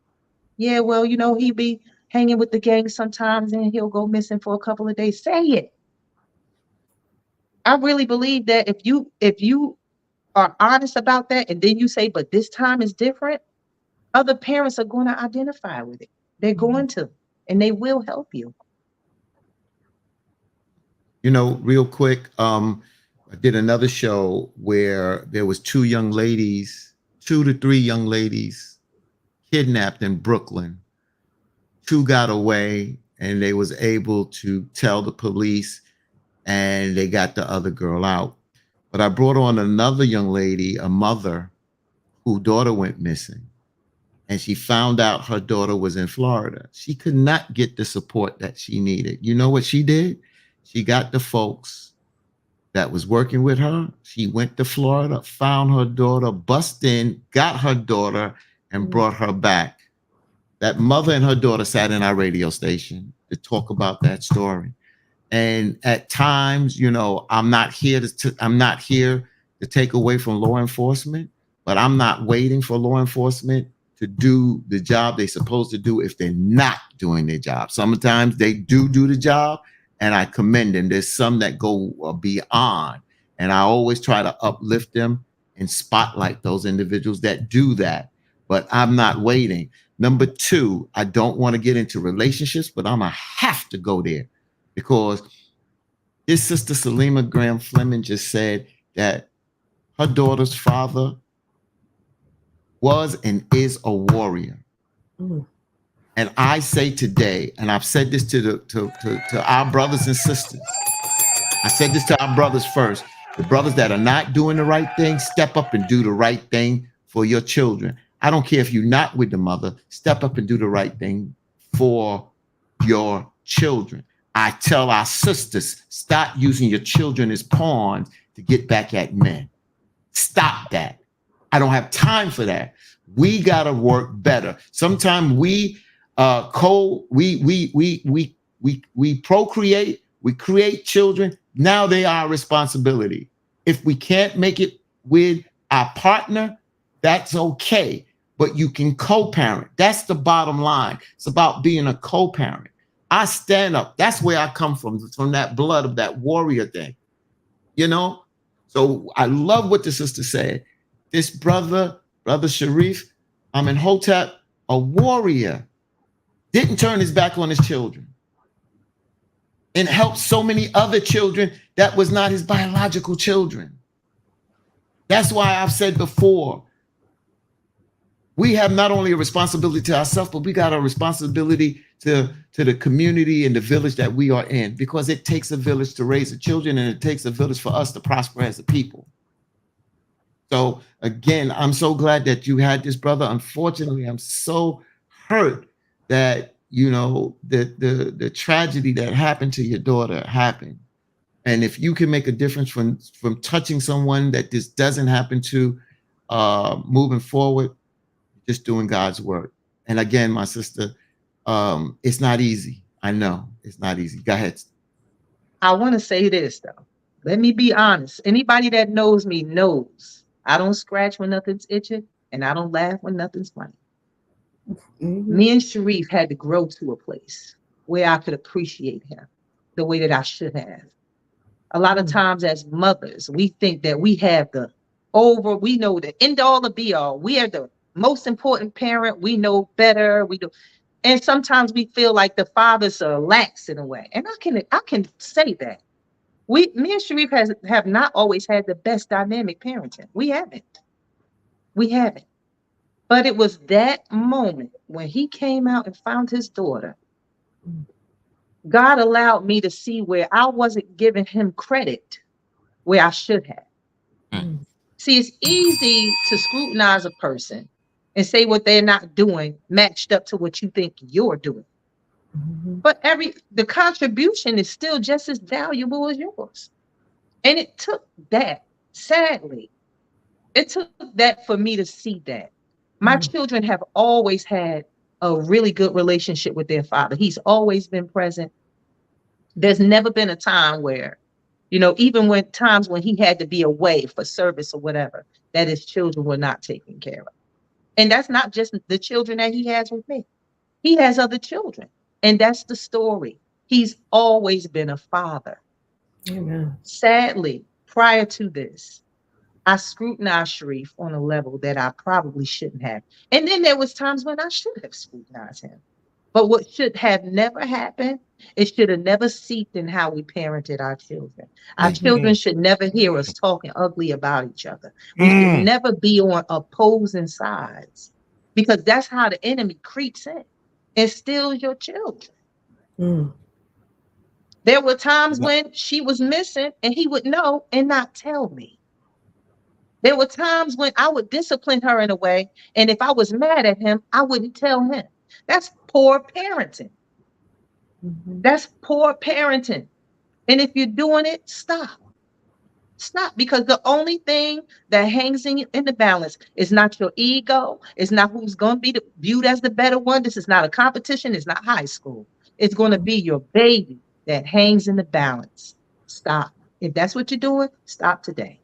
Yeah, well, you know, he be hanging with the gang sometimes and he'll go missing for a couple of days. Say it. I really believe that if you are honest about that and then you say, but this time is different, other parents are going to identify with it. They're going to, and they will help you. You know, real quick, I did another show where there was 2 to 3 young ladies kidnapped in Brooklyn. 2 got away and they was able to tell the police and they got the other girl out. But I brought on another young lady, a mother whose daughter went missing. And she found out her daughter was in Florida. She could not get the support that she needed. You know what she did? She got the folks that was working with her. She went to Florida, found her daughter, bust in, got her daughter, and brought her back. That mother and her daughter sat in our radio station to talk about that story. And at times, you know, I'm not here to take away from law enforcement, but I'm not waiting for law enforcement to do the job they're supposed to do if they're not doing their job. Sometimes they do the job, and I commend them. There's some that go beyond, and I always try to uplift them and spotlight those individuals that do that. But I'm not waiting. Number 2, I don't want to get into relationships, but I'm going to have to go there because his sister Salima Graham Fleming just said that her daughter's father was and is a warrior. And I say today, and I've said this to our brothers and sisters. I said this to our brothers first. The brothers that are not doing the right thing, step up and do the right thing for your children. I don't care if you're not with the mother, step up and do the right thing for your children. I tell our sisters, stop using your children as pawns to get back at men. Stop that. I don't have time for that. We got to work better. Sometimes we procreate, we create children. Now they are our responsibility. If we can't make it with our partner, that's okay. But you can co-parent. That's the bottom line. It's about being a co-parent. I stand up. That's where I come from that blood of that warrior thing. You know? So I love what the sister said. This brother Sharif, Hotep, a warrior, didn't turn his back on his children and helped so many other children that was not his biological children. That's why I've said before, we have not only a responsibility to ourselves, but we got a responsibility to the community and the village that we are in, because it takes a village to raise the children and it takes a village for us to prosper as a people. So again, I'm so glad that you had this, brother. Unfortunately, I'm so hurt that, you know, the tragedy that happened to your daughter happened. And if you can make a difference from touching someone that this doesn't happen to, moving forward, just doing God's work. And again, my sister, it's not easy. I know it's not easy. Go ahead. I want to say this though. Let me be honest. Anybody that knows me knows I don't scratch when nothing's itching, and I don't laugh when nothing's funny. Me and Sharif had to grow to a place where I could appreciate him the way that I should have. A lot of times as mothers, we think that we have we know the end all, the be all. We are the most important parent. We know better. We do. And sometimes we feel like the fathers are lax in a way. And I can say that. Me and Sharif have not always had the best dynamic parenting. We haven't. But it was that moment when he came out and found his daughter. God allowed me to see where I wasn't giving him credit where I should have. See, it's easy to scrutinize a person and say what they're not doing matched up to what you think you're doing. But the contribution is still just as valuable as yours. And it took that, sadly, it took that for me to see that. My children have always had a really good relationship with their father. He's always been present. There's never been a time where, even when times when he had to be away for service or whatever, that his children were not taken care of. And that's not just the children that he has with me. He has other children. And that's the story. He's always been a father. Amen. Sadly, prior to this, I scrutinized Sharif on a level that I probably shouldn't have. And then there was times when I should have scrutinized him. But what should have never happened, it should have never seeped in how we parented our children. Our children should never hear us talking ugly about each other. We should never be on opposing sides, because that's how the enemy creeps in and steals your children. There were times when she was missing and he would know and not tell me. There were times when I would discipline her in a way, and if I was mad at him, I wouldn't tell him. That's poor parenting. That's poor parenting. And if you're doing it, stop. Stop, because the only thing that hangs in the balance is not your ego. It's not who's going to be viewed as the better one. This is not a competition. It's not high school. It's going to be your baby that hangs in the balance. Stop. If that's what you're doing, stop today.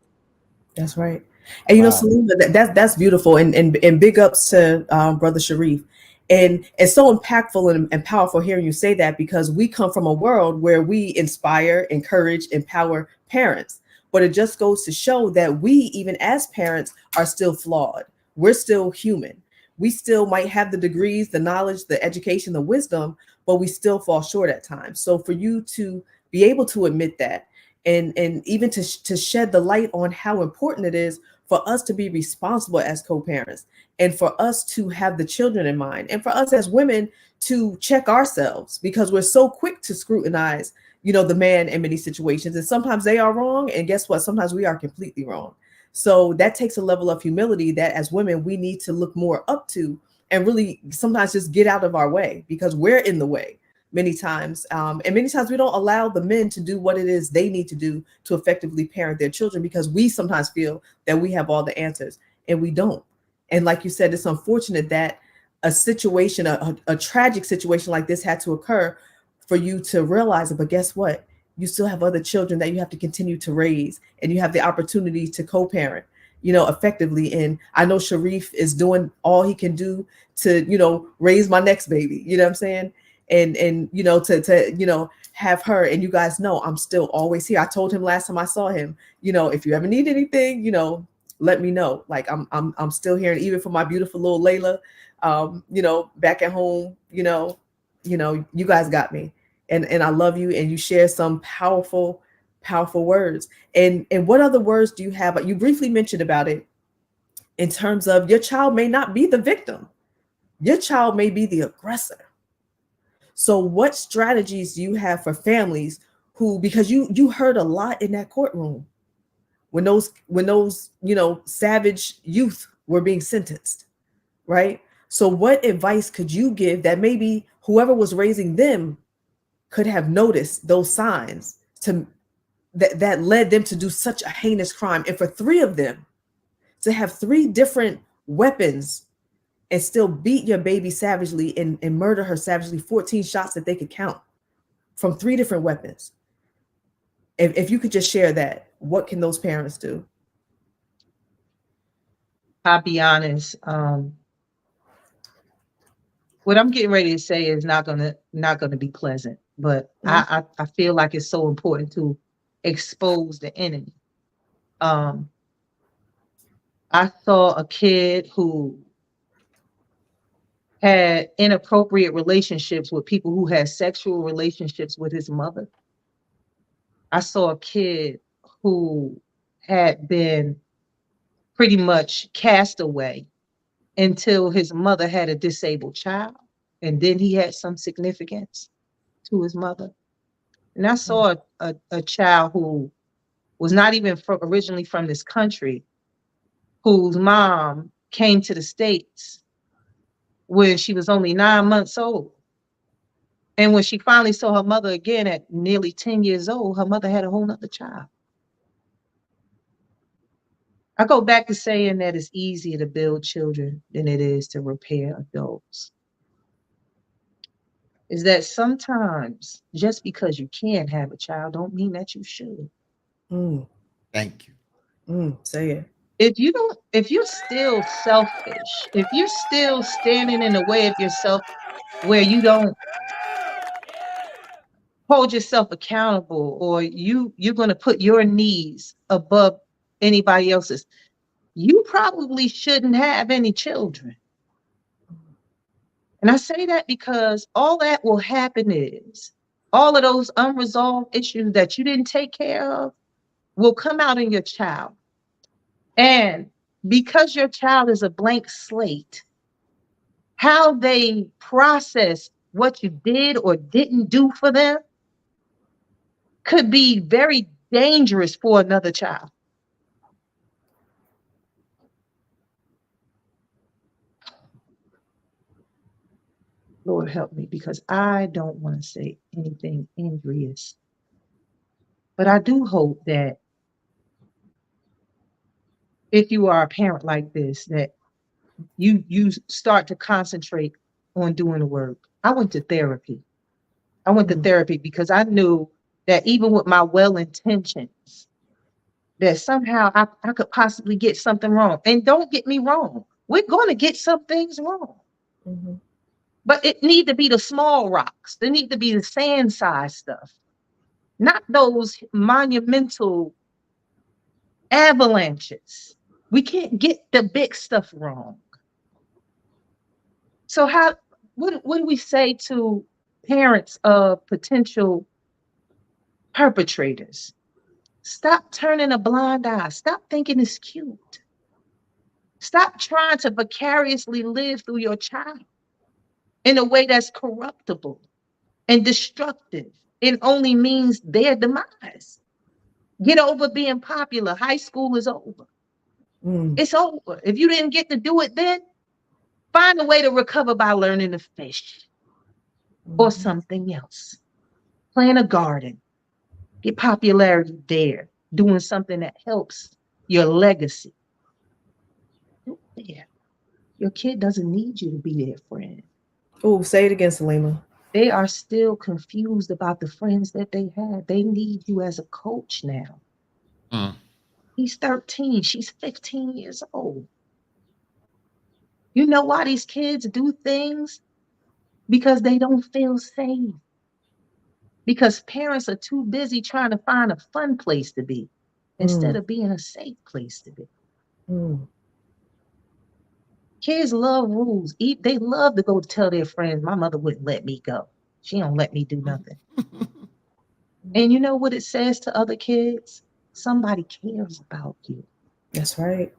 That's right. And Selena, that's beautiful, and big ups to Brother Sharif. And it's so impactful and powerful hearing you say that, because we come from a world where we inspire, encourage, empower parents. But it just goes to show that we, even as parents, are still flawed. We're still human. We still might have the degrees, the knowledge, the education, the wisdom, but we still fall short at times. So for you to be able to admit that, and even to shed the light on how important it is for us to be responsible as co-parents, and for us to have the children in mind, and for us as women to check ourselves, because we're so quick to scrutinize, the man in many situations. And sometimes they are wrong. And guess what? Sometimes we are completely wrong. So that takes a level of humility that as women, we need to look more up to, and really sometimes just get out of our way, because we're in the way many times. And many times we don't allow the men to do what it is they need to do to effectively parent their children, because we sometimes feel that we have all the answers, and we don't. And like you said, it's unfortunate that a situation, a tragic situation like this had to occur for you to realize it. But guess what? You still have other children that you have to continue to raise, and you have the opportunity to co-parent, effectively. And I know Sharif is doing all he can do to, raise my next baby, you know what I'm saying? And to have her, and you guys know, I'm still always here. I told him last time I saw him, if you ever need anything, let me know. Like I'm still here. And even for my beautiful little Layla, back at home, you guys got me. And I love you, and you share some powerful words. And what other words do you have? You briefly mentioned about it in terms of your child may not be the victim. Your child may be the aggressor. So what strategies do you have for families who, because you heard a lot in that courtroom when those savage youth were being sentenced, right? So what advice could you give that maybe whoever was raising them could have noticed those signs that led them to do such a heinous crime? And for three of them to have three different weapons and still beat your baby savagely and murder her savagely, 14 shots that they could count from three different weapons. If you could just share that, what can those parents do? I'll be honest. What I'm getting ready to say is not gonna be pleasant, but I feel like it's so important to expose the enemy. I saw a kid who had inappropriate relationships with people who had sexual relationships with his mother. I saw a kid who had been pretty much cast away until his mother had a disabled child, and then he had some significance to his mother. And I saw a child who was not even originally from this country, whose mom came to the States when she was only 9 months old. And when she finally saw her mother again at nearly 10 years old, her mother had a whole nother child. I go back to saying that it's easier to build children than it is to repair adults. Is that sometimes just because you can't have a child don't mean that you should. Thank you. Say it. If you're still selfish, if you're still standing in the way of yourself where you don't hold yourself accountable, or you're going to put your needs above anybody else's, you probably shouldn't have any children. And I say that because all that will happen is all of those unresolved issues that you didn't take care of will come out in your child. And because your child is a blank slate, how they process what you did or didn't do for them could be very dangerous for another child. Lord help me, because I don't want to say anything injurious. But I do hope that if you are a parent like this, that you start to concentrate on doing the work. I went to therapy. I went to therapy because I knew that even with my well intentions, that somehow I could possibly get something wrong. And don't get me wrong, we're going to get some things wrong. But it need to be the small rocks. They need to be the sand size stuff, not those monumental avalanches. We can't get the big stuff wrong. So what do we say to parents of potential perpetrators? Stop turning a blind eye. Stop thinking it's cute. Stop trying to vicariously live through your child in a way that's corruptible and destructive. It only means their demise. Get over being popular. High school is over. It's over. If you didn't get to do it then, find a way to recover by learning to fish or something else. Plant a garden. Get popularity there. Doing something that helps your legacy. Yeah. Your kid doesn't need you to be their friend. Oh, say it again, Salima. They are still confused about the friends that they had. They need you as a coach now. He's 13. She's 15 years old. You know why these kids do things? Because they don't feel safe. Because parents are too busy trying to find a fun place to be instead of being a safe place to be. Kids love rules. They love to go tell their friends, my mother wouldn't let me go. She don't let me do nothing. And you know what it says to other kids? Somebody cares about you. That's right.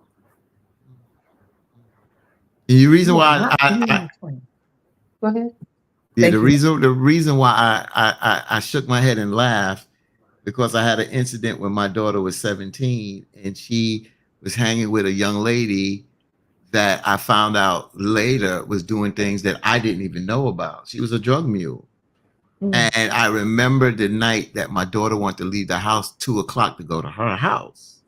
The reason why Go ahead. Yeah, the reason why I shook my head and laughed, because I had an incident when my daughter was 17 and she was hanging with a young lady that I found out later was doing things that I didn't even know about. She was a drug mule. And I remember the night that my daughter wanted to leave the house 2 o'clock to go to her house.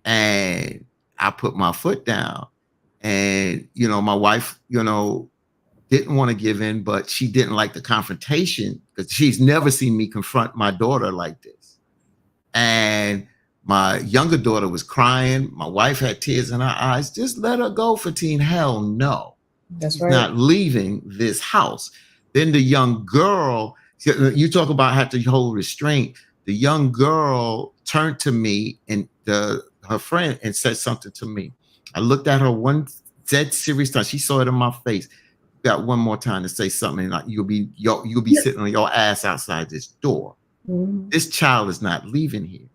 And I put my foot down, and, my wife, didn't want to give in, but she didn't like the confrontation because she's never seen me confront my daughter like this. And my younger daughter was crying. My wife had tears in her eyes. Just let her go, Fatine. Hell no. That's right. Not leaving this house. Then the young girl, you talk about have to hold restraint. The young girl turned to me and her friend and said something to me. I looked at her one dead serious time. She saw it in my face. Got one more time to say something, like you'll be sitting on your ass outside this door. This child is not leaving here.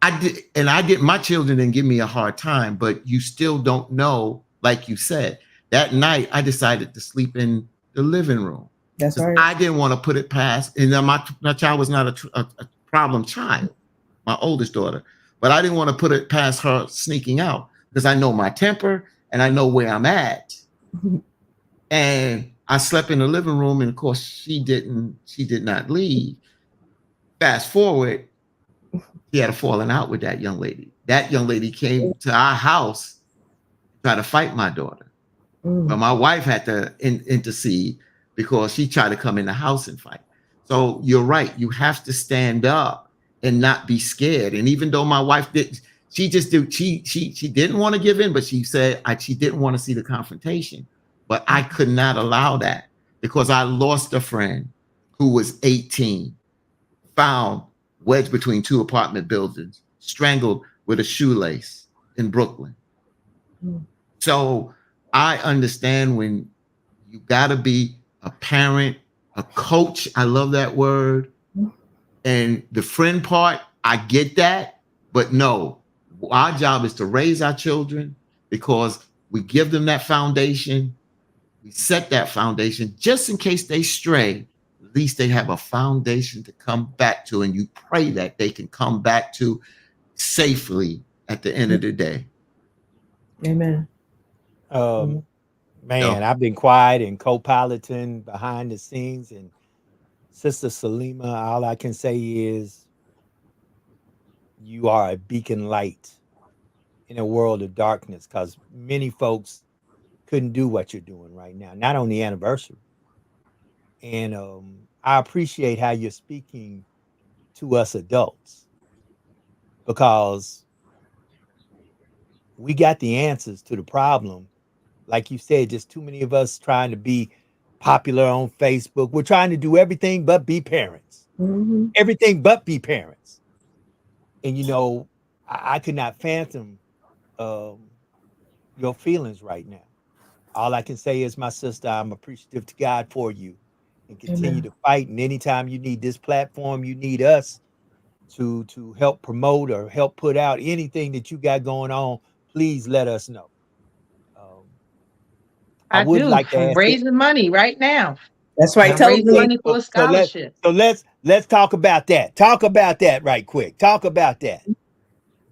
My children didn't give me a hard time, but you still don't know. Like you said, that night I decided to sleep in the living room. That's right. I didn't want to put it past, and my child was not a problem child, my oldest daughter, but I didn't want to put it past her sneaking out because I know my temper and I know where I'm at. And I slept in the living room, and of course she did not leave. Fast forward, he had a falling out with that young lady. that young lady came to our house to try to fight my daughter. But my wife had to intercede because she tried to come in the house and fight. So you're right. You have to stand up and not be scared. And even though my wife she didn't want to give in, but she said she didn't want to see the confrontation. But I could not allow that because I lost a friend who was 18, found wedged between two apartment buildings, strangled with a shoelace in Brooklyn. So I understand when you got to be a parent, a coach. I love that word. And the friend part, I get that. But no, our job is to raise our children because we give them that foundation. We set that foundation just in case they stray. At least they have a foundation to come back to, and you pray that they can come back to safely at the end of the day. Amen. Man, I've been quiet and co-piloting behind the scenes, and Sister Salima, all I can say is you are a beacon light in a world of darkness, because many folks couldn't do what you're doing right now, not on the anniversary. And I appreciate how you're speaking to us adults, because we got the answers to the problem. Like you said, just too many of us trying to be popular on Facebook. We're trying to do everything but be parents. Everything but be parents. And, you know, I could not fathom your feelings right now. All I can say is, my sister, I'm appreciative to God for you, and continue to fight. And anytime you need this platform, you need us to help promote or help put out anything that you got going on, please let us know. I would like to ask raising money right now. That's right. Tell raising money for a scholarship. So let's talk about that. Talk about that right quick. Talk about that.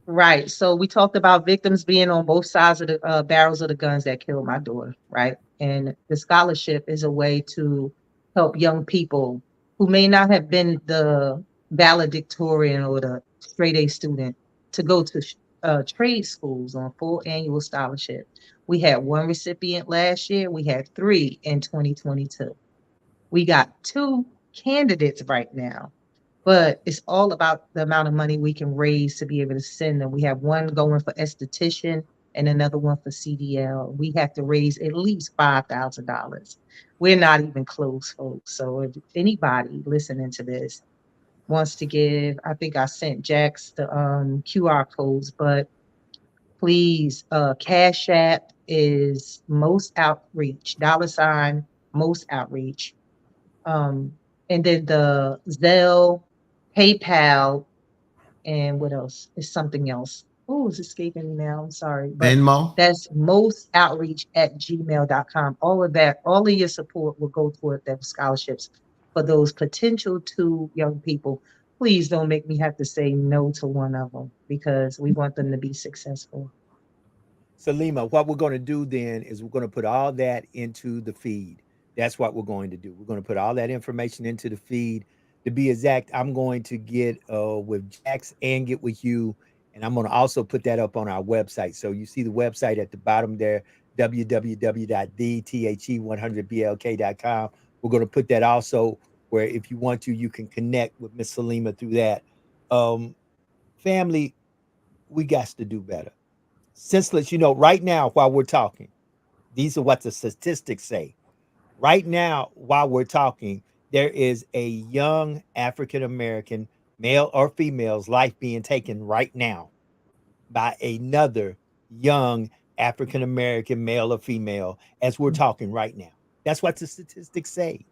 Right. So we talked about victims being on both sides of the barrels of the guns that killed my daughter. Right. And the scholarship is a way to help young people who may not have been the valedictorian or the straight A student to go to trade schools on full annual scholarship. We had one recipient last year. We had 3 in 2022. We got 2 candidates right now, but it's all about the amount of money we can raise to be able to send them. We have one going for esthetician and another one for CDL. We have to raise at least $5,000. We're not even close, folks. So if anybody listening to this wants to give, I think I sent Jax the QR codes, but please, Cash App is Most Outreach, $ Most Outreach. And then the Zelle, PayPal, and what else? Is something else. Oh, it's escaping me now. I'm sorry. But Venmo? That's mostoutreach@gmail.com. All of that, all of your support will go toward those scholarships for those potential 2 young people. Please don't make me have to say no to one of them, because we want them to be successful. Salima, what we're going to do then is we're going to put all that into the feed. That's what we're going to do. We're going to put all that information into the feed. To be exact, I'm going to get with Jax and get with you, and I'm going to also put that up on our website. So you see the website at the bottom there, www.the100blk.com. We're going to put that also where, if you want to, you can connect with Miss Salima through that. Family, we got to do better. Senseless, you know, right now while we're talking, these are what the statistics say. Right now, while we're talking, there is a young African-American, male or female's life being taken right now by another young African-American, male or female, as we're talking right now. That's what the statistics say.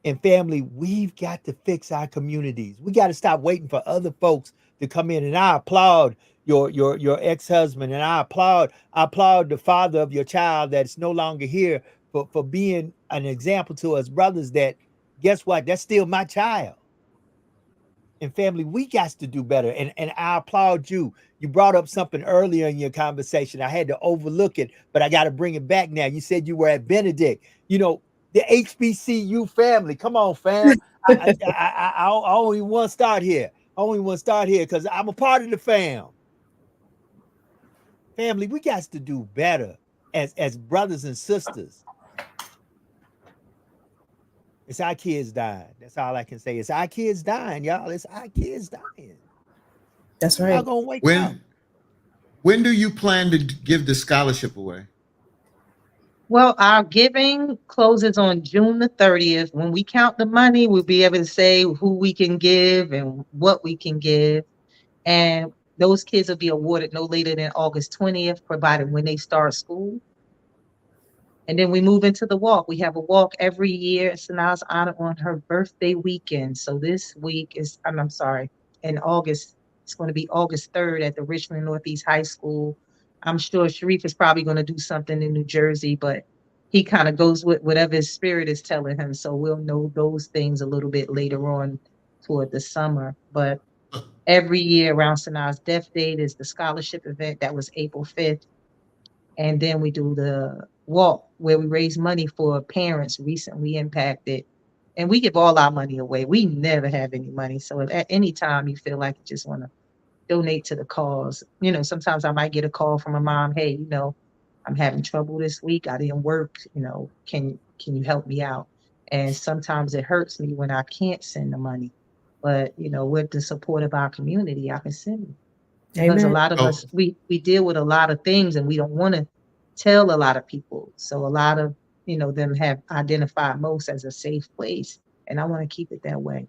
And family, we've got to fix our communities. We got to stop waiting for other folks to come in. And I applaud your ex-husband, and I applaud the father of your child that's no longer here for being an example to us brothers that, guess what? That's still my child. And family, we got to do better. And I applaud you. You brought up something earlier in your conversation. I had to overlook it, but I got to bring it back now. You said you were at Benedict. You know, the HBCU family. Come on, fam. I only want to start here. only want to start here because I'm a part of the family. We got to do better as brothers and sisters. It's our kids dying. That's all I can say. It's our kids dying, y'all. It's our kids dying. That's Y'all right. gonna wake up. When do you plan to give the scholarship away? Well, our giving closes on June the 30th. When we count the money, we'll be able to say who we can give and what we can give. And those kids will be awarded no later than August 20th, provided when they start school. And then we move into the walk. We have a walk every year. Sanaa's honor on her birthday weekend. So this week is, I'm sorry, in August, it's going to be August 3rd at the Richmond Northeast High School. I'm sure Sharif is probably going to do something in New Jersey, but he kind of goes with whatever his spirit is telling him. So we'll know those things a little bit later on toward the summer. But every year around Sanaa's death date is the scholarship event. That was April 5th. And then we do the walk where we raise money for parents recently impacted. And we give all our money away. We never have any money. So if at any time you feel like you just want to donate to the cause, you know, sometimes I might get a call from a mom, hey, you know, I'm having trouble this week. I didn't work, you know, can you help me out? And sometimes it hurts me when I can't send the money. But, you know, with the support of our community, I can send it. Because a lot of us, we deal with a lot of things and we don't want to tell a lot of people. So a lot of, you know, them have identified most as a safe place. And I want to keep it that way.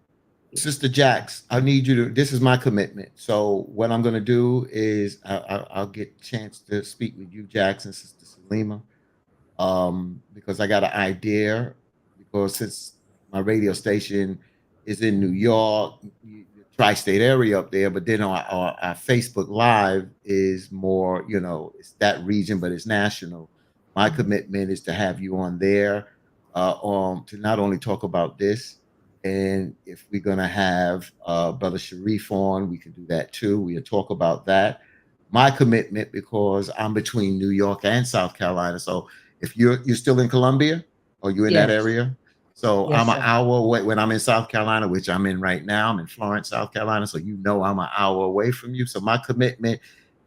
Sister Jax, I need you to, this is my commitment. So what I'm going to do is I'll get a chance to speak with you, Jax, and Sister Salima, because I got an idea, because since my radio station is in New York, tri-state area up there, but then our Facebook Live is more, you know, it's that region, but it's national. My commitment is to have you on there to not only talk about this, and if we're going to have Brother Sharif on, we can do that too. We'll talk about that. My commitment, because I'm between New York and South Carolina. So if you're still in Columbia, or you're in that area, so Yes, I'm an sir. hour away when I'm in South Carolina, which I'm in right now. I'm in Florence, South Carolina. So you know I'm an hour away from you. So my commitment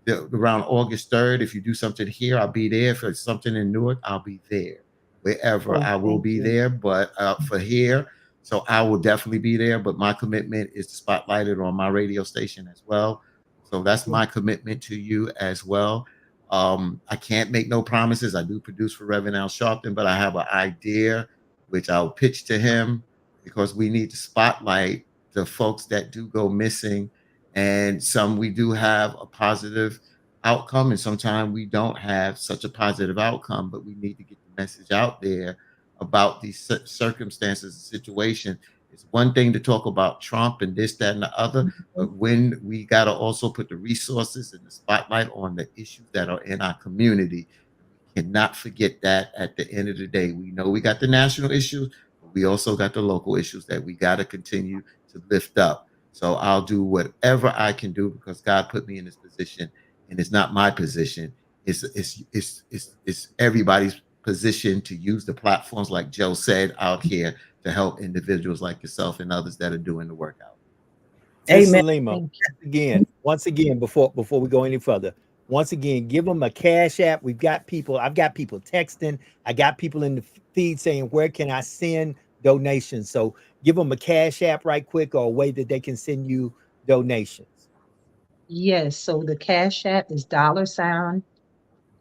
around August 3rd, if you do something here, I'll be there. If it's something in Newark, I'll be there. Wherever I will be there, but for here, so I will definitely be there. But my commitment is to spotlight it on my radio station as well. So that's my commitment to you as well. I can't make no promises. I do produce for Reverend Al Sharpton, but I have an idea which I'll pitch to him, because we need to spotlight the folks that do go missing. And some we do have a positive outcome, and sometimes we don't have such a positive outcome, but we need to get the message out there about these circumstances and situation. It's one thing to talk about Trump and this, that, and the other, but when we got to also put the resources and the spotlight on the issues that are in our community, we cannot forget that at the end of the day. We know we got the national issues, but we also got the local issues that we got to continue to lift up. So I'll do whatever I can do, because God put me in this position, and it's not my position. It's everybody's position to use the platforms, like Joe said, out here to help individuals like yourself and others that are doing the work out. Amen. Salima, once again, before we go any further, once again, give them a Cash App. I've got people texting. I got people in the feed saying, where can I send donations? So give them a Cash App right quick, or a way that they can send you donations. Yes, so the Cash App is $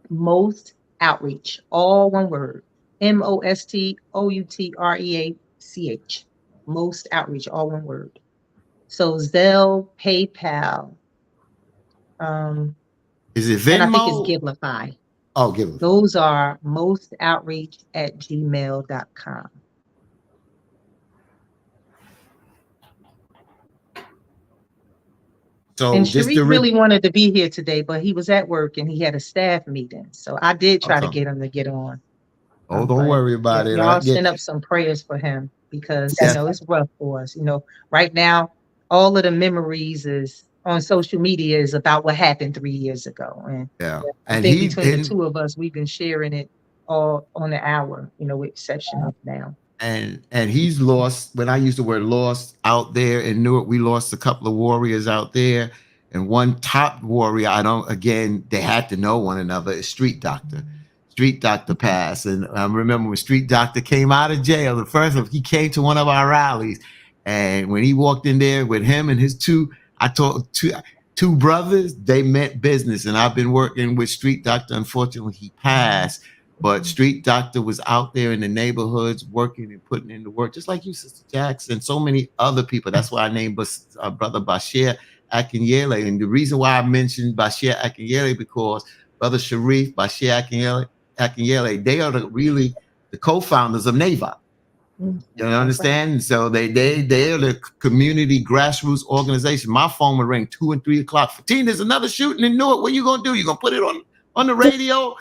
Most Outreach, all one word, MOSTOUTREACH, Most Outreach, all one word. So Zelle, PayPal, Is it and I think Venmo? it's Givelify. Oh, Givelify. Those are mostoutreach@gmail.com. So And just Sharif really wanted to be here today, but he was at work and he had a staff meeting. So I did try to get him to get on. Oh, don't worry about it. Y'all send up some prayers for him, because you know it's rough for us. You know, right now, all of the memories is on social media is about what happened 3 years ago. And I think between the two of us, we've been sharing it all on the hour, you know, with exception of now. and he's lost. When I use the word lost out there in Newark, we lost a couple of warriors out there, and one top warrior. Again, they had to know one another. Is Street Doctor. Street Doctor passed, and I remember when Street Doctor came out of jail. The first he came to one of our rallies, and when he walked in there with him and his two brothers, they meant business. And I've been working with Street Doctor. Unfortunately, he passed. But Street Doctor was out there in the neighborhoods working and putting in the work, just like you, Sister Jackson, so many other people. That's why I named Brother Bashir Akinyele. And the reason why I mentioned Bashir Akinyele, because Brother Sharif, Bashir Akinyele, they are really the co-founders of NAVOC. You understand? So they are the community grassroots organization. My phone would ring 2 and 3 o'clock. 15, there's another shooting in Newark. What are you gonna do? You gonna put it on the radio?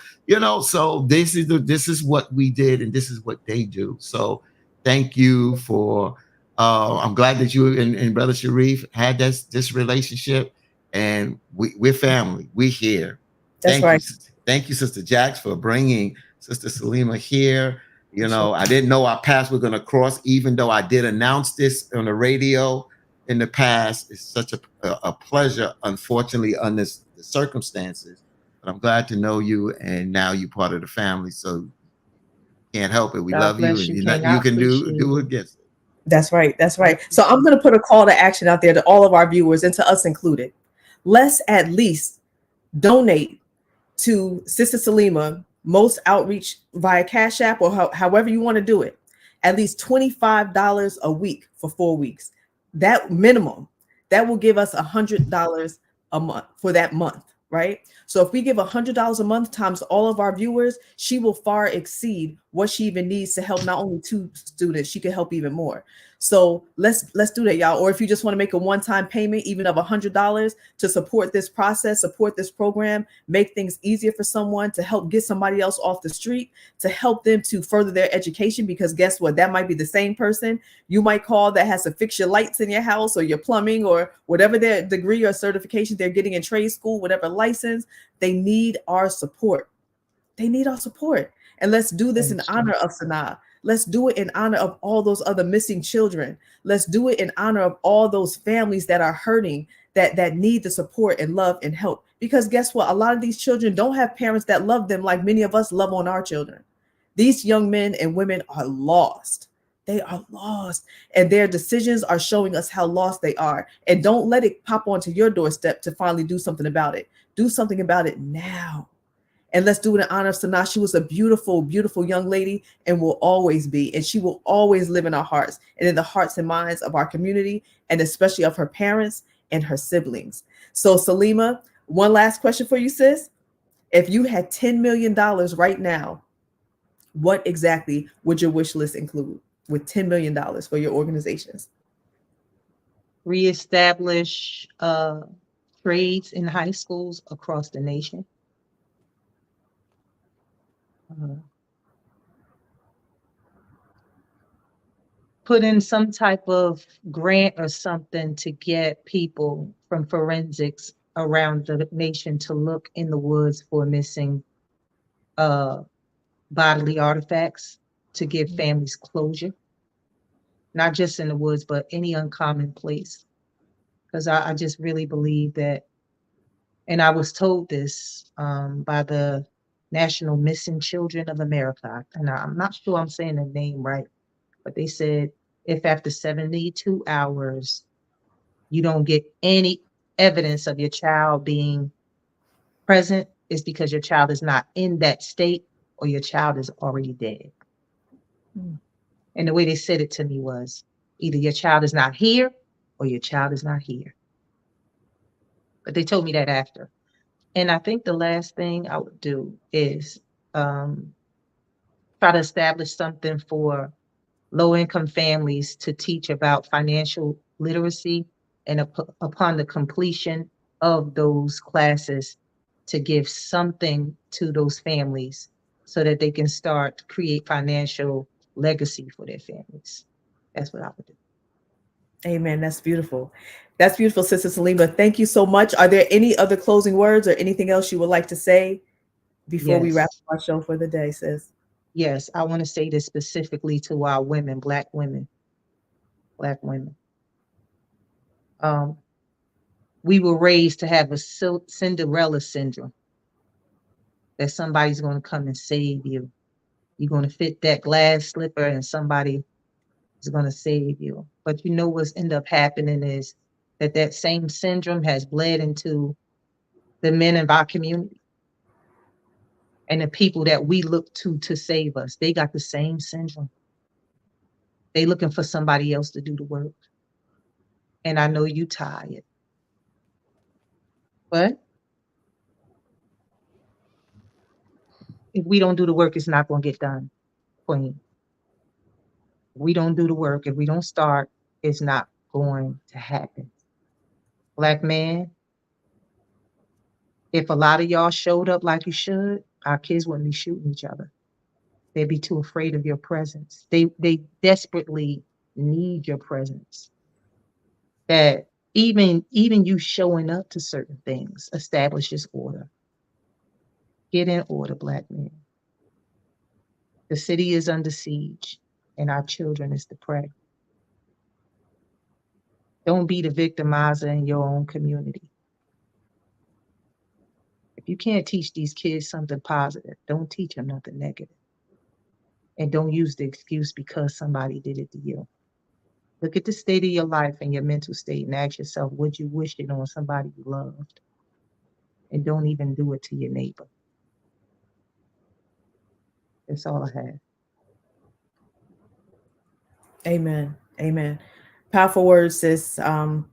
So this is what we did, and this is what they do. So thank you for. I'm glad that you and Brother Sharif had this relationship, and we're family. We're here. That's right. Thank you, Sister Jax, for bringing Sister Salima here. I didn't know our paths were going to cross, even though I did announce this on the radio in the past. It's such a pleasure, unfortunately, under the circumstances. But I'm glad to know you, and now you're part of the family. So can't help it. We love you, and you can do it against it. That's right. That's right. So I'm going to put a call to action out there to all of our viewers, and to us included. Let's at least donate to Sister Salima, most outreach via Cash App, or however you want to do it, at least $25 a week for 4 weeks. That minimum, that will give us $100 a month for that month, right? So if we give $100 a month times all of our viewers, she will far exceed what she even needs to help not only 2 students, she can help even more. So let's do that, y'all. Or if you just want to make a one-time payment, even of $100 to support this process, support this program, make things easier for someone, to help get somebody else off the street, to help them to further their education, because guess what? That might be the same person you might call that has to fix your lights in your house or your plumbing or whatever their degree or certification they're getting in trade school, whatever license. They need our support. They need our support. And let's do this in honor of Sanaa. Let's do it in honor of all those other missing children. Let's do it in honor of all those families that are hurting, that need the support and love and help. Because guess what? A lot of these children don't have parents that love them like many of us love on our children. These young men and women are lost. They are lost. And their decisions are showing us how lost they are. And don't let it pop onto your doorstep to finally do something about it. Do something about it now. And let's do it in honor of Sanaa. She was a beautiful, beautiful young lady and will always be. And she will always live in our hearts and in the hearts and minds of our community, and especially of her parents and her siblings. So Salima, one last question for you, sis. If you had $10 million right now, what exactly would your wish list include with $10 million for your organizations? Reestablish trades in high schools across the nation. Put in some type of grant or something to get people from forensics around the nation to look in the woods for missing bodily artifacts, to give families closure, not just in the woods, but any uncommon place. Because I just really believe that, and I was told this by the National Missing Children of America, and I'm not sure I'm saying the name right, but they said if after 72 hours you don't get any evidence of your child being present, it's because your child is not in that state or your child is already dead. And the way they said it to me was either your child is not here or your child is not here. But they told me that after. And I think the last thing I would do is try to establish something for low-income families to teach about financial literacy, and upon the completion of those classes, to give something to those families so that they can start to create financial legacy for their families. That's what I would do. Amen. That's beautiful. That's beautiful, Sister Salima. Thank you so much. Are there any other closing words or anything else you would like to say before we wrap up our show for the day, sis? Yes, I want to say this specifically to our women, Black women, Black women. We were raised to have a Cinderella syndrome, that somebody's going to come and save you. You're going to fit that glass slipper and somebody is going to save you. But you know what's end up happening is that same syndrome has bled into the men of our community and the people that we look to save us. They got the same syndrome. They looking for somebody else to do the work. And I know you tired. But if we don't do the work, it's not going to get done, Queen. If we don't do the work, if we don't start, it's not going to happen. Black man, if a lot of y'all showed up like you should, our kids wouldn't be shooting each other. They'd be too afraid of your presence. They desperately need your presence. That even you showing up to certain things establishes order. Get in order, Black men. The city is under siege, and our children is the prey. Don't be the victimizer in your own community. If you can't teach these kids something positive, don't teach them nothing negative. And don't use the excuse because somebody did it to you. Look at the state of your life and your mental state and ask yourself, would you wish it on somebody you loved? And don't even do it to your neighbor. That's all I have. Amen. Amen. Powerful words, sis. I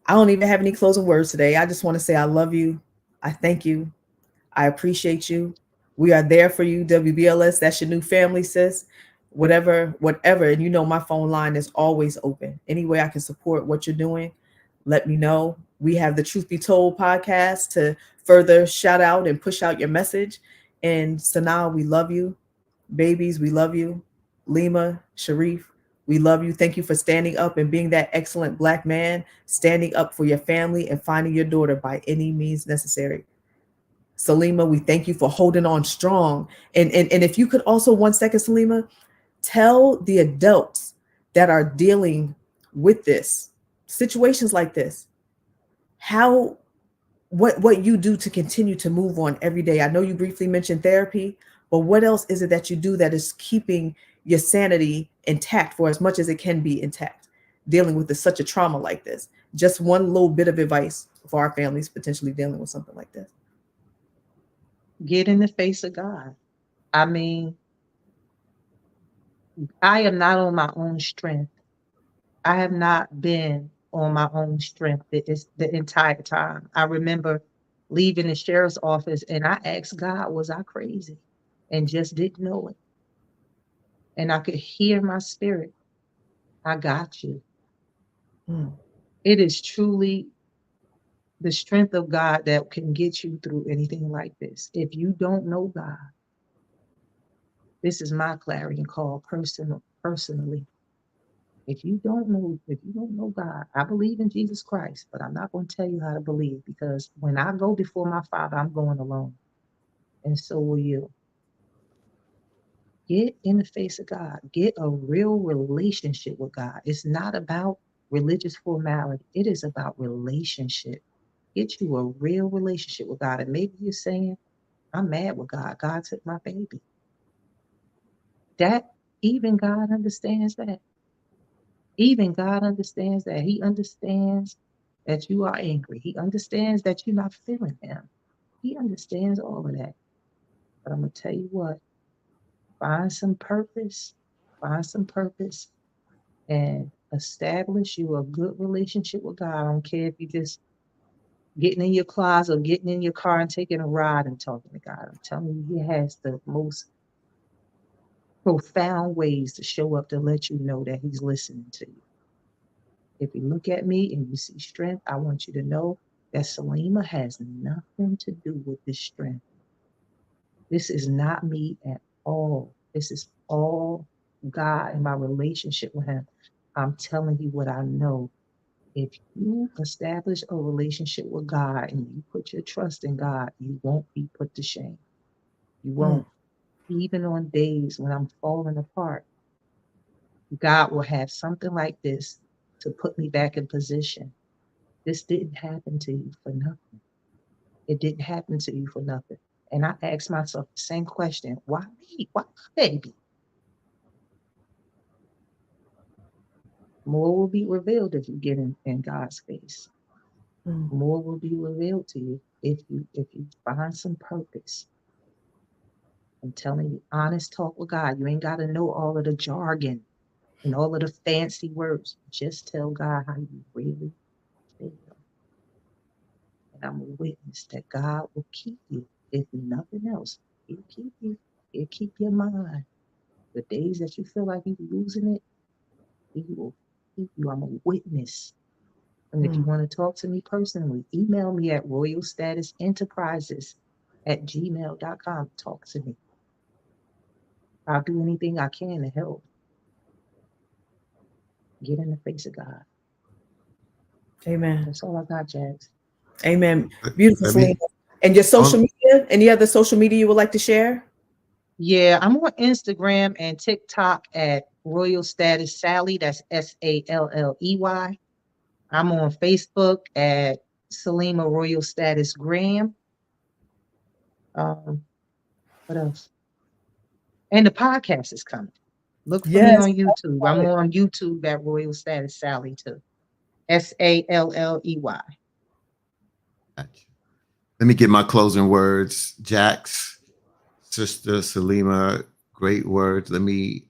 don't even have any closing words today. I just want to say I love you. I thank you. I appreciate you. We are there for you, WBLS. That's your new family, sis. Whatever. And you know my phone line is always open. Any way I can support what you're doing, let me know. We have the Truth Be Told podcast to further shout out and push out your message. And Sanaa, we love you. Babies, we love you. Lima, Sharif, we love you. Thank you for standing up and being that excellent Black man, standing up for your family and finding your daughter by any means necessary. Salima, we thank you for holding on strong. And if you could also, 1 second, Salima, tell the adults that are dealing with this, situations like this, what you do to continue to move on every day. I know you briefly mentioned therapy, but what else is it that you do that is keeping your sanity intact for as much as it can be intact, dealing with such a trauma like this? Just one little bit of advice for our families potentially dealing with something like this. Get in the face of God. I mean, I am not on my own strength. I have not been on my own strength the entire time. I remember leaving the sheriff's office and I asked God, was I crazy? And just didn't know it. And I could hear my spirit. I got you. It is truly the strength of God that can get you through anything like this. If you don't know God, this is my clarion call personally. If you don't know God, I believe in Jesus Christ, but I'm not going to tell you how to believe, because when I go before my Father, I'm going alone. And so will you. Get in the face of God. Get a real relationship with God. It's not about religious formality. It is about relationship. Get you a real relationship with God. And maybe you're saying, I'm mad with God. God took my baby. That even God understands that. Even God understands that. He understands that you are angry. He understands that you're not feeling him. He understands all of that. But I'm going to tell you what, find some purpose, and establish you a good relationship with God. I don't care if you just getting in your closet or getting in your car and taking a ride and talking to God. I'm telling you, he has the most profound ways to show up to let you know that he's listening to you. If you look at me and you see strength, I want you to know that Salima has nothing to do with this strength. This is not me at all. This is all God and my relationship with him. I'm telling you what I know. If you establish a relationship with God and you put your trust in God, you won't be put to shame. You won't. even on days when I'm falling apart, God will have something like this to put me back in position. This didn't happen to you for nothing. It didn't happen to you for nothing. And I asked myself the same question. Why me? Why my baby? More will be revealed if you get in God's face. More will be revealed to you if you find some purpose. I'm telling you, honest talk with God. You ain't got to know all of the jargon and all of the fancy words. Just tell God how you really feel. And I'm a witness that God will keep you. If nothing else, He'll keep you. He'll keep your mind. The days that you feel like you're losing it, He will keep you. I'm a witness. And if you want to talk to me personally, email me at royalstatusenterprises@gmail.com. Talk to me. I'll do anything I can to help. Get in the face of God. Amen. That's all I got, Jax. Amen. Beautiful, Selena. And your social media? Any other social media you would like to share? Yeah, I'm on Instagram and TikTok at Royal Status Sally. That's SALLEY. I'm on Facebook at Salima Royal Status Graham. What else? And the podcast is coming. Look for me on YouTube. I'm on YouTube at Royal Status Sally too. SALLEY. Gotcha. Let me get my closing words. Jax, Sister Salima, great words. Let me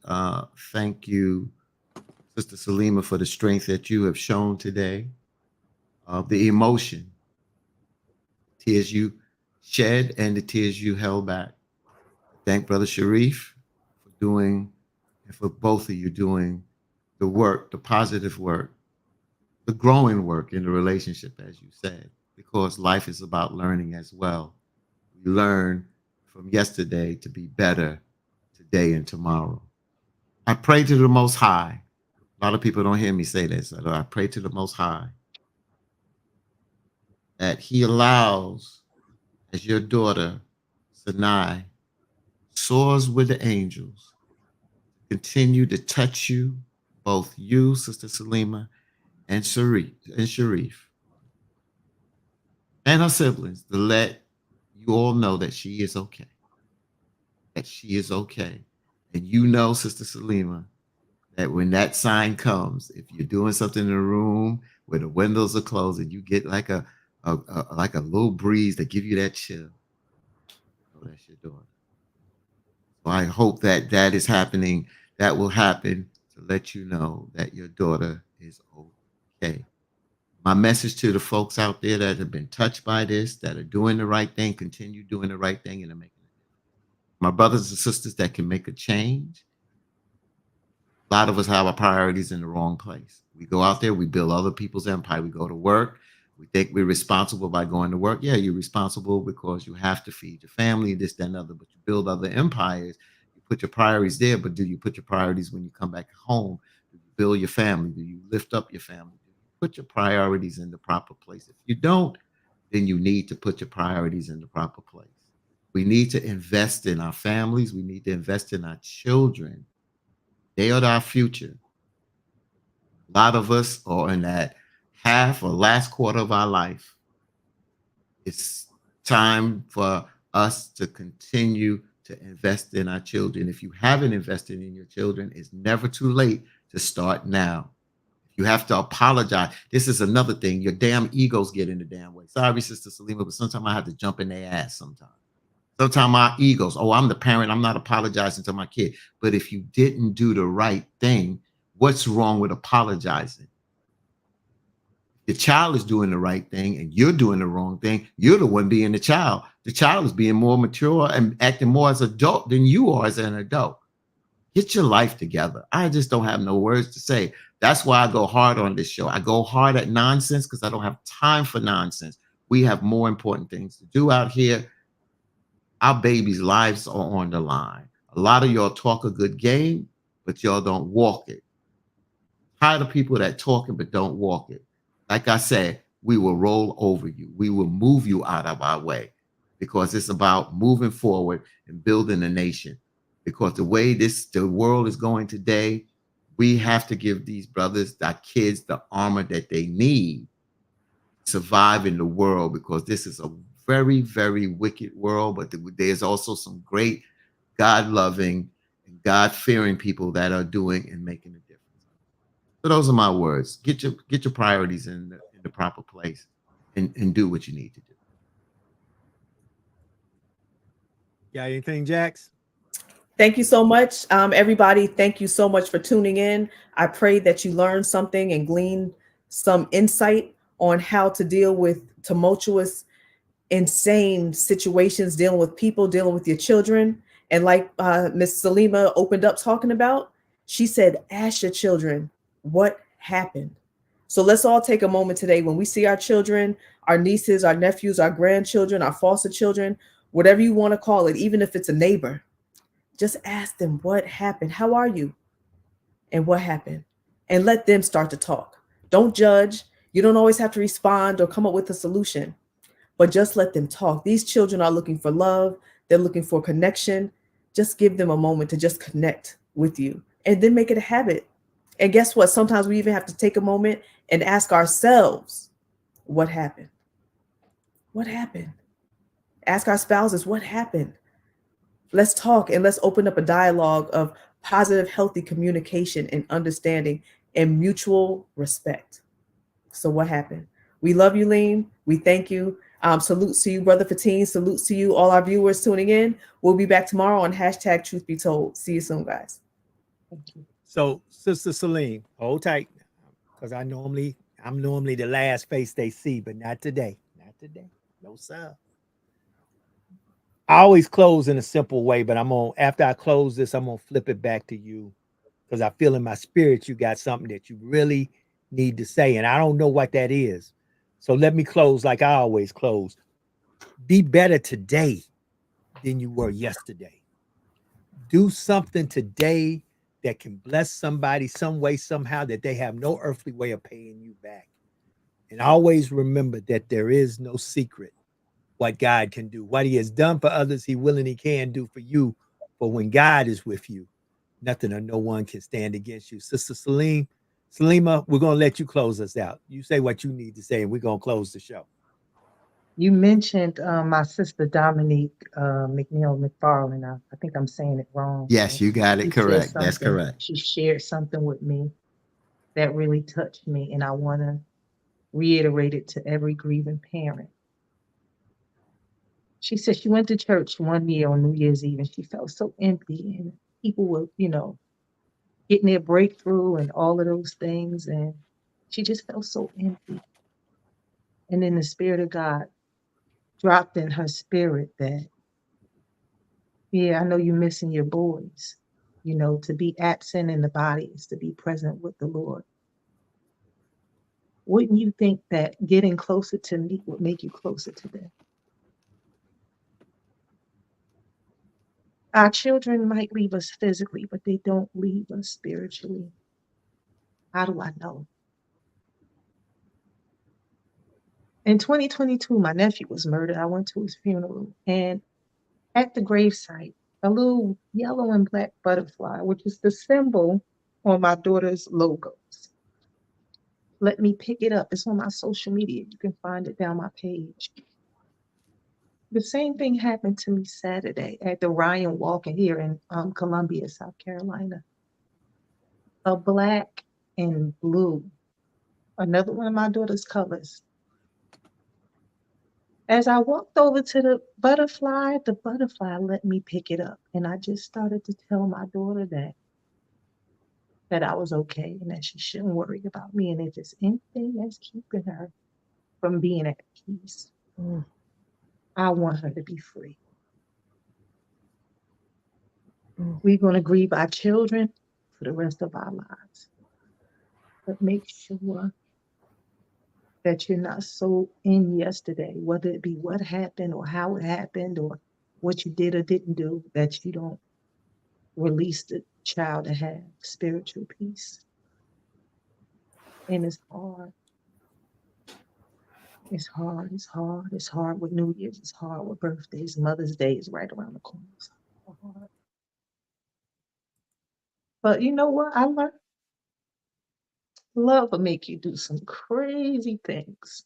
thank you, Sister Salima, for the strength that you have shown today, the emotion, tears you shed and the tears you held back. Thank Brother Sharif for doing, and for both of you doing the work, the positive work, the growing work in the relationship, as you said, because life is about learning as well. We learn from yesterday to be better today and tomorrow. I pray to the Most High. A lot of people don't hear me say this. I pray to the Most High that He allows, as your daughter, Sanai, soars with the angels, continue to touch you, both you, Sister Salima, and Sharif, and her siblings, to let you all know that she is okay. That she is okay. And you know, Sister Salima, that when that sign comes, if you're doing something in a room where the windows are closed and you get like a little breeze that give you that chill, oh, that's your daughter. So I hope that that is happening. That will happen to let you know that your daughter is okay. My message to the folks out there that have been touched by this, that are doing the right thing, continue doing the right thing, and making it. My brothers and sisters that can make a change. A lot of us have our priorities in the wrong place. We go out there, we build other people's empire. We go to work. We think we're responsible by going to work. Yeah, you're responsible because you have to feed your family, this, that, and other, but you build other empires. You put your priorities there, but do you put your priorities when you come back home? Do you build your family? Do you lift up your family? Do you put your priorities in the proper place? If you don't, then you need to put your priorities in the proper place. We need to invest in our families. We need to invest in our children. They are our future. A lot of us are in that half or last quarter of our life. It's time for us to continue to invest in our children. If you haven't invested in your children, it's never too late to start now. You have to apologize. This is another thing. Your damn egos get in the damn way. Sorry, Sister Salima, but sometimes I have to jump in their ass sometimes. Sometimes my egos, oh, I'm the parent, I'm not apologizing to my kid. But if you didn't do the right thing, what's wrong with apologizing? The child is doing the right thing and you're doing the wrong thing. You're the one being the child. The child is being more mature and acting more as an adult than you are as an adult. Get your life together. I just don't have no words to say. That's why I go hard on this show. I go hard at nonsense because I don't have time for nonsense. We have more important things to do out here. Our babies' lives are on the line. A lot of y'all talk a good game, but y'all don't walk it. Tired of people that talk it but don't walk it. Like I said, we will roll over you. We will move you out of our way because it's about moving forward and building a nation. because the way the world is going today, we have to give these brothers, our kids, the armor that they need to survive in the world, because this is a very, very wicked world, but there's also some great God-loving and God-fearing people that are doing and making a difference. So those are my words. Get your priorities in the proper place and do what you need to do. Got anything, Jax? Thank you so much, everybody. Thank you so much for tuning in. I pray that you learned something and gleaned some insight on how to deal with tumultuous, insane situations, dealing with people, dealing with your children. And like Miss Salima opened up talking about, she said, ask your children what happened. So let's all take a moment today when we see our children, our nieces, our nephews, our grandchildren, our foster children, whatever you want to call it, even if it's a neighbor. Just ask them what happened. How are you? And what happened? And let them start to talk. Don't judge. You don't always have to respond or come up with a solution, but just let them talk. These children are looking for love. They're looking for connection. Just give them a moment to just connect with you and then make it a habit. And guess what? Sometimes we even have to take a moment and ask ourselves, what happened? What happened? Ask our spouses, what happened? Let's talk and let's open up a dialogue of positive, healthy communication and understanding and mutual respect. So what happened? We love you, Lean. We thank you. Salutes to you, Brother Fatine. Salutes to you, all our viewers tuning in. We'll be back tomorrow on hashtag Truth Be Told. See you soon, guys. Thank you. So, Sister Celine, hold tight, because I'm normally the last face they see, but not today. Not today. No, sir. I always close in a simple way, but after I close this, I'm gonna flip it back to you, because I feel in my spirit you got something that you really need to say, and I don't know what that is. So let me close like I always close. Be better today than you were yesterday. Do something today that can bless somebody some way, somehow, that they have no earthly way of paying you back. And always remember that there is no secret what God can do. What he has done for others, he will and he can do for you. But when God is with you, nothing or no one can stand against you. Sister Salima, we're going to let you close us out. You say what you need to say, and we're going to close the show. You mentioned my sister Dominique McNeil McFarland. I think I'm saying it wrong. Yes, you got it correct. That's correct. She shared something with me that really touched me, and I want to reiterate it to every grieving parent. She said she went to church one year on New Year's Eve, and she felt so empty, and people were, getting their breakthrough and all of those things, and she just felt so empty. And then the Spirit of God dropped in her spirit that, yeah, I know you're missing your boys. To be absent in the body is to be present with the Lord. Wouldn't you think that getting closer to me would make you closer to them? Our children might leave us physically, but they don't leave us spiritually. How do I know? In 2022, my nephew was murdered. I went to his funeral, and at the gravesite, a little yellow and black butterfly, which is the symbol on my daughter's logos. Let me pick it up. It's on my social media. You can find it down my page. The same thing happened to me Saturday at the Ryan Walker here in Columbia, South Carolina. A black and blue, another one of my daughter's colors. As I walked over to the butterfly let me pick it up. And I just started to tell my daughter that I was okay and that she shouldn't worry about me. And if it's anything that's keeping her from being at peace, I want her to be free. We're going to grieve our children for the rest of our lives. But make sure that you're not so in yesterday, whether it be what happened or how it happened or what you did or didn't do, that you don't release the child to have spiritual peace. And it's hard. It's hard. It's hard. It's hard with New Year's. It's hard with birthdays. Mother's Day is right around the corner. It's hard. But you know what? I learned love will make you do some crazy things.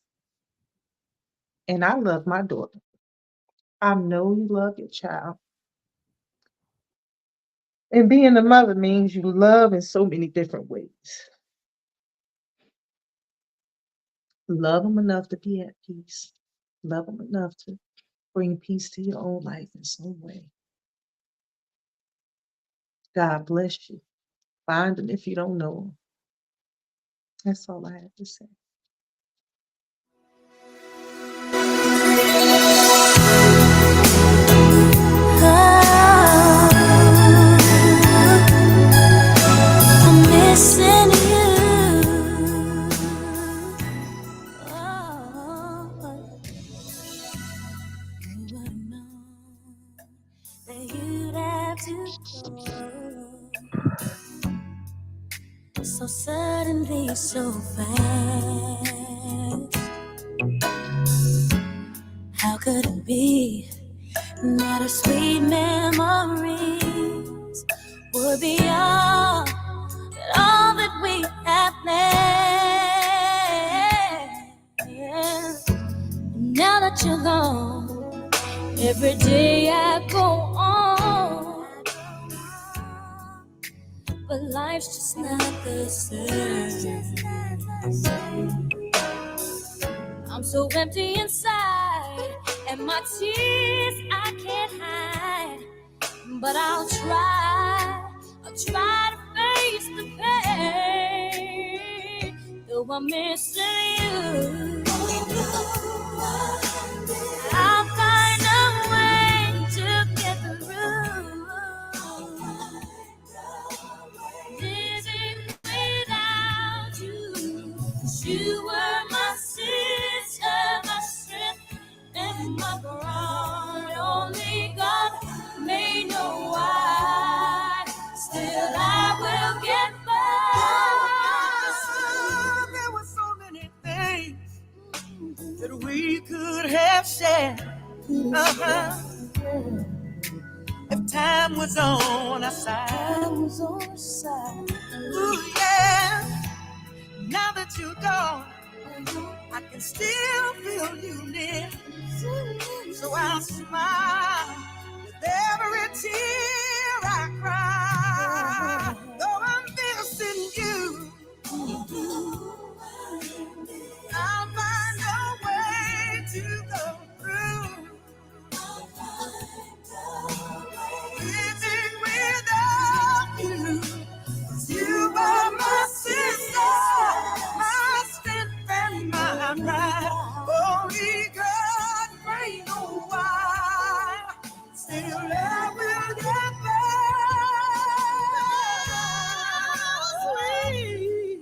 And I love my daughter. I know you love your child. And being a mother means you love in so many different ways. Love them enough to be at peace. Love them enough to bring peace to your own life in some way. God bless you. Find them if you don't know them. That's all I have to say. I'm missing you. You would know that you'd have to go so suddenly, so fast. How could it be that our sweet memories would be all that we have planned? Now that you're gone, every day I go on, but life's just not the same. I'm so empty inside, and my tears I can't hide. But I'll try to face the pain, though I'm missing you. I'll find a way to get through. Living without you, 'cause you were my sister, my strength, and my ground. Only God may know why. Still, I will get by. There were so many things that we could have shared. If time was on our side. Ooh, yeah. Now that you're gone, I can still feel you near. So I'll smile with every tear I cry. Though I'm missing you, I'll find a way to go through. Living without you, 'cause you are my sister, my strength and my pride. Only God may know why. Still, I will get by. Sweet,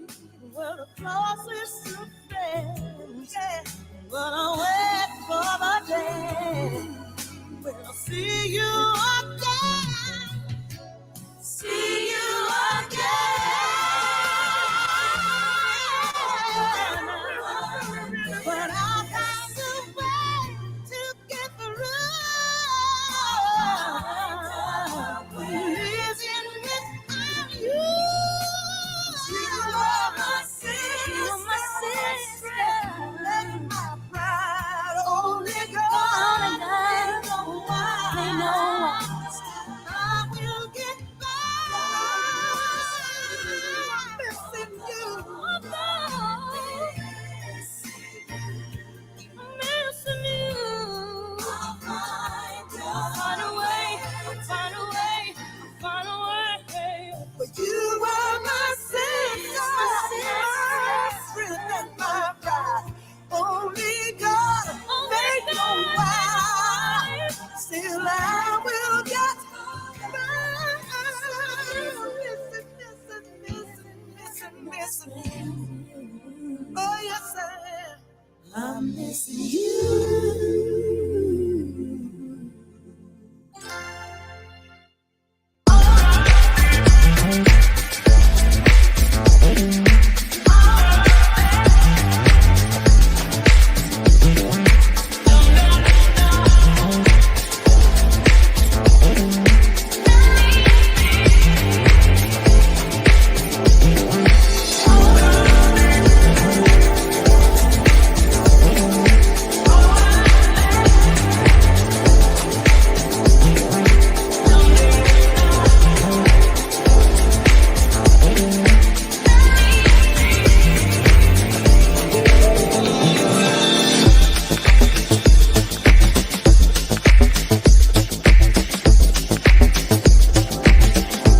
we're the closest to friends. Yeah. But I'll wait for the day when I'll see you again. See you again. But I'll find a way to get through. Living without you. You are my sister, my and my pride. Only God know why. I will get by. Missing you. Missing you. Find a way. But you are my sister, my strength and my pride. Only God may know why. Still, I will get by. Missing. Oh, yes, I am. I'm missing you.